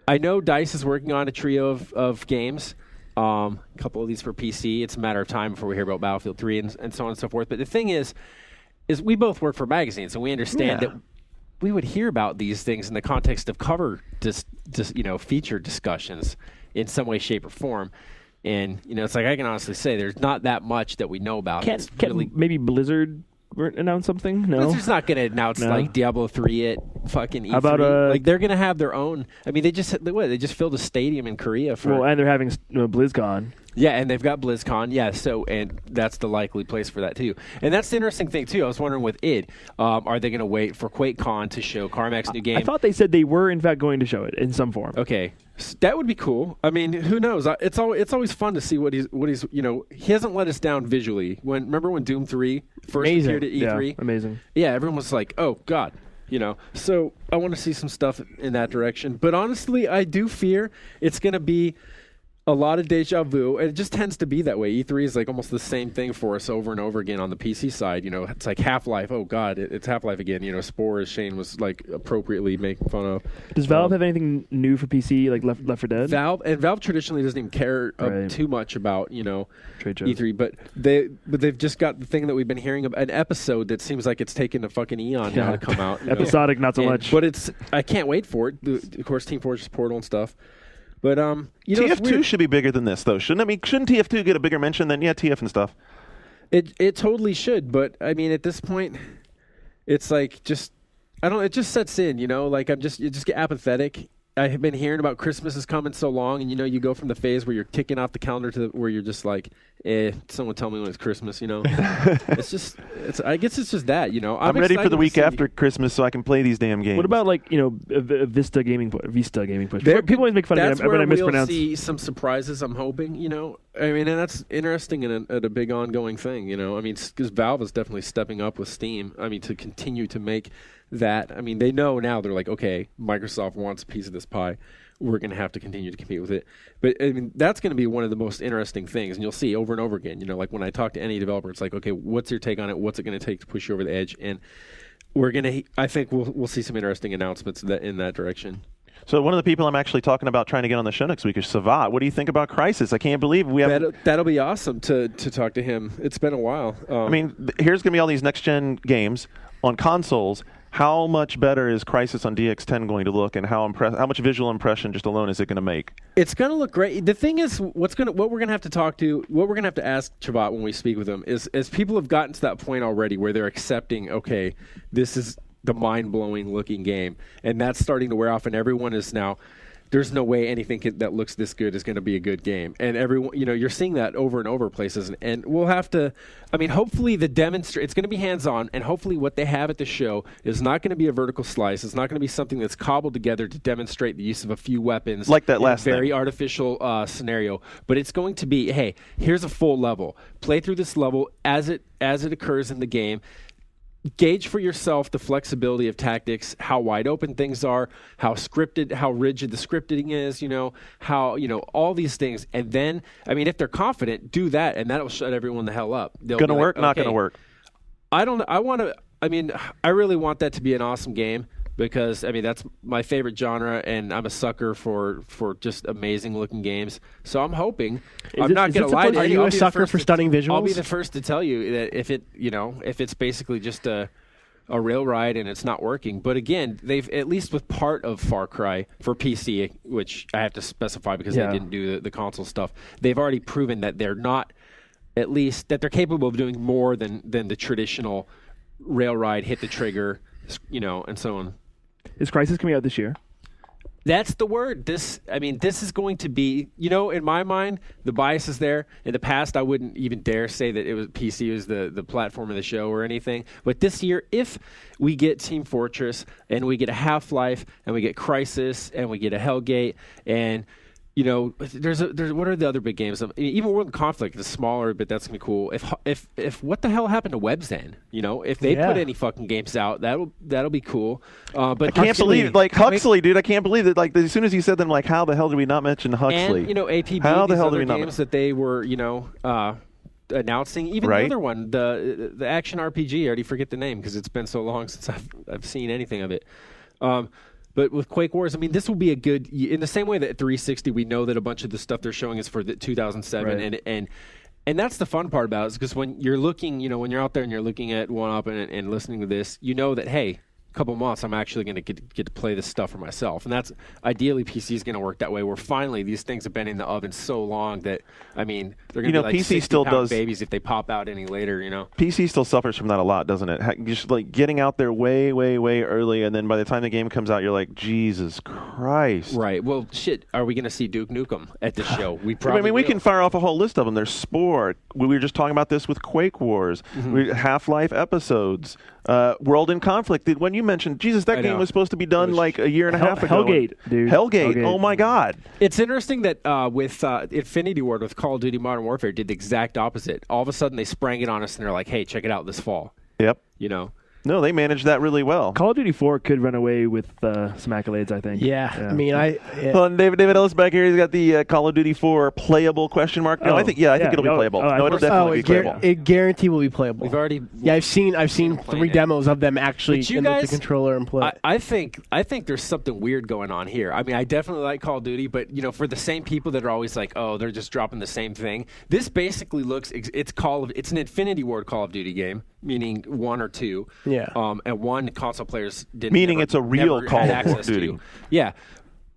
I know DICE is working on a trio of games. A couple of these for PC. It's a matter of time before we hear about Battlefield 3 and so on and so forth. But the thing is we both work for magazines, and we understand that we would hear about these things in the context of cover, feature discussions in some way, shape, or form. And it's like I can honestly say there's not that much that we know about. Can't maybe Blizzard announce something? No, Blizzard's not going to announce like Diablo 3 at fucking E3. How about like they're going to have their own. I mean, they just filled a stadium in Korea for. Well, and they're having BlizzCon. Yeah, and they've got BlizzCon. Yeah, and that's the likely place for that too. And that's the interesting thing too. I was wondering with id, are they going to wait for QuakeCon to show Carmack's new game? I thought they said they were in fact going to show it in some form. Okay, that would be cool. I mean, who knows? It's always fun to see what he's he hasn't let us down visually. Remember when Doom 3 first appeared at E3? Yeah, amazing. Yeah, everyone was like, oh God. So I want to see some stuff in that direction. But honestly, I do fear it's going to be a lot of deja vu, and it just tends to be that way. E3 is like almost the same thing for us over and over again on the PC side. It's like Half-Life. Oh God, it's Half-Life again. Spore, as Shane was like appropriately making fun of. Does Valve have anything new for PC, like Left 4 Dead? Valve traditionally doesn't even care too much about trade shows. E3, but they've just got the thing that we've been hearing about, an episode that seems like it's taken a fucking eon now to come out. Episodic, not so much. But I can't wait for it. Of course, Team Fortress Portal and stuff. But TF2 should be bigger than this, though, shouldn't it? I mean, shouldn't TF2 get a bigger mention than TF and stuff? It totally should, but I mean, at this point, it's like it just sets in, like you just get apathetic. I have been hearing about Christmas is coming so long, and you go from the phase where you're kicking off the calendar to where you're just like, someone tell me when it's Christmas, I guess it's just that, I'm ready for the week after Christmas so I can play these damn games. What about Vista Gaming Push? People always make fun of me when I mispronounce. We'll see some surprises, I'm hoping, I mean, and that's interesting and a big ongoing thing, I mean, because Valve is definitely stepping up with Steam, I mean, to continue to make that. I mean, they know now, they're like, okay, Microsoft wants a piece of this pie. We're going to have to continue to compete with it. But, I mean, that's going to be one of the most interesting things. And you'll see over and over again, like when I talk to any developer, it's like, okay, what's your take on it? What's it going to take to push you over the edge? And I think we'll see some interesting announcements in that direction. So one of the people I'm actually talking about trying to get on the show next week is Savat. What do you think about Crysis? I can't believe we have. That'll be awesome to talk to him. It's been a while. I mean, here's going to be all these next-gen games on consoles. How much better is Crysis on DX10 going to look, and how much visual impression just alone is it going to make? It's going to look great. The thing is, what we're going to have to ask Savat when we speak with him is people have gotten to that point already where they're accepting, okay, this is the mind-blowing looking game, and that's starting to wear off, and everyone is now there's no way anything that looks this good is going to be a good game. And everyone, you're seeing that over and over places. And we'll have to, hopefully it's going to be hands-on, and hopefully what they have at the show is not going to be a vertical slice. It's not going to be something that's cobbled together to demonstrate the use of a few weapons. Like that last very artificial scenario. But it's going to be, hey, here's a full level. Play through this level as it occurs in the game. Gauge for yourself the flexibility of tactics, how wide open things are, how scripted, how rigid the scripting is, how, all these things. And then, if they're confident, do that, and that'll shut everyone the hell up. Going to work, not going to work. I really want that to be an awesome game because, that's my favorite genre, and I'm a sucker for just amazing looking games. So I'm hoping. I'm not going to lie to you. Are you a sucker for stunning visuals? I'll be the first to tell you that if it's basically just a rail ride and it's not working. But again, they've, at least with part of Far Cry for PC, which I have to specify because they didn't do the console stuff, they've already proven that they're not, at least, that they're capable of doing more than the traditional rail ride, hit the trigger, and so on. Is Crysis coming out this year? That's the word. This is going to be, in my mind, the bias is there. In the past, I wouldn't even dare say that PC was the platform of the show or anything. But this year, if we get Team Fortress and we get a Half-Life and we get Crysis and we get a Hellgate and there's what are the other big games? Even World Conflict is smaller, but that's gonna be cool. If what the hell happened to WebZen? If they put any fucking games out, that'll be cool. But I can't believe Huxley, dude. I can't believe that. As soon as you said them, how the hell did we not mention Huxley? And APB, how the hell other did we games that they were announcing. Even the other one, the action RPG. I already forget the name because it's been so long since I've seen anything of it. But with Quake Wars, this will be a good. In the same way that at 360, we know that a bunch of the stuff they're showing is for the 2007, and that's the fun part about it, is because when you're looking, when you're out there and you're looking at One-Up and listening to this, that hey, couple months, I'm actually going to get to play this stuff for myself. And that's ideally PC is going to work that way, where finally these things have been in the oven so long that, they're going to be like PC still does babies if they pop out any later, PC still suffers from that a lot, doesn't it? Just getting out there way, way, way early, and then by the time the game comes out, you're like, Jesus Christ. Right. Well, shit, are we going to see Duke Nukem at this show? We probably we can fire off a whole list of them. There's Spore. We were just talking about this with Quake Wars. Half-Life episodes. World in Conflict. When you mentioned, Jesus, that game was supposed to be done like a year and a half ago. Hellgate, dude. Hellgate. Oh my God. It's interesting that with Infinity Ward, with Call of Duty Modern Warfare, did the exact opposite. All of a sudden, they sprang it on us and they're like, "Hey, check it out this fall." Yep. No, they managed that really well. Call of Duty 4 could run away with some accolades, I think. Yeah. Well, David Ellis back here. He's got the Call of Duty 4 playable question mark. No, I think it'll be playable. It'll definitely be playable. It guarantee will be playable. We've already. Yeah, I've seen 3 demos of them actually with the controller and play. I think there's something weird going on here. I definitely like Call of Duty, but for the same people that are always like, oh, they're just dropping the same thing. This basically looks. It's an Infinity Ward Call of Duty game, meaning 1 or 2. Yeah. And one console players didn't. Meaning it's a real Call of Duty. Yeah.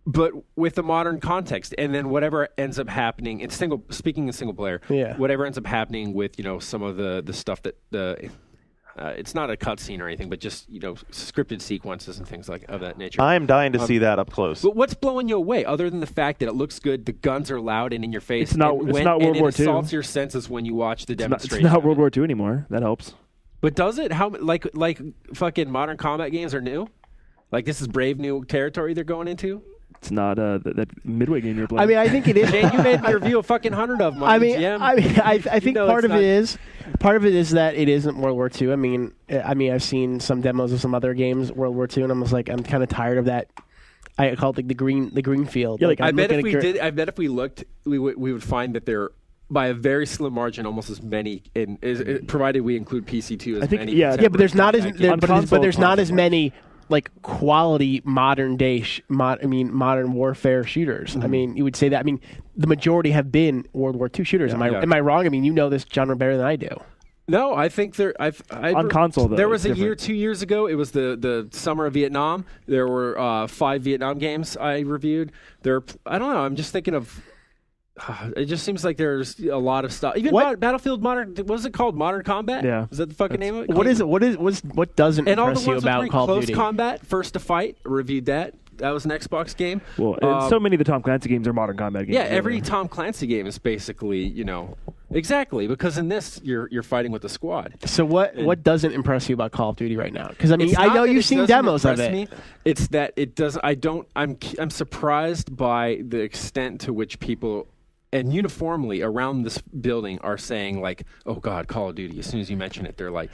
But with the modern context, and then whatever ends up happening in single player, whatever ends up happening with some of the stuff that it's not a cutscene or anything, but just scripted sequences and things of that nature. I am dying to see that up close. But what's blowing you away, other than the fact that it looks good, the guns are loud and in your face? It's not World War II. It assaults your senses when you watch the demonstration. It's not World War II anymore. That helps. But does it? How like fucking modern combat games are new? Like this is brave new territory they're going into? It's not that Midway game you're playing. I think it is. Jane, you made me review a fucking 100 of them. I think part of it is that it isn't World War II. I've seen some demos of some other games, World War II, and I'm kind of tired of that. I call it the green field. Yeah, I bet if we looked, we would find that there. By a very slim margin, almost as many, provided we include PC2 as many. Yeah, but there's not as many quality modern day modern warfare shooters. Mm-hmm. You would say that. The majority have been World War II shooters. Am I wrong? You know this genre better than I do. No, I think there. On console, though, there was a 2 years ago. It was the summer of Vietnam. There were 5 Vietnam games I reviewed. I don't know. I'm just thinking of. It just seems like there's a lot of stuff. Even Battlefield Modern, what was it called? Modern Combat? Yeah. Is that the fucking name of it? What doesn't and impress you about Call of Duty? Close Combat, First to Fight, reviewed that. That was an Xbox game. Well, and so many of the Tom Clancy games are modern combat games. Yeah, every Tom Clancy game is basically, exactly, because in this you're fighting with a squad. So what doesn't impress you about Call of Duty right now? Because I mean, It's I not know that you've it seen doesn't demos of impress it. me, it's that it doesn't. I'm surprised by the extent to which people, and uniformly around this building, are saying like, "Oh God, Call of Duty." As soon as you mention it, they're like,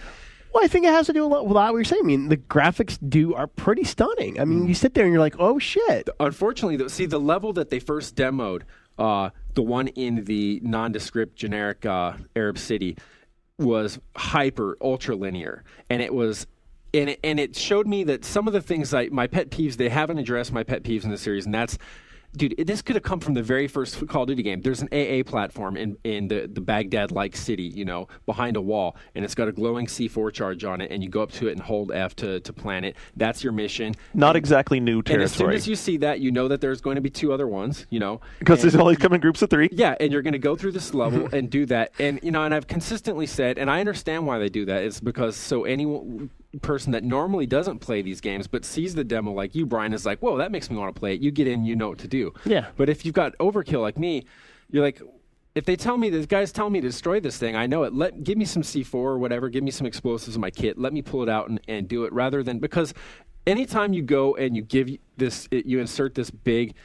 Well, I think it has to do a lot with what you're saying. I mean, the graphics are pretty stunning. I mean, you sit there and you're like, oh shit. unfortunately, the level that they first demoed, the one in the nondescript generic Arab city, was hyper ultra linear, and it was. And it showed me that some of the things my pet peeves, they haven't addressed my pet peeves in the series, and that's, dude, this could have come from the very first Call of Duty game. There's an AA platform in the Baghdad-like city, behind a wall, and it's got a glowing C4 charge on it, and you go up to it and hold F to plant it. That's your mission. Not exactly new And as soon territory. as you see that, you know that there's going to be 2 other ones, Because there's always come in groups of 3. Yeah, and you're going to go through this level and do that. And, and I've consistently said, and I understand why they do that, it's because so any person that normally doesn't play these games but sees the demo like you, Brian, is like, whoa, that makes me want to play it. You get in, you know what to do. Yeah. But if you've got overkill like me, you're like, if they tell me, the guys tell me to destroy this thing, I know it. Give me some C4 or whatever, give me some explosives in my kit, let me pull it out and do it, rather than, because anytime you go and you give this, you insert this big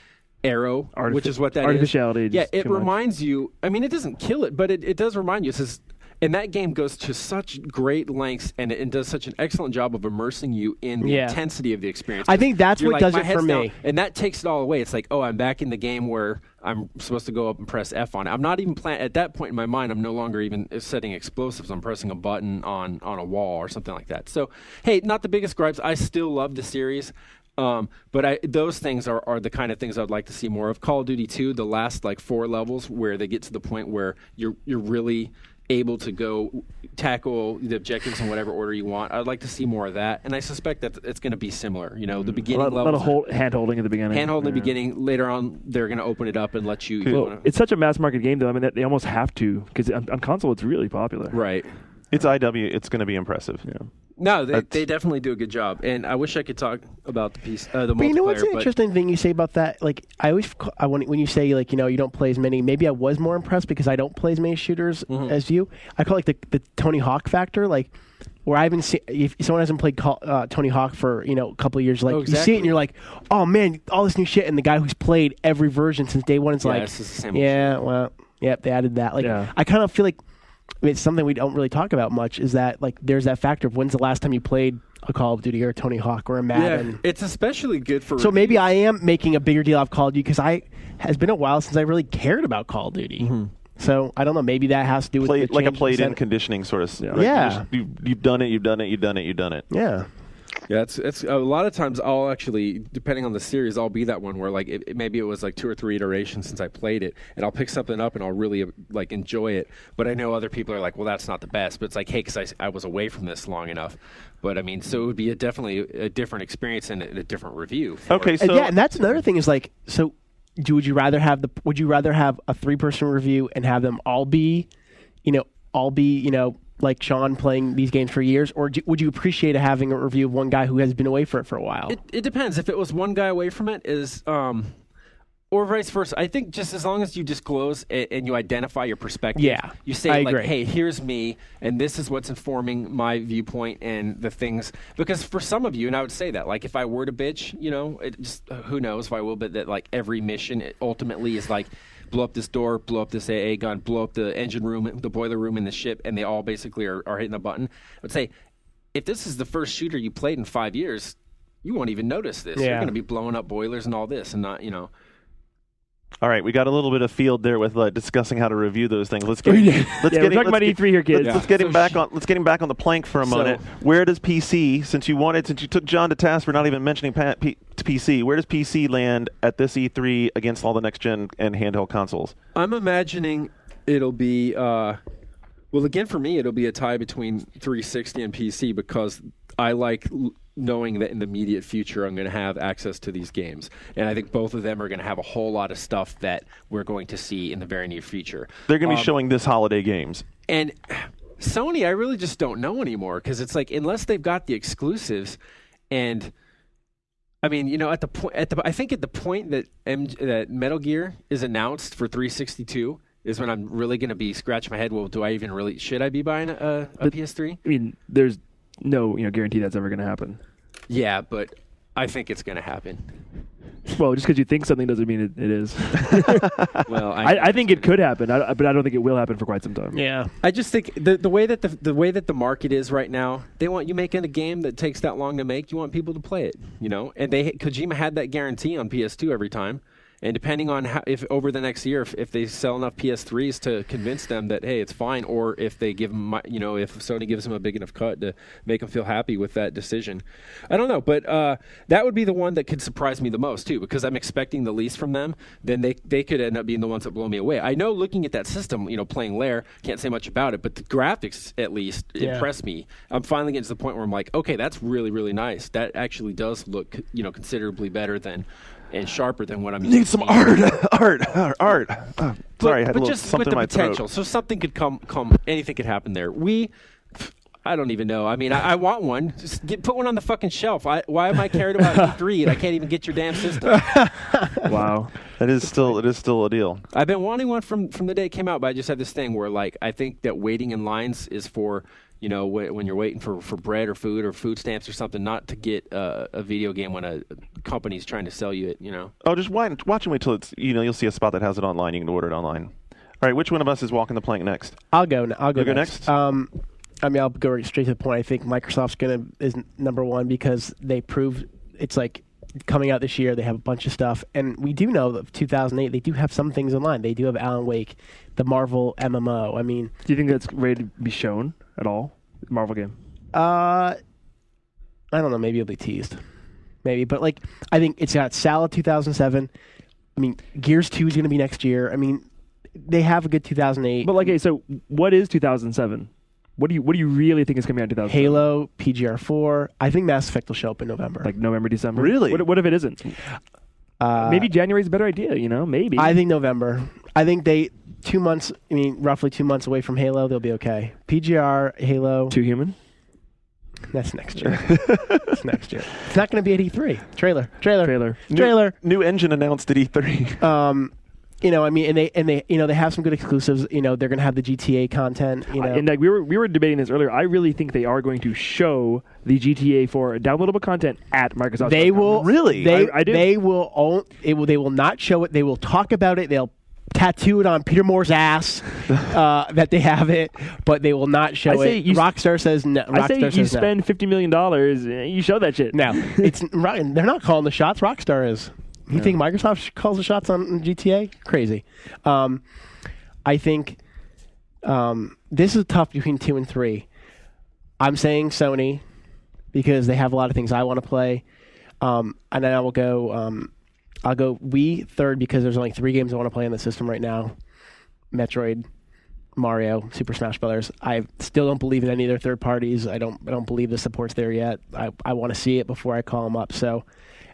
arrow, which is what that is. Artificiality. Yeah, it too much. reminds you, I mean, it doesn't kill it, but it does remind you. It says, and that game goes to such great lengths and does such an excellent job of immersing you in the intensity of the experience. I think that's You're what like, does "My it head's for down," me. and that takes it all away. It's like, oh, I'm back in the game where I'm supposed to go up and press F on it. I'm not even at that point in my mind, I'm no longer even setting explosives. I'm pressing a button on a wall or something like that. So, hey, not the biggest gripes. I still love the series. But those things are the kind of things I'd like to see more of. Call of Duty 2, the last 4 levels where they get to the point where you're really able to go tackle the objectives in whatever order you want. I'd like to see more of that, and I suspect that it's going to be similar. The beginning a lot levels, of hand-holding at the beginning. hand-holding in the beginning. Later on, they're going to open it up and let you. Well, it's such a mass-market game, though. I mean, they almost have to, because on console, it's really popular. right. It's IW. It's going to be impressive. Yeah. No, they definitely do a good job, and I wish I could talk about the multiplayer. But you know what's an interesting thing you say about that? Like, I always, when you say, you don't play as many, maybe I was more impressed because I don't play as many shooters as you. I call it the Tony Hawk factor, where I haven't seen, if someone hasn't played Tony Hawk for, a couple of years, you see it and you're like, oh man, all this new shit, and the guy who's played every version since day one is it's the same they added that. I kind of feel like, it's something we don't really talk about much, is that there's that factor of when's the last time you played a Call of Duty or a Tony Hawk or a Madden. Yeah, it's especially good for. So maybe I am making a bigger deal of Call of Duty because has been a while since I really cared about Call of Duty. Mm-hmm. So I don't know. Maybe that has to do with the like a change played-in conditioning sort of. Yeah. Right? Yeah. You've done it. You've done it. You've done it. You've done it. Yeah. Yeah, it's a lot of times I'll actually, depending on the series, I'll be that one where maybe it was 2 or 3 iterations since I played it, and I'll pick something up and I'll really enjoy it. But I know other people are like, well, that's not the best. But it's like, hey, because I was away from this long enough. But I mean, so it would be definitely a different experience and a different review. Okay, so and that's another thing is would you rather have a 3-person review and have them all be like Sean playing these games for years, or would you appreciate having a review of one guy who has been away for a while? It depends. If it was one guy away from it, or vice versa. I think just as long as you disclose and you identify your perspective, you say I agree. hey, here's me, and this is what's informing my viewpoint and the things. Because for some of you, and I would say that, if I were to bitch, it just who knows if I will, but that every mission ultimately is blow up this door, blow up this AA gun, blow up the engine room, the boiler room in the ship, and they all basically are hitting the button. I would say, if this is the first shooter you played in 5 years, you won't even notice this. You're going to be blowing up boilers and all this, and not, All right, we got a little bit of field there with discussing how to review those things. Let's get we're talking about E3 here, kids. Let's get him back on. Let's get him back on the plank for a minute. Where does PC? Since you took John to task for not even mentioning PC, where does PC land at this E3 against all the next gen and handheld consoles? I'm imagining it'll be again for me it'll be a tie between 360 and PC because I like knowing that in the immediate future I'm going to have access to these games. And I think both of them are going to have a whole lot of stuff that we're going to see in the very near future. They're going to be showing this holiday games. And Sony, I really just don't know anymore because it's unless they've got the exclusives, and I mean, at the point, I think at the point that that Metal Gear is announced for 362 is when I'm really going to be scratching my head. Well, should I be buying a PS3? I mean, there's no guarantee that's ever going to happen. Yeah, but I think it's going to happen. Well, just because you think something doesn't mean it is. Well, I think it could happen, but I don't think it will happen for quite some time. Yeah, I just think the way that the market is right now, they want you making a game that takes that long to make. You want people to play it, And Kojima had that guarantee on PS2 every time. And depending on if over the next year, if they sell enough PS3s to convince them that, hey, it's fine, or if they give them, if Sony gives them a big enough cut to make them feel happy with that decision, I don't know. But that would be the one that could surprise me the most too, because I'm expecting the least from them. Then they could end up being the ones that blow me away. I know looking at that system, playing Lair, can't say much about it, but the graphics at least impress me. I'm finally getting to the point where I'm like, okay, that's really, really nice. That actually does look, considerably better than. And sharper than what I'm used to. Need some art. Sorry, I had but just just something with the in my potential. throat. So something could come. Anything could happen there. I don't even know. I mean, I want one. Just put one on the fucking shelf. Why am I caring about E3 and I can't even get your damn system? Wow, It is still a deal. I've been wanting one from the day it came out, but I just have this thing where I think that waiting in lines is for. When you're waiting for bread or food stamps or something, not to get a video game when a company's trying to sell you it, Oh, just watch and wait till it's, you'll see a spot that has it online. You can order it online. All right, which one of us is walking the plank next? I'll go next. I'll go straight to the point. I think Microsoft's is number one because they proved it's like coming out this year. They have a bunch of stuff, and we do know that 2008 they do have some things in line. They do have Alan Wake, the Marvel MMO. I mean, do you think that's ready to be shown at all? Marvel game? I don't know. Maybe it'll be teased. Maybe, but I think it's got Salad 2007. I mean, Gears 2 is going to be next year. I mean, they have a good 2008. But so what is 2007? What do you really think is coming out in 2007? Halo, PGR4. I think Mass Effect will show up in November. Like November, December? Really? What if it isn't? Maybe January's a better idea, maybe. I think November. I think roughly 2 months away from Halo, they'll be okay. PGR, Halo. Too human? That's next year. It's next year. It's not going to be at E3. Trailer. New engine announced at E3. They have some good exclusives. They're going to have the GTA content. And we were debating this earlier. I really think they are going to show the GTA 4 downloadable content at Microsoft. They will really. I do. They will They will not show it. They will talk about it. They'll tattoo it on Peter Moore's ass that they have it, but they will not show it. Rockstar says no. You spend $50 million, you show that shit. No, they're not calling the shots. Rockstar is. You think Microsoft calls the shots on GTA? Crazy. I think this is tough between 2 and 3. I'm saying Sony because they have a lot of things I want to play, and then I will go. I'll go Wii third because there's only 3 games I want to play on the system right now: Metroid, Mario, Super Smash Brothers. I still don't believe in any of their third parties. I don't believe the support's there yet. I want to see it before I call them up. So,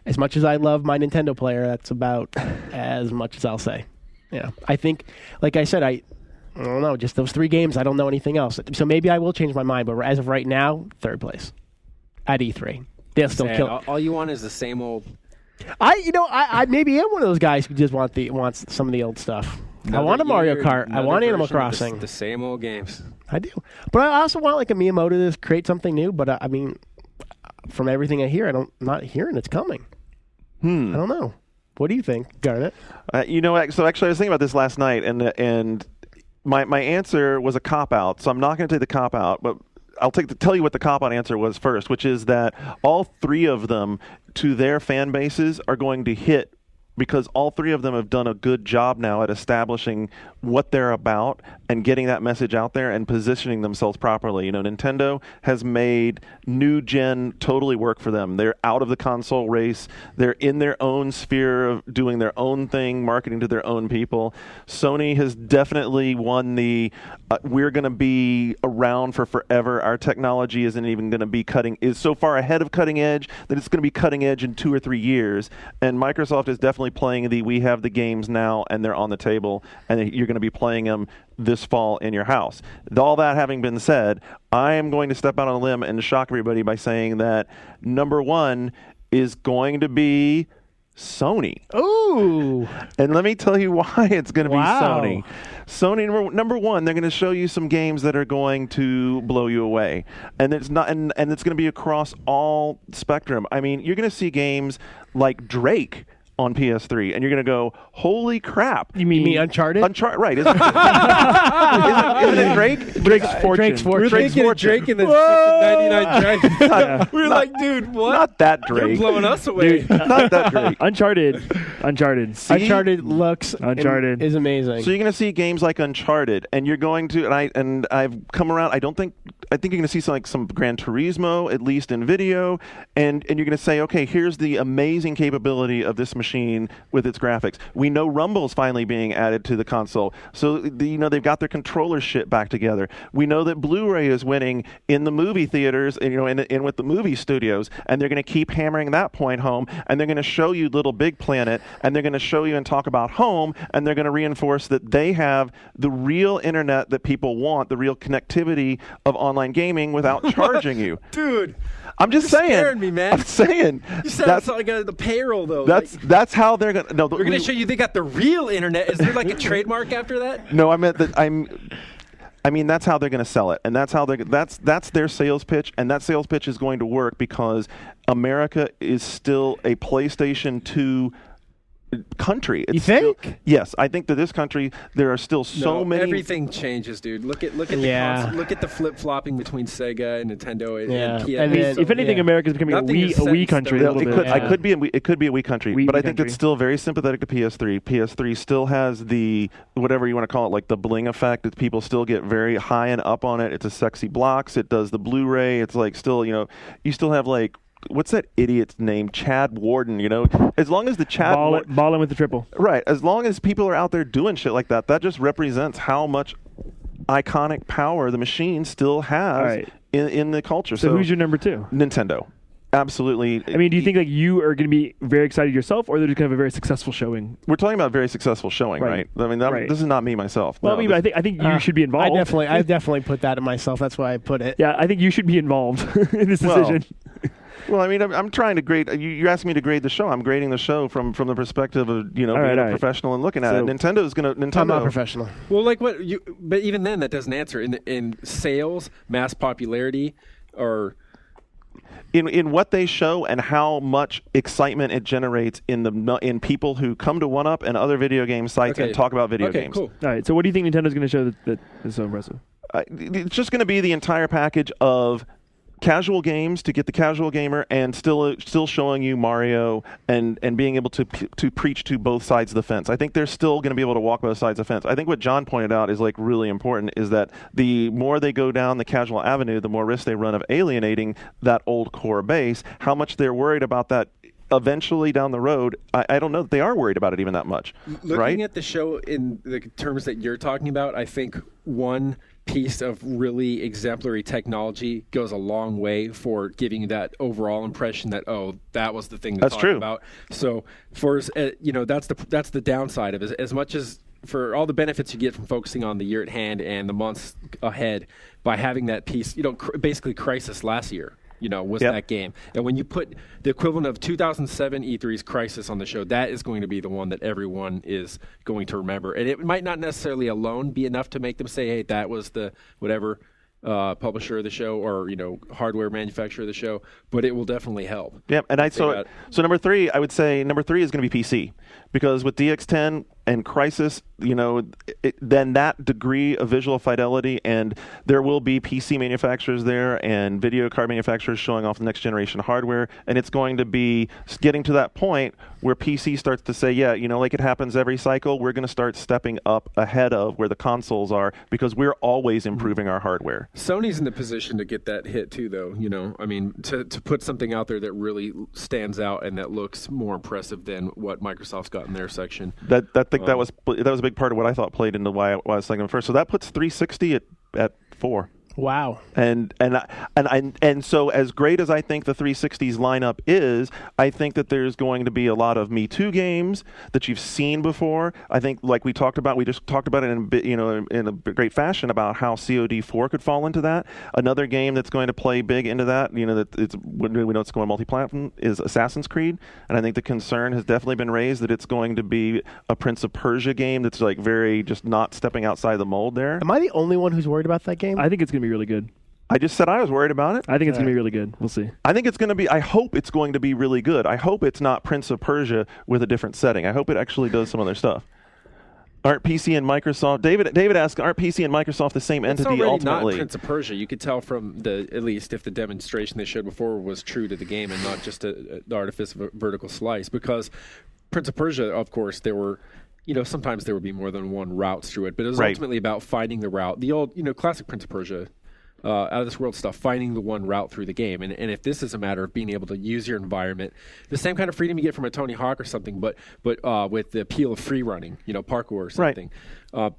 as much as I love my Nintendo player, that's about as much as I'll say. Yeah, I think, like I said, I don't know, just those 3 games. I don't know anything else. So maybe I will change my mind. But as of right now, third place at E3. They'll still kill it. All you want is the same old. I maybe am one of those guys who just wants some of the old stuff. I want a Mario Kart. I want Animal Crossing. The same old games. I do, but I also want like a Miyamoto to create something new. But I mean, from everything I hear, I'm not hearing it's coming. I don't know. What do you think, Garnet? So actually, I was thinking about this last night, and my answer was a cop out. So I'm not going to take the cop out, but I'll tell you what the cop-out answer was first, which is that all 3 of them, to their fan bases, are going to hit because all 3 of them have done a good job now at establishing what they're about and getting that message out there and positioning themselves properly. Nintendo has made new gen totally work for them. They're out of the console race. They're in their own sphere of doing their own thing, marketing to their own people. Sony has definitely won the we're going to be around for forever. Our technology isn't even going to be is so far ahead of cutting edge that it's going to be cutting edge in 2 or 3 years. And Microsoft is definitely playing we have the games now and they're on the table and you're going to be playing them this fall in your house. All that having been said, I am going to step out on a limb and shock everybody by saying that number 1 is going to be Sony. Ooh. And let me tell you why it's going to be Wow. Sony. Sony, number one, they're going to show you some games that are going to blow you away. And it's not, and it's going to be across all spectrum. I mean, you're going to see games like Drake on PS3, and you're going to go, holy crap. You mean Uncharted? Uncharted, right. Isn't it Drake? Drake's Fortune. Drake's Fortune. We're Drake's thinking of Fortune. Drake in the 99 Dragons. Yeah. We were like, dude, what? Not that You're Drake. blowing us away. Dude, Not that Drake. Uncharted. See? Uncharted looks Uncharted. is amazing. So you're going to see games like Uncharted, and you're going to, and I've come around. I think you're going to see some Gran Turismo, at least in video, and you're going to say, okay, here's the amazing capability of this machine with its graphics. We know Rumble's finally being added to the console, so they've got their controller shit back together. We know that Blu-ray is winning in the movie theaters, and with the movie studios, and they're going to keep hammering that point home, and they're going to show you Little Big Planet, and they're going to show you and talk about Home, and they're going to reinforce that they have the real internet that people want, the real connectivity of online gaming without charging you. Dude, I'm just you're saying. scaring me, man. I'm saying. you said that's it's like the payroll, though. that's how they're going to. No, we're going to show you they got the real internet. Is there like a trademark after that? No, I meant that I mean, that's how they're going to sell it, and that's how that's their sales pitch, and that sales pitch is going to work because America is still a PlayStation 2 country. You think? Yes, I think that this country there are still so many. Everything changes, dude. Look at the look at the flip flopping between Sega and Nintendo and PS. And then- If anything, yeah. America's becoming a Nothing is Wii set country. in A little It bit. could, Yeah. it could be a Wii country, Wii but I think country. it's still very sympathetic to PS3. PS3 still has the whatever you want to call it, like the bling effect. That people still get very high and up on it. It's a sexy blocks. It does the Blu-ray. It's like still, you still have like. What's that idiot's name? Chad Warden, As long as the Chad Ballin' with the triple. Right. As long as people are out there doing shit like that, that just represents how much iconic power the machine still has Right. in the culture. So who's your number two? Nintendo. Absolutely. I mean, do you think like you are going to be very excited yourself, or they're just going to have a very successful showing? We're talking about very successful showing, right? I mean, Right. this is not me myself. Well, No, I mean, this- I think you should be involved. I definitely put that in myself. That's why I put it. Yeah, I think you should be involved in this Well, decision. Well, I mean, I'm trying to grade. You're asking me to grade the show. I'm grading the show from the perspective of being a professional and looking at it. Nintendo's gonna. I'm not professional. Well, like what you, but even then, that doesn't answer in sales, mass popularity, or in what they show and how much excitement it generates in people who come to OneUp and other video game sites and talk about video games. Cool. All right. So, what do you think Nintendo's going to show that is so impressive? It's just going to be the entire package of casual games to get the casual gamer, and still showing you Mario and being able to preach to both sides of the fence. I think they're still going to be able to walk both sides of the fence. I think what John pointed out is like really important, is that the more they go down the casual avenue, the more risk they run of alienating that old core base. How much they're worried about that eventually down the road, I don't know that they are worried about it even that much. Looking at the show in the terms that you're talking about, I think one piece of really exemplary technology goes a long way for giving you that overall impression that that was the thing to That's talk true. about. So for that's the downside of it. As much as for all the benefits you get from focusing on the year at hand and the months ahead, by having that piece, basically Crisis last year. Was that game. And when you put the equivalent of 2007 E3's Crisis on the show, that is going to be the one that everyone is going to remember. And it might not necessarily alone be enough to make them say, hey, that was the whatever publisher of the show or, hardware manufacturer of the show, but it will definitely help. Yeah, and so number 3, I would say number 3 is going to be PC, because with DX10 and Crisis, then that degree of visual fidelity, and there will be PC manufacturers there and video card manufacturers showing off the next generation hardware, and it's going to be getting to that point where PC starts to say, like it happens every cycle, we're going to start stepping up ahead of where the consoles are, because we're always improving our hardware. Sony's in the position to get that hit too, though. I mean, to put something out there that really stands out and that looks more impressive than what Microsoft's got in their section. That was a big part of what I thought played into why I was saying first. So that puts 360 at 4. Wow. And so as great as I think the 360's lineup is, I think that there's going to be a lot of Me Too games that you've seen before. I think, like we just talked about it in a great fashion about how COD4 could fall into that. Another game that's going to play big into that, that we know it's going multi-platform, is Assassin's Creed. And I think the concern has definitely been raised that it's going to be a Prince of Persia game that's like very just not stepping outside the mold there. Am I the only one who's worried about that game? I think it's going to be really good. I just said I was worried about it. I think it's going to be really good. We'll see. I think it's going to be. I hope it's going to be really good. I hope it's not Prince of Persia with a different setting. I hope it actually does some other stuff. Aren't PC and Microsoft? David asked, aren't PC and Microsoft the same entity it's already ultimately? Not Prince of Persia. You could tell from at least if the demonstration they showed before was true to the game and not just the artifice of a vertical slice. Because Prince of Persia, of course, there were. Sometimes there would be more than one route through it, but it was ultimately about finding the route. The old, classic Prince of Persia, out of this world stuff, finding the one route through the game. And if this is a matter of being able to use your environment, the same kind of freedom you get from a Tony Hawk or something, but with the appeal of free running, parkour or something.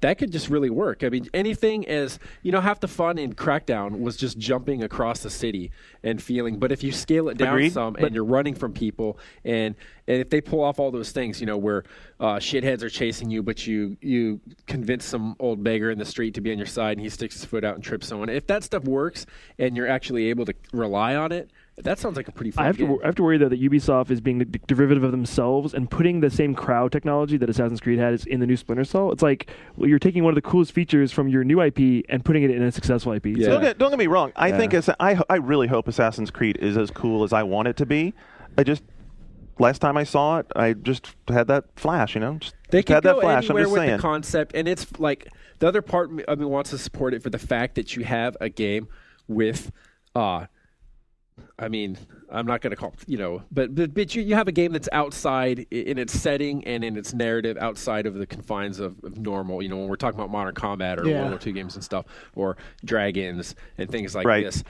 That could just really work. I mean, anything as, half the fun in Crackdown was just jumping across the city and feeling. But if you scale it down and you're running from people, and if they pull off all those things, where shitheads are chasing you, but you convince some old beggar in the street to be on your side and he sticks his foot out and trips someone. If that stuff works and you're actually able to rely on it, that sounds like a pretty fun game. I have to worry, though, that Ubisoft is being derivative of themselves and putting the same crowd technology that Assassin's Creed had in the new Splinter Cell. It's like you're taking one of the coolest features from your new IP and putting it in a successful IP. Yeah. So don't get me wrong. I think I really hope Assassin's Creed is as cool as I want it to be. Last time I saw it, I just had that flash, They could go anywhere with the concept, and it's like the other part of me wants to support it for the fact that you have a game with I'm not going to call but you have a game that's outside in its setting and in its narrative outside of the confines of normal. When we're talking about Modern Combat or World War II games and stuff, or Dragons and things like this.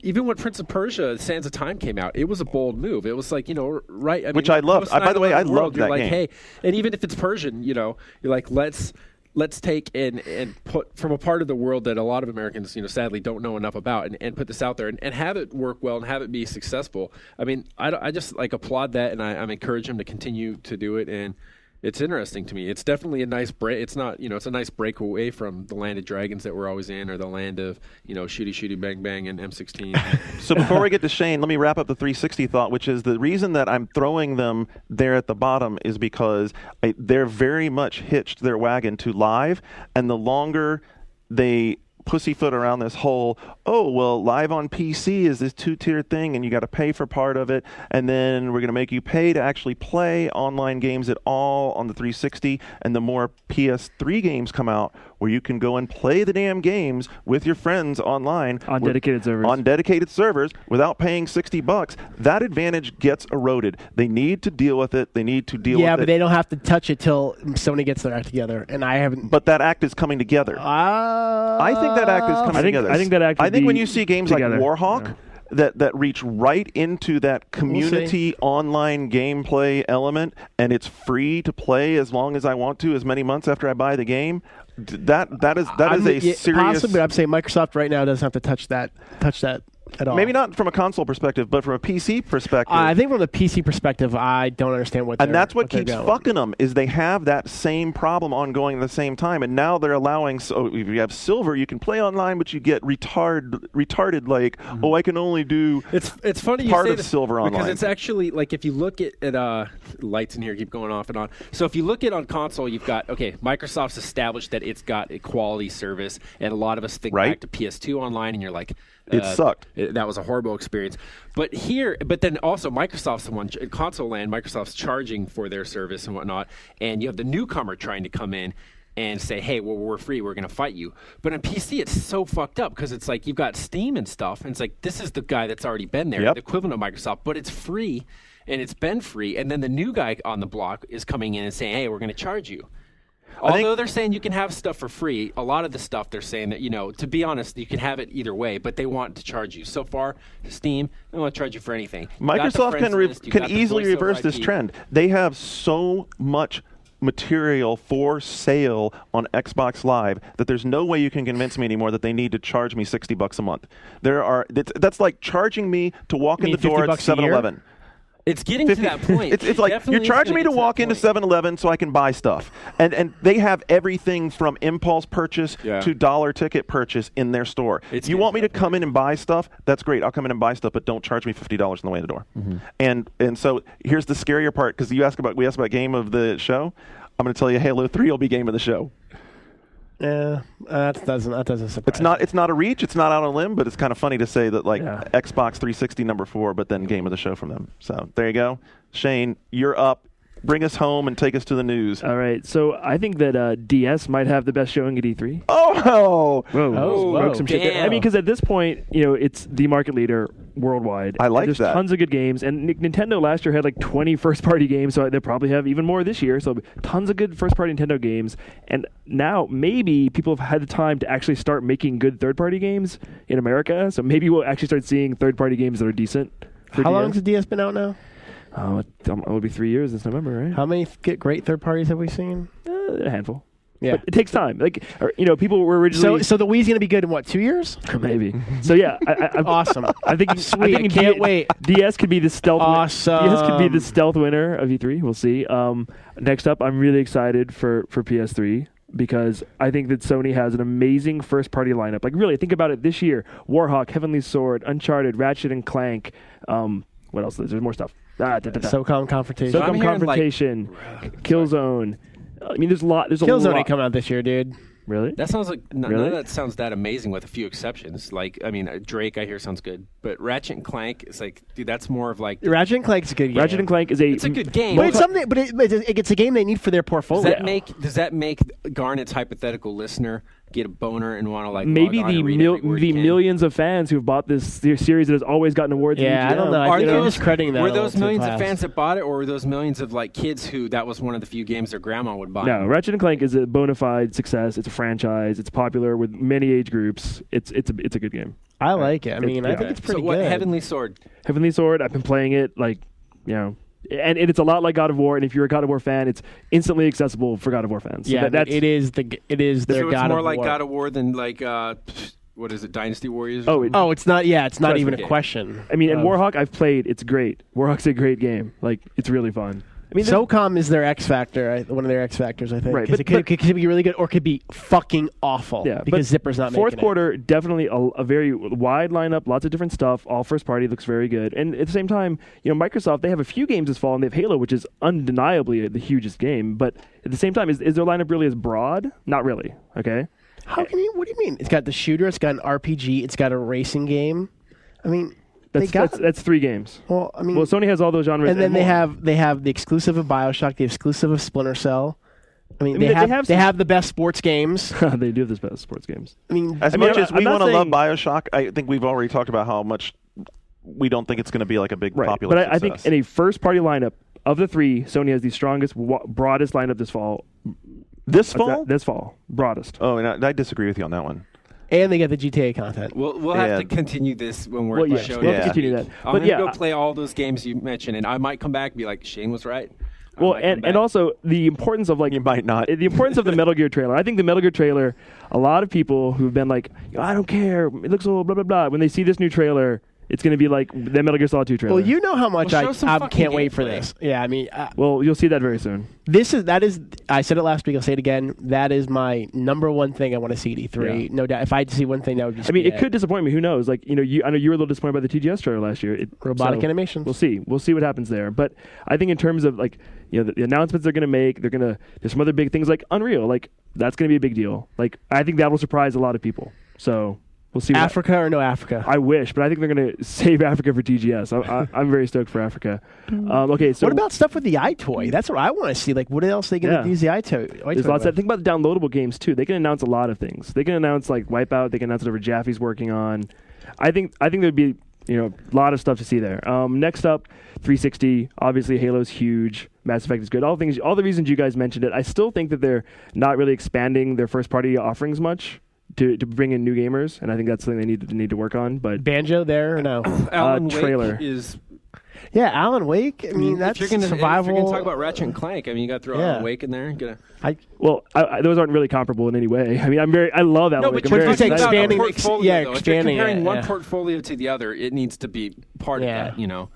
Even when Prince of Persia: Sands of Time came out, it was a bold move. It was like which I loved. By the way, I loved that game. Hey, and even if it's Persian, you're like let's take and put from a part of the world that a lot of Americans, sadly don't know enough about, and put this out there and have it work well and have it be successful. I mean, I just applaud that, and I'm encouraging them to continue to do it. And it's interesting to me. It's definitely a nice break. It's not, it's a nice break away from the land of dragons that we're always in, or the land of, shooty, bang, bang, and M16. So before we get to Shane, let me wrap up the 360 thought, which is the reason that I'm throwing them there at the bottom is because they're very much hitched their wagon to live, and the longer they pussyfoot around this whole, live on PC is this two-tier thing and you got to pay for part of it, and then we're going to make you pay to actually play online games at all on the 360, and the more PS3 games come out where you can go and play the damn games with your friends online on dedicated servers without paying $60, that advantage gets eroded. They need to deal with it. Yeah, but they don't have to touch it till Sony gets their act together, and I haven't. But that act is coming together. I think that act is coming together. I think when you see games like Warhawk that reach right into that community online gameplay element, and it's free to play as long as I want to, as many months after I buy the game, that is a serious. Possibly, I'm saying Microsoft right now doesn't have to touch that at all. Maybe not from a console perspective, but from a PC perspective. I think from the PC perspective, I don't understand what. And that's what keeps fucking them, is they have that same problem ongoing at the same time, and now they're allowing. So if you have Silver, you can play online, but you get retarded. Like, I can only do. It's funny part you say of this Silver online because it's actually like if you look at lights in here keep going off and on. So if you look at on console, you've got Microsoft's established that it's got a quality service, and a lot of us think back to PS2 online, and you're like. It sucked. That was a horrible experience. But then also Microsoft's the one in console land. Microsoft's charging for their service and whatnot, and you have the newcomer trying to come in and say, "Hey, we're free. We're going to fight you." But on PC, it's so fucked up because it's like you've got Steam and stuff, and it's like this is the guy that's already been there, the equivalent of Microsoft, but it's free, and it's been free, and then the new guy on the block is coming in and saying, "Hey, we're going to charge you." Although they're saying you can have stuff for free, a lot of the stuff they're saying that, to be honest, you can have it either way, but they want to charge you. So far, Steam, they don't want to charge you for anything. Microsoft can easily reverse this trend. They have so much material for sale on Xbox Live that there's no way you can convince me anymore that they need to charge me $60 a month. That's like charging me to walk in the door at 7-Eleven. It's getting to that point. It's like you're charging me to walk into 7-Eleven so I can buy stuff. And they have everything from impulse purchase to dollar ticket purchase in their store. You want me to come in and buy stuff? That's great. I'll come in and buy stuff, but don't charge me $50 on the way in the door. And so here's the scarier part, because we asked about game of the show. I'm going to tell you Halo 3 will be game of the show. Yeah, that doesn't surprise. It's not a reach. It's not out on a limb, but it's kind of funny to say that Xbox 360 number 4, but then game of the show from them. So there you go. Shane, you're up. Bring us home and take us to the news. All right. So I think that DS might have the best showing at E3. Oh! Whoa. Broke some shit there. I mean, because at this point, it's the market leader worldwide. I like There's that. Tons of good games. And Nintendo last year had like 20 first-party games, so they'll probably have even more this year. So tons of good first-party Nintendo games. And now maybe people have had the time to actually start making good third-party games in America. So maybe we'll actually start seeing third-party games that are decent. How long has the DS been out now? It will be 3 years this November, right? How many great third parties have we seen? A handful. Yeah, but it takes time. People were originally. So the Wii's going to be good in what, 2 years? Maybe. So yeah, awesome. I think sweet. I can't wait. DS could be the stealth. Awesome. DS could be the stealth winner of E3. We'll see. Next up, I'm really excited for PS3. Because I think that Sony has an amazing first-party lineup. Like, really, think about it this year. Warhawk, Heavenly Sword, Uncharted, Ratchet and Clank. What else? There's more stuff. SOCOM Confrontation. SOCOM Confrontation. Killzone. I mean, there's a lot. Killzone ain't come out this year, dude. Really? That sounds like none of that sounds that amazing, with a few exceptions. Like, I mean, Drake, I hear sounds good, but Ratchet and Clank is like, dude, that's more of like Ratchet and Clank's a good game. Ratchet and Clank is it's a good game, but it's something. But it's a game they need for their portfolio. Does that make Garnet's hypothetical listener get a boner and want to like maybe the millions of fans who've bought this series that has always gotten awards? Yeah, I don't know. Are they're discrediting that? Were those millions of fans that bought it, or were those millions of like kids who that was one of the few games their grandma would buy? No, Ratchet and Clank is a bona fide success. It's a franchise. It's popular with many age groups. It's a good game. I like it. I mean, I think it's pretty good. Heavenly Sword. Heavenly Sword. I've been playing it and it's a lot like God of War. And if you're a God of War fan, it's instantly accessible for God of War fans. So yeah, it is their God of War. It's more like War. God of War than like what is it, Dynasty Warriors? It's not. Yeah, it's not even a question. I mean, and Warhawk I've played. It's great. Warhawk's a great game. Like, it's really fun. I mean, SOCOM is their X factor, one of their X factors, I think. Right, because it could be really good or it could be fucking awful. Yeah, because Zipper's not making it. Fourth quarter, definitely a very wide lineup, lots of different stuff. All first party, looks very good. And at the same time, Microsoft, they have a few games this fall, and they have Halo, which is undeniably the hugest game. But at the same time, is their lineup really as broad? Not really. Okay. What do you mean? It's got the shooter. It's got an RPG. It's got a racing game. I mean. That's 3 games. Well, I mean, Sony has all those genres, and then they have the exclusive of BioShock, the exclusive of Splinter Cell. I mean, they have the best sports games. They do have the best sports games. I mean, as much as we want to love BioShock, I think we've already talked about how much we don't think it's going to be like a big popular success. But I think in a first-party lineup of the 3, Sony has the strongest, broadest lineup this fall. This fall? This fall, broadest. Oh, and I disagree with you on that one. And they get the GTA content. We'll have to continue this when we're at the show. We'll have to continue that. I'm going to go play all those games you mentioned, and I might come back and be like, Shane was right. Well, and also the importance of you might not. The importance of the Metal Gear trailer. I think the Metal Gear trailer, a lot of people who've been like, I don't care, it looks a little blah, blah, blah. When they see this new trailer, it's going to be like the Metal Gear Solid 2 trailer. Well, you know how much I can't wait for this. Yeah, I mean... well, you'll see that very soon. That is. I said it last week, I'll say it again, that is my number one thing I want to see at E3. Yeah. No doubt. If I had to see one thing, that would just it could disappoint me. Who knows? Like, I know you were a little disappointed by the TGS trailer last year. Robotic animations. We'll see. We'll see what happens there. But I think in terms of, like, the announcements they're going to make, there's some other big things like Unreal. Like, that's going to be a big deal. Like, I think that will surprise a lot of people. So... we'll see. Africa or no Africa? I wish, but I think they're going to save Africa for TGS. I'm very stoked for Africa. Okay, so what about stuff with the iToy? That's what I want to see. Like, what else are they going to use the iToy? There's lots of. Think about the downloadable games too. They can announce a lot of things. They can announce like Wipeout. They can announce whatever Jaffe's working on. I think there'd be a lot of stuff to see there. Next up, 360. Obviously, Halo's huge. Mass Effect is good. All the reasons you guys mentioned it. I still think that they're not really expanding their first party offerings much. To bring in new gamers, and I think that's something they need to work on. But Banjo there or no? Alan trailer Wake is. Yeah, Alan Wake. I mean, that's if you're survival. going to talk about Ratchet and Clank, I mean, you got to throw Alan Wake in there. Those aren't really comparable in any way. I mean, I love Alan Wake. But you're talking about expanding- portfolio, yeah, though. expanding If you're comparing it, one yeah. portfolio to the other, it needs to be part of that, you know.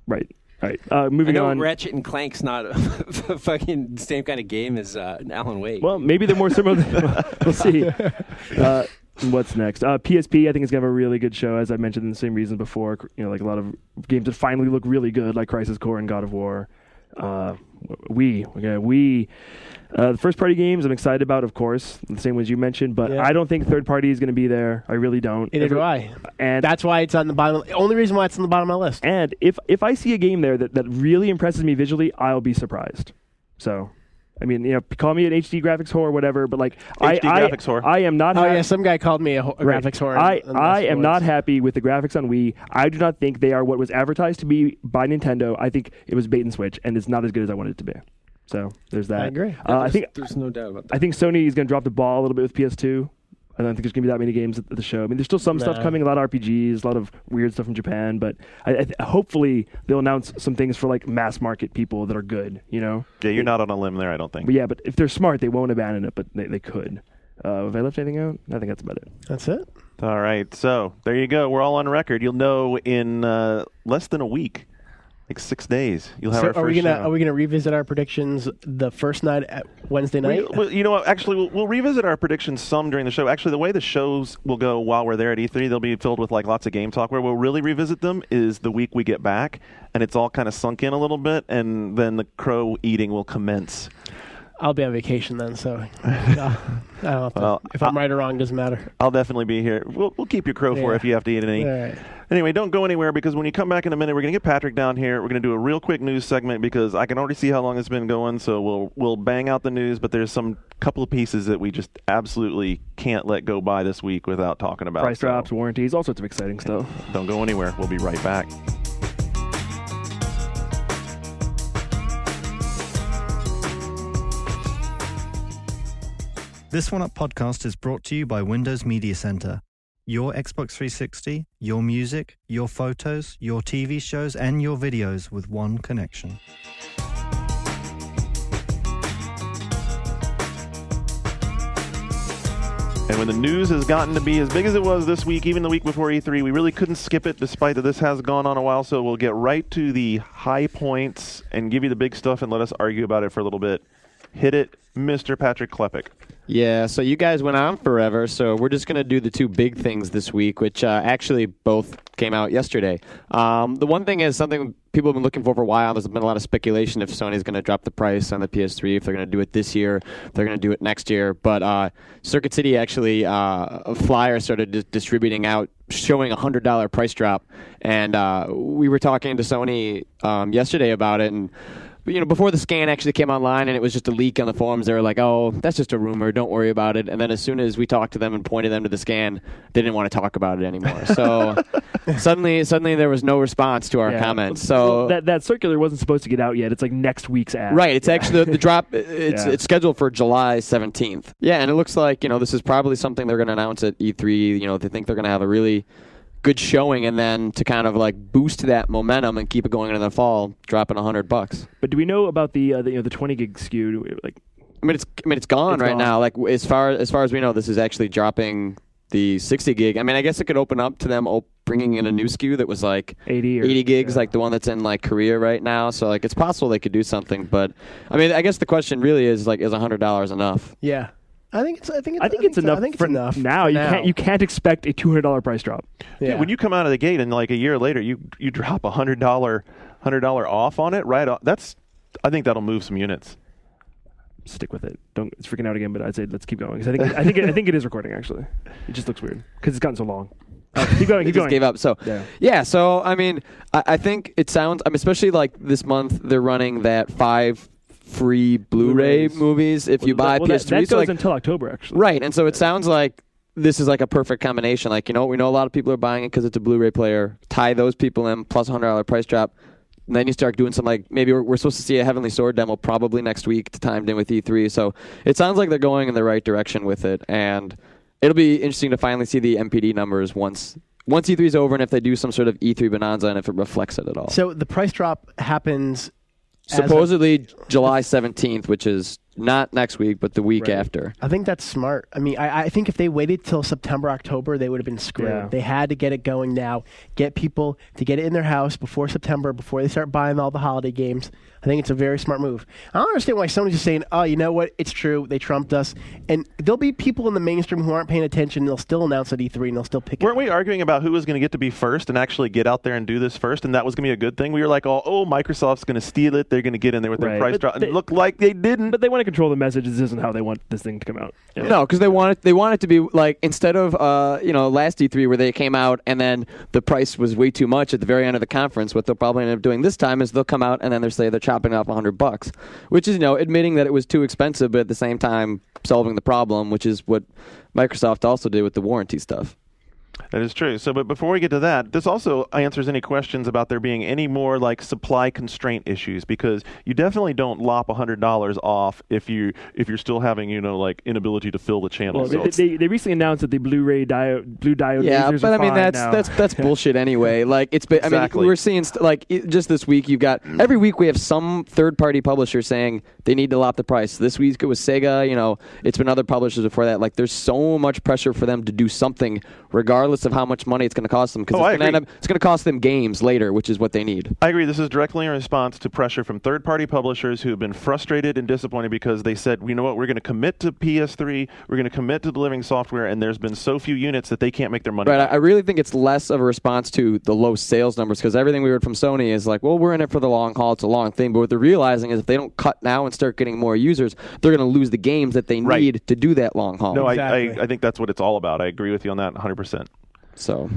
Right. All right. I Moving know on. Ratchet and Clank's not a fucking same kind of game as Alan Wake. Well, maybe they're more similar. We'll see. What's next? PSP, I think, is going to have a really good show, as I mentioned in the same reasons before. You know, like a lot of games that finally look really good, like Crisis Core and God of War. The first-party games I'm excited about, of course, the same as you mentioned, but I don't think third-party is going to be there. I really don't. Neither do I. And that's why it's on the bottom. The only reason why it's on the bottom of my list. And if I see a game there that really impresses me visually, I'll be surprised. So, I mean, you know, call me an HD graphics whore or whatever, but like graphics whore. I am not. Oh yeah, some guy called me a graphics whore. I am not happy with the graphics on Wii. I do not think they are what was advertised to be by Nintendo. I think it was bait and switch, and it's not as good as I wanted it to be. So there's that. I agree. I think there's no doubt about that. I think Sony is going to drop the ball a little bit with PS2. I don't think there's going to be that many games at the show. I mean, there's still some stuff coming, a lot of RPGs, a lot of weird stuff from Japan, but hopefully they'll announce some things for like mass market people that are good, you know? Yeah, you're not on a limb there, I don't think. But yeah, but if they're smart, they won't abandon it, but they could. Have I left anything out? I think that's about it. That's it. All right, so there you go. We're all on record. You'll know in less than a week. Like 6 days, you'll have our first show. Are we gonna revisit our predictions the first night at Wednesday night? Well, you know what? Actually, we'll revisit our predictions some during the show. Actually, the way the shows will go while we're there at E3, they'll be filled with like lots of game talk. Where we'll really revisit them is the week we get back, and it's all kind of sunk in a little bit, and then the crow eating will commence. I'll be on vacation then, so I don't have to, if I'm right or wrong, doesn't matter. I'll definitely be here. We'll keep your crow for if you have to eat any. All right. Anyway, don't go anywhere because when you come back in a minute, we're going to get Patrick down here. We're going to do a real quick news segment because I can already see how long it's been going. So we'll bang out the news, but there's some couple of pieces that we just absolutely can't let go by this week without talking about. Price drops, warranties, all sorts of exciting stuff. Don't go anywhere. We'll be right back. This One Up podcast is brought to you by Windows Media Center. Your Xbox 360, your music, your photos, your TV shows, and your videos with one connection. And when the news has gotten to be as big as it was this week, even the week before E3, we really couldn't skip it despite that this has gone on a while. So we'll get right to the high points and give you the big stuff and let us argue about it for a little bit. Hit it, Mr. Patrick Klepek. Yeah, so you guys went on forever, so we're just going to do the two big things this week, which actually both came out yesterday. The one thing is something people have been looking for a while. There's been a lot of speculation if Sony's going to drop the price on the PS3, if they're going to do it this year, if they're going to do it next year. But Circuit City actually, a flyer started distributing out, showing a $100 price drop. And we were talking to Sony yesterday about it, and before the scan actually came online and it was just a leak on the forums, they were like, oh, that's just a rumor, don't worry about it. And then as soon as we talked to them and pointed them to the scan, they didn't want to talk about it anymore. So suddenly there was no response to our comments. So that circular wasn't supposed to get out yet. It's like next week's ad. Right. It's actually the drop. It's scheduled for July 17th. Yeah, and it looks like this is probably something they're going to announce at E3. They think they're going to have a really good showing, and then to kind of like boost that momentum and keep it going into the fall, dropping $100. But do we know about the 20 gig SKU? It's gone right now. Like as far as we know, this is actually dropping the 60 gig. I mean, I guess it could open up to them bringing in a new SKU that was like 80 gigs, like the one that's in like Korea right now. So like it's possible they could do something. But I mean, I guess the question really is like, is $100 enough? Yeah. I think it's enough. I think it's for enough. Now you can't expect a $200 price drop. Yeah. Dude, when you come out of the gate and like a year later you drop $100 off on it, right? I think that'll move some units. Stick with it. It's freaking out again, but I'd say let's keep going because I think it is recording actually. It just looks weird because it's gotten so long. Keep going. Just gave up. So yeah. So I mean, I think it sounds. I mean, especially like this month they're running that 5 free Blu-ray movies if you buy PS3. That goes until October, actually. Right, and so it sounds like this is like a perfect combination. Like, we know a lot of people are buying it because it's a Blu-ray player. Tie those people in, plus $100 price drop. And then you start doing some, like, maybe we're supposed to see a Heavenly Sword demo probably next week, timed in with E3. So it sounds like they're going in the right direction with it. And it'll be interesting to finally see the MPD numbers once once E3's over, and if they do some sort of E3 bonanza, and if it reflects it at all. So the price drop happens supposedly July 17th, which is not next week, but the week after. I think that's smart. I mean, I think if they waited till September, October, they would have been screwed. Yeah. They had to get it going now, get people to get it in their house before September, before they start buying all the holiday games. I think it's a very smart move. I don't understand why Sony's just saying, oh, you know what? It's true. They trumped us. And there'll be people in the mainstream who aren't paying attention. They'll still announce at E3, and they'll still pick it. Weren't we arguing about who was going to get to be first and actually get out there and do this first, and that was going to be a good thing? We were like, oh, Microsoft's going to steal it. They're going to get in there with their price drop. And it looked like they didn't. But they want to control the message. This isn't how they want this thing to come out. Yeah. No, because they want it to be like, instead of last E3 where they came out and then the price was way too much at the very end of the conference. What they'll probably end up doing this time is they'll come out and then they're chopping off $100, which is admitting that it was too expensive, but at the same time solving the problem, which is what Microsoft also did with the warranty stuff. That is true. So, but before we get to that, this also answers any questions about there being any more like supply constraint issues, because you definitely don't lop $100 off if you're still having like inability to fill the channel. Well, they recently announced that the blue diode lasers but are I mean fine now. that's bullshit anyway. Like Exactly. I mean, we're seeing just this week you've got every week we have some third-party publisher saying they need to lop the price. This week it was Sega. It's been other publishers before that. Like, there's so much pressure for them to do something, regardless of how much money it's going to cost them, because it's going to cost them games later, which is what they need. I agree. This is directly in response to pressure from third-party publishers who have been frustrated and disappointed because they said, you know what, we're going to commit to PS3, we're going to commit to delivering software, and there's been so few units that they can't make their money. Right. I really think it's less of a response to the low sales numbers, because everything we heard from Sony is like, well, we're in it for the long haul. It's a long thing. But what they're realizing is if they don't cut now and start getting more users, they're going to lose the games that they need to do that long haul. No, Exactly. I think that's what it's all about. I agree with you on that 100%. So,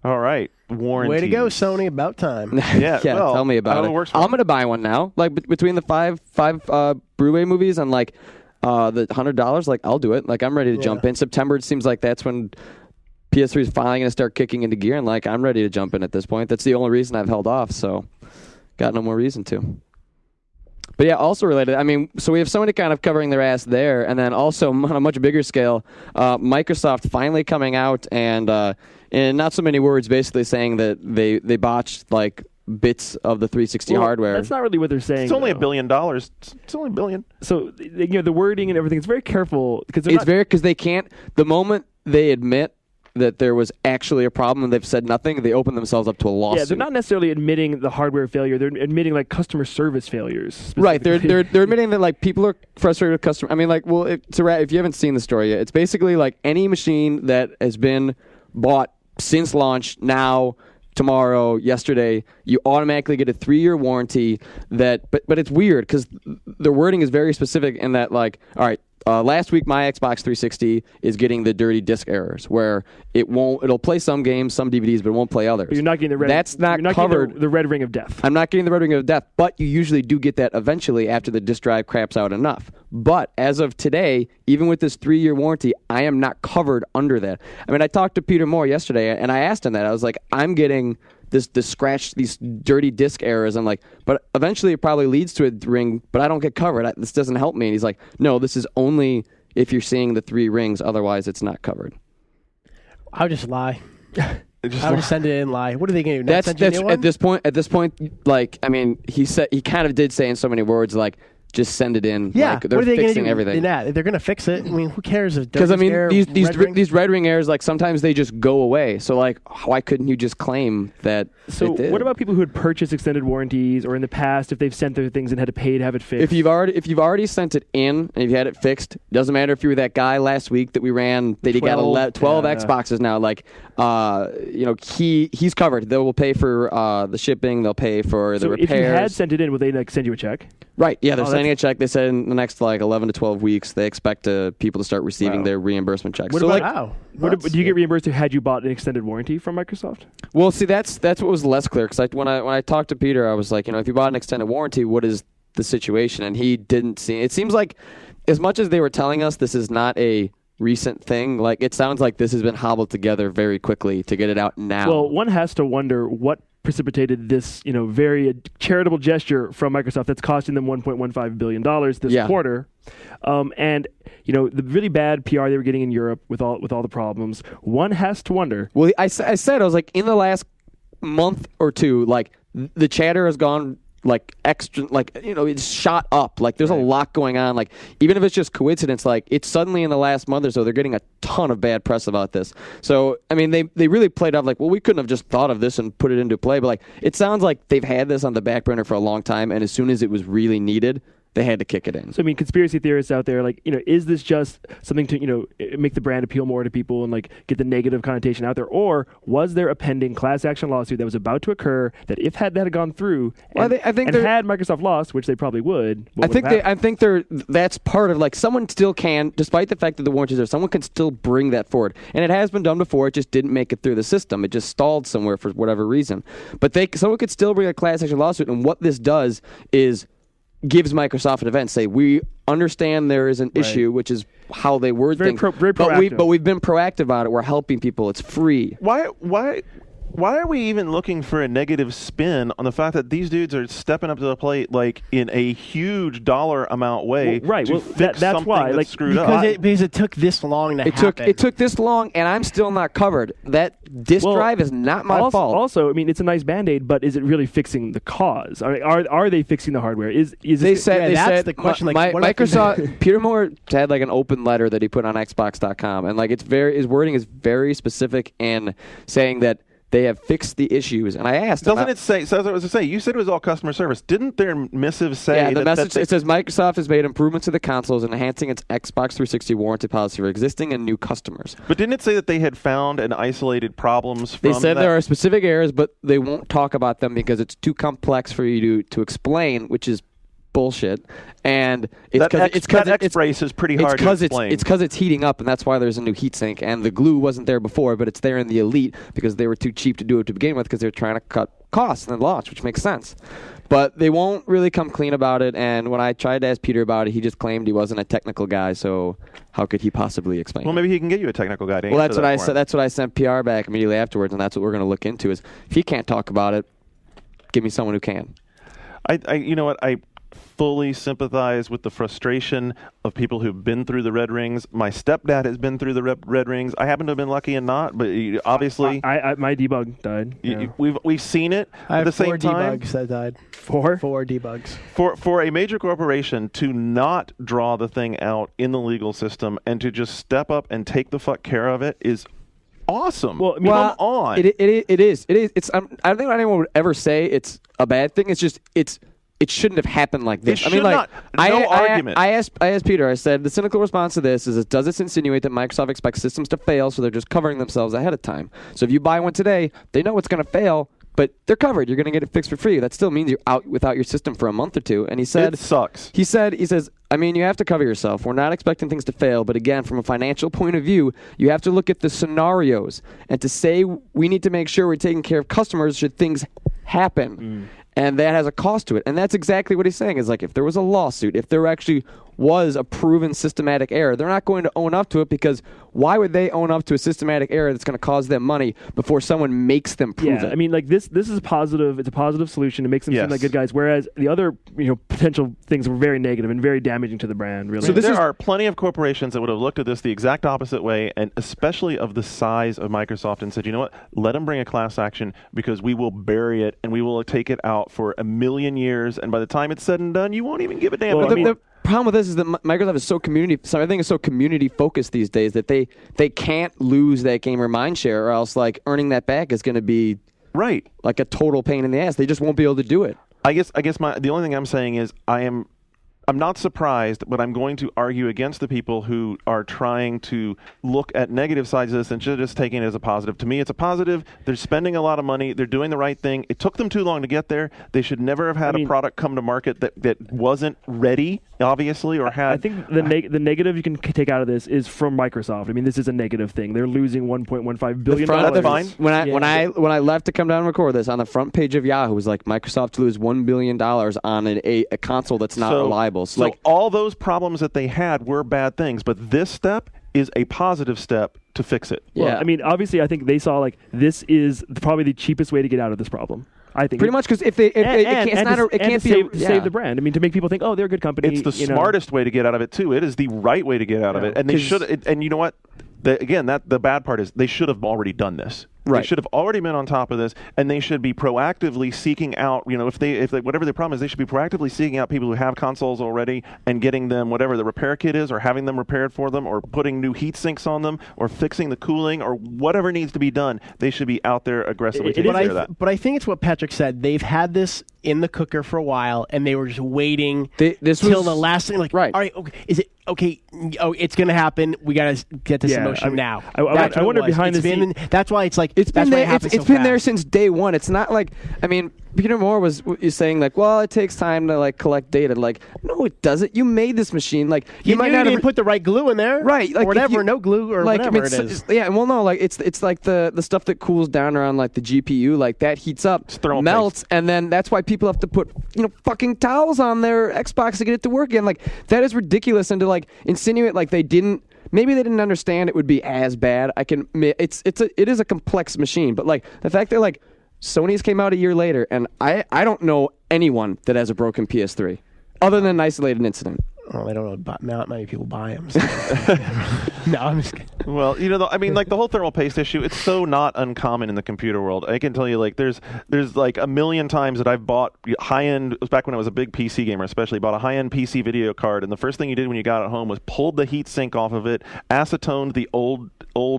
all right, warranty. Way to go, Sony! About time. Yeah, well, tell me about it. I'm going to buy one now. Like, between the five Blu-ray movies and like the $100, like, I'll do it. Like, I'm ready to jump in. September, it seems like that's when PS3 is finally going to start kicking into gear, and like, I'm ready to jump in at this point. That's the only reason I've held off. So, got no more reason to. But yeah, also related, I mean, so we have Sony kind of covering their ass there, and then also on a much bigger scale, Microsoft finally coming out and in not so many words basically saying that they botched like bits of the 360 hardware. That's not really what they're saying. It's only $1 billion. It's only $1 billion. So the wording and everything is very careful because because they can't. The moment they admit that there was actually a problem and they've said nothing, they open themselves up to a lawsuit. Yeah, they're not necessarily admitting the hardware failure. They're admitting like customer service failures. Right. They're admitting that like people are frustrated with customer. I mean, like, well, if you haven't seen the story yet, it's basically like any machine that has been bought since launch, now, tomorrow, yesterday, you automatically get a 3-year warranty. But it's weird because the wording is very specific in that, like, all right, last week my Xbox 360 is getting the dirty disc errors where it'll play some games, some DVDs, but it won't play others. But you're not getting the red. That's not covered. The red ring of death. I'm not getting the red ring of death, but you usually do get that eventually after the disk drive craps out enough. But as of today, even with this 3-year warranty, I am not covered under that. I mean, I talked to Peter Moore yesterday, and I asked him that. I was like, I'm getting this scratch, these dirty disc errors. I'm like, but eventually it probably leads to a ring, but I don't get covered. This doesn't help me. And he's like, no, this is only if you're seeing the 3 rings. Otherwise, it's not covered. I would just lie. I would just send it in and lie. What are they going to do? That's at this point. Like, I mean, he kind of did say in so many words, like, just send it in. Yeah, like, they're what are they fixing gonna do? everything. They're going to fix it. I mean, who cares if because I mean error, these red ring errors, like, sometimes they just go away. So like, why couldn't you just claim that? So it did? What about people who had purchased extended warranties, or in the past if they've sent their things and had to pay to have it fixed? If you've already sent it in and you've had it fixed, doesn't matter if you were that guy last week that we ran that he got 12 Xboxes now. Like, he's covered. They will pay for the shipping. They'll pay for the repairs. If you had sent it in, would they like send you a check? Right. Yeah, they're sending a check. They said in the next like 11 to 12 weeks they expect people to start receiving their reimbursement checks. Do you get reimbursed had you bought an extended warranty from Microsoft? Well, see, that's what was less clear, because when I talked to Peter, I was like, if you bought an extended warranty, what is the situation? And he didn't see. It seems like as much as they were telling us this is not a recent thing, like, it sounds like this has been hobbled together very quickly to get it out now. Well, one has to wonder what precipitated this, very charitable gesture from Microsoft that's costing them $1.15 billion this quarter And the really bad PR they were getting in Europe with all the problems. One has to wonder. Well, I said I was like, in the last month or two, like the chatter has gone like extra, like it's shot up. Like there's a lot going on. Like even if it's just coincidence, like it's suddenly in the last month or so they're getting a ton of bad press about this. So I mean they really played off like, well, we couldn't have just thought of this and put it into play, but like it sounds like they've had this on the back burner for a long time, and as soon as it was really needed, they had to kick it in. So I mean, conspiracy theorists out there, like, is this just something to, make the brand appeal more to people and like get the negative connotation out there, or was there a pending class action lawsuit that was about to occur that if that had gone through, and had Microsoft lost, which they probably would, I think that's part of like someone still can, despite the fact that the warranties are, someone can still bring that forward, and it has been done before. It just didn't make it through the system. It just stalled somewhere for whatever reason. But someone could still bring a class action lawsuit, and what this does is gives Microsoft an event, say, we understand there is an issue, which is how they word things, very proactive. but we've been proactive about it. We're helping people. It's free. Why are we even looking for a negative spin on the fact that these dudes are stepping up to the plate like in a huge dollar amount way to fix that's something why, that's like, screwed up? Because it took this long to happen. It took this long, and I'm still not covered. That disk drive is not my fault. Also, I mean, it's a nice Band-Aid, but is it really fixing the cause? I mean, are they fixing the hardware? That's the question. Like, Microsoft, Peter Moore had like an open letter that he put on Xbox.com, and like his wording is very specific in saying that they have fixed the issues, and I asked. Doesn't it say? So as I say, you said it was all customer service. Didn't their missive say? Yeah, the message it says Microsoft has made improvements to the consoles and enhancing its Xbox 360 warranty policy for existing and new customers. But didn't it say that they had found and isolated problems from? They said there are specific errors, but they won't talk about them because it's too complex for you to explain, which is bullshit. And it's brace is pretty hard to explain. It's because it's heating up, and that's why there's a new heatsink. And the glue wasn't there before, but it's there in the Elite because they were too cheap to do it to begin with because they were trying to cut costs and launch, which makes sense. But they won't really come clean about it. And when I tried to ask Peter about it, he just claimed he wasn't a technical guy. So how could he possibly explain? Well, maybe he can get you a technical guy. Well, that's what I said. That's what I sent PR back immediately afterwards, and that's what we're going to look into. Is if he can't talk about it, give me someone who can. You know what? I fully sympathize with the frustration of people who've been through the red rings. My stepdad has been through the red rings. I happen to have been lucky and not, but obviously, my debug died. We've seen it. I have at the same 4 time, debugs that died. 4 debugs. For a major corporation to not draw the thing out in the legal system and to just step up and take the fuck care of it is awesome. Well, come on. It is. It's. I don't think anyone would ever say it's a bad thing. It's just it shouldn't have happened like this. It should not. No argument. I asked Peter, I said, the cynical response to this is, does this insinuate that Microsoft expects systems to fail, so they're just covering themselves ahead of time? So if you buy one today, they know it's going to fail, but they're covered. You're going to get it fixed for free. That still means you're out without your system for a month or two. And he said, it sucks. He says, I mean, you have to cover yourself. We're not expecting things to fail, but again, from a financial point of view, you have to look at the scenarios and to say we need to make sure we're taking care of customers should things happen. And that has a cost to it. And that's exactly what he's saying, is like if there was a lawsuit, if there actually was a proven systematic error, they're not going to own up to it, because why would they own up to a systematic error that's going to cause them money before someone makes them prove it? I mean, like this is positive. It's a positive solution. It makes them seem like good guys, whereas the other potential things were very negative and very damaging to the brand, really. So there are plenty of corporations that would have looked at this the exact opposite way, and especially of the size of Microsoft, and said, you know what, let them bring a class action because we will bury it and we will take it out for 1,000,000 years, and by the time it's said and done, you won't even give a damn. Well, the problem with this is that Microsoft is so everything is so community focused these days that they can't lose that gamer mindshare, or else like earning that back is going to be like a total pain in the ass. They just won't be able to do it. I guess the only thing I'm saying is I'm not surprised, but I'm going to argue against the people who are trying to look at negative sides of this and just taking it as a positive. To me, it's a positive. They're spending a lot of money. They're doing the right thing. It took them too long to get there. They should never have had a product come to market that wasn't ready, obviously, or had... I think the negative you can take out of this is from Microsoft. I mean, this is a negative thing. They're losing $1.15 billion. That's fine. When I left to come down and record this, on the front page of Yahoo was like, Microsoft to lose $1 billion on a console that's not reliable. So all those problems that they had were bad things, but this step is a positive step to fix it. Well, I mean, obviously, I think they saw like this is probably the cheapest way to get out of this problem. I think pretty much because if it can't save the brand. I mean, to make people think, oh, they're a good company. It's the smartest way to get out of it too. It is the right way to get out of it, and they should. And you know what? The bad part is they should have already done this. Right. They should have already been on top of this, and they should be proactively seeking out. If they whatever their problem is, they should be proactively seeking out people who have consoles already and getting them whatever the repair kit is, or having them repaired for them, or putting new heat sinks on them, or fixing the cooling, or whatever needs to be done. They should be out there aggressively taking care of that. But I think it's what Patrick said. They've had this in the cooker for a while, and they were just waiting till the last thing. Like, right. All right, okay, is it okay? Oh, it's going to happen. We got to get this in motion now. I wonder behind the scenes. That's why it's like it's been there. It's been there since day one. It's not like, I mean, Peter Moore is saying like, well, it takes time to like collect data. Like, no, it doesn't. You made this machine. Like, you might not have put the right glue in there, right? Like, or whatever, no glue or like, whatever it is. Yeah, well, no, like it's like the stuff that cools down around like the GPU, like that heats up, melts, and then that's why people have to put fucking towels on their Xbox to get it to work again. Like, that is ridiculous, and to like insinuate like they didn't. Maybe they didn't understand it would be as bad. It is a complex machine, but like the fact that like Sony's came out a year later, and I don't know anyone that has a broken PS3 other than an isolated incident. Oh, I don't know. Not many people buy them. So. No, I'm just kidding. Well, I mean, like the whole thermal paste issue, it's so not uncommon in the computer world. I can tell you, like, there's like a million times that I've bought high-end, it was back when I was a big PC gamer especially, bought a high-end PC video card, and the first thing you did when you got it home was pulled the heat sink off of it, acetoned the old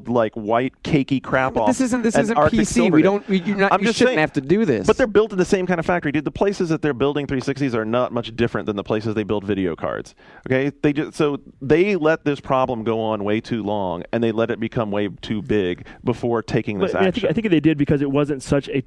like white cakey crap off. This isn't PC. You shouldn't have to do this. But they're built in the same kind of factory, dude. The places that they're building 360s are not much different than the places they build video cards. Okay, they let this problem go on way too long, and they let it become way too big before taking this action. I think they did because it wasn't such a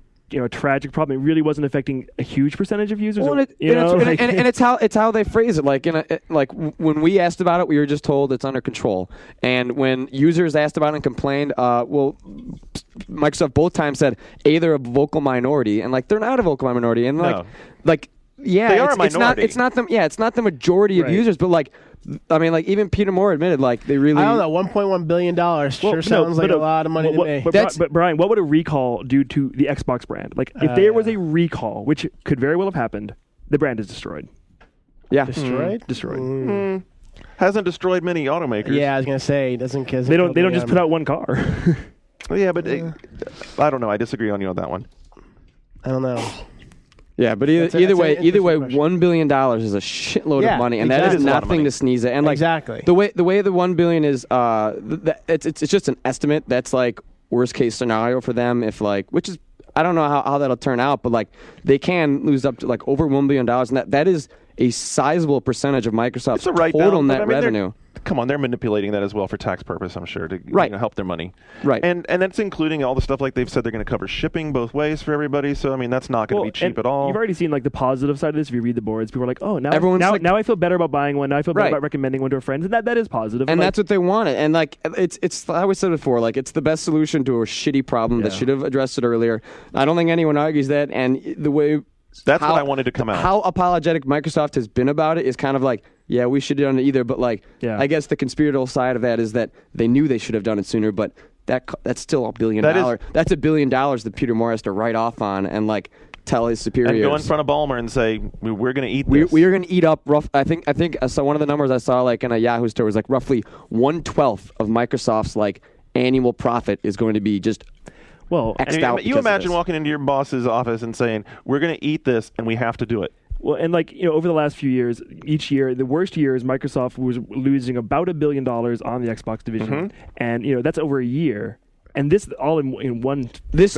tragic problem. It really wasn't affecting a huge percentage of users. Well, and it's how they phrase it. Like when we asked about it, we were just told it's under control. And when users asked about it and complained, Microsoft both times said they're a vocal minority, and like they're not a vocal minority, and yeah, they are a minority. It's not the majority of users, but like, I mean, like even Peter Moore admitted, like they really. I don't know, $1.1 billion sounds like a lot of money to me. But Brian, what would a recall do to the Xbox brand? Like, if there was a recall, which could very well have happened, the brand is destroyed. Yeah, destroyed. Destroyed. Hasn't destroyed many automakers. Yeah, I was gonna say doesn't. They don't just put out one car. Yeah, but I don't know. I disagree on you on that one. I don't know. Yeah, but either way, $1 billion is a shitload of money, and that is nothing to sneeze at. And like the way the $1 billion is, it's just an estimate. That's like worst case scenario for them. If like, which is I don't know how that'll turn out, but like they can lose up to like over $1 billion, and that is a sizable percentage of Microsoft's total net revenue. Come on, they're manipulating that as well for tax purpose, I'm sure, to help their money. Right. And that's including all the stuff like they've said they're going to cover shipping both ways for everybody. So, I mean, that's not going to be cheap at all. You've already seen like the positive side of this. If you read the boards, people are like, oh, now I feel better about buying one. Now I feel better about recommending one to a friend. And that is positive. And that's what they wanted. And like, it's I always said before, like it's the best solution to a shitty problem that should have addressed it earlier. I don't think anyone argues that. And the way... That's what I wanted to come out. How apologetic Microsoft has been about it is kind of like, yeah, we should have done it either. But like, I guess the conspiratorial side of that is that they knew they should have done it sooner. But that's still $1 billion. That's $1 billion that Peter Moore has to write off on and like tell his superiors. And go in front of Ballmer and say, we're going to eat this. We are going to eat up rough. I think so. One of the numbers I saw like in a Yahoo story was like roughly 1/12 of Microsoft's like annual profit is going to be just. Well, you imagine walking into your boss's office and saying, we're going to eat this and we have to do it. Well, and like, over the last few years, each year, the worst years, Microsoft was losing about $1 billion on the Xbox division. Mm-hmm. And, that's over a year. And this all in one. This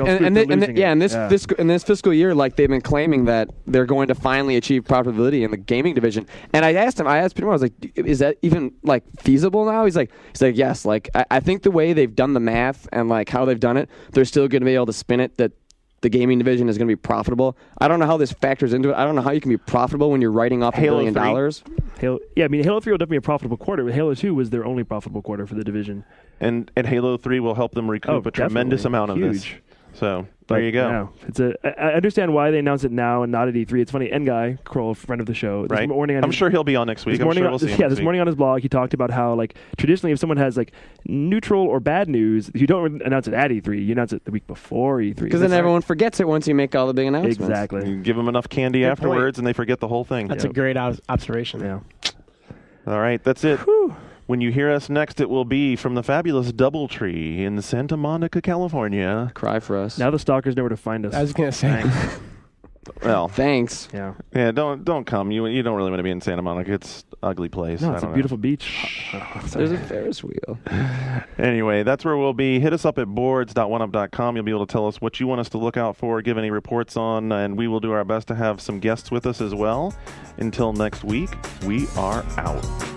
fiscal year, like they've been claiming that they're going to finally achieve profitability in the gaming division. And I asked Peter, I was like, is that even like feasible now? He's like, yes. Like I think the way they've done the math and like how they've done it, they're still going to be able to spin it that the gaming division is going to be profitable. I don't know how this factors into it. I don't know how you can be profitable when you're writing off $1 billion. Halo 3 will definitely be a profitable quarter. But Halo 2 was their only profitable quarter for the division. And Halo 3 will help them recoup a tremendous amount of this. So But, there you go. Yeah, I understand why they announced it now and not at E3. It's funny. N-Guy, Kroll, friend of the show, Right. this morning on I'm sure he'll be on next week. I'm sure we'll see him this next week. morning on his blog, he talked about how, like, traditionally if someone has, like, neutral or bad news, you don't announce it at E3. You announce it the week before E3. Because then everyone forgets it once you make all the big announcements. Exactly. You give them enough candy Good afterwards, and they forget the whole thing. That's a great observation. Yeah. All right, that's it. When you hear us next, it will be from the fabulous Doubletree in Santa Monica, California. Cry for us. Now the stalkers know where to find us. I was going to say. Well, Thanks. Yeah. yeah, don't come. You don't really want to be in Santa Monica. It's an ugly place. No, I it's a don't know. beautiful beach. There's a Ferris wheel. Anyway, that's where we'll be. Hit us up at boards.oneup.com. You'll be able to tell us what you want us to look out for, give any reports on, and we will do our best to have some guests with us as well. Until next week, we are out.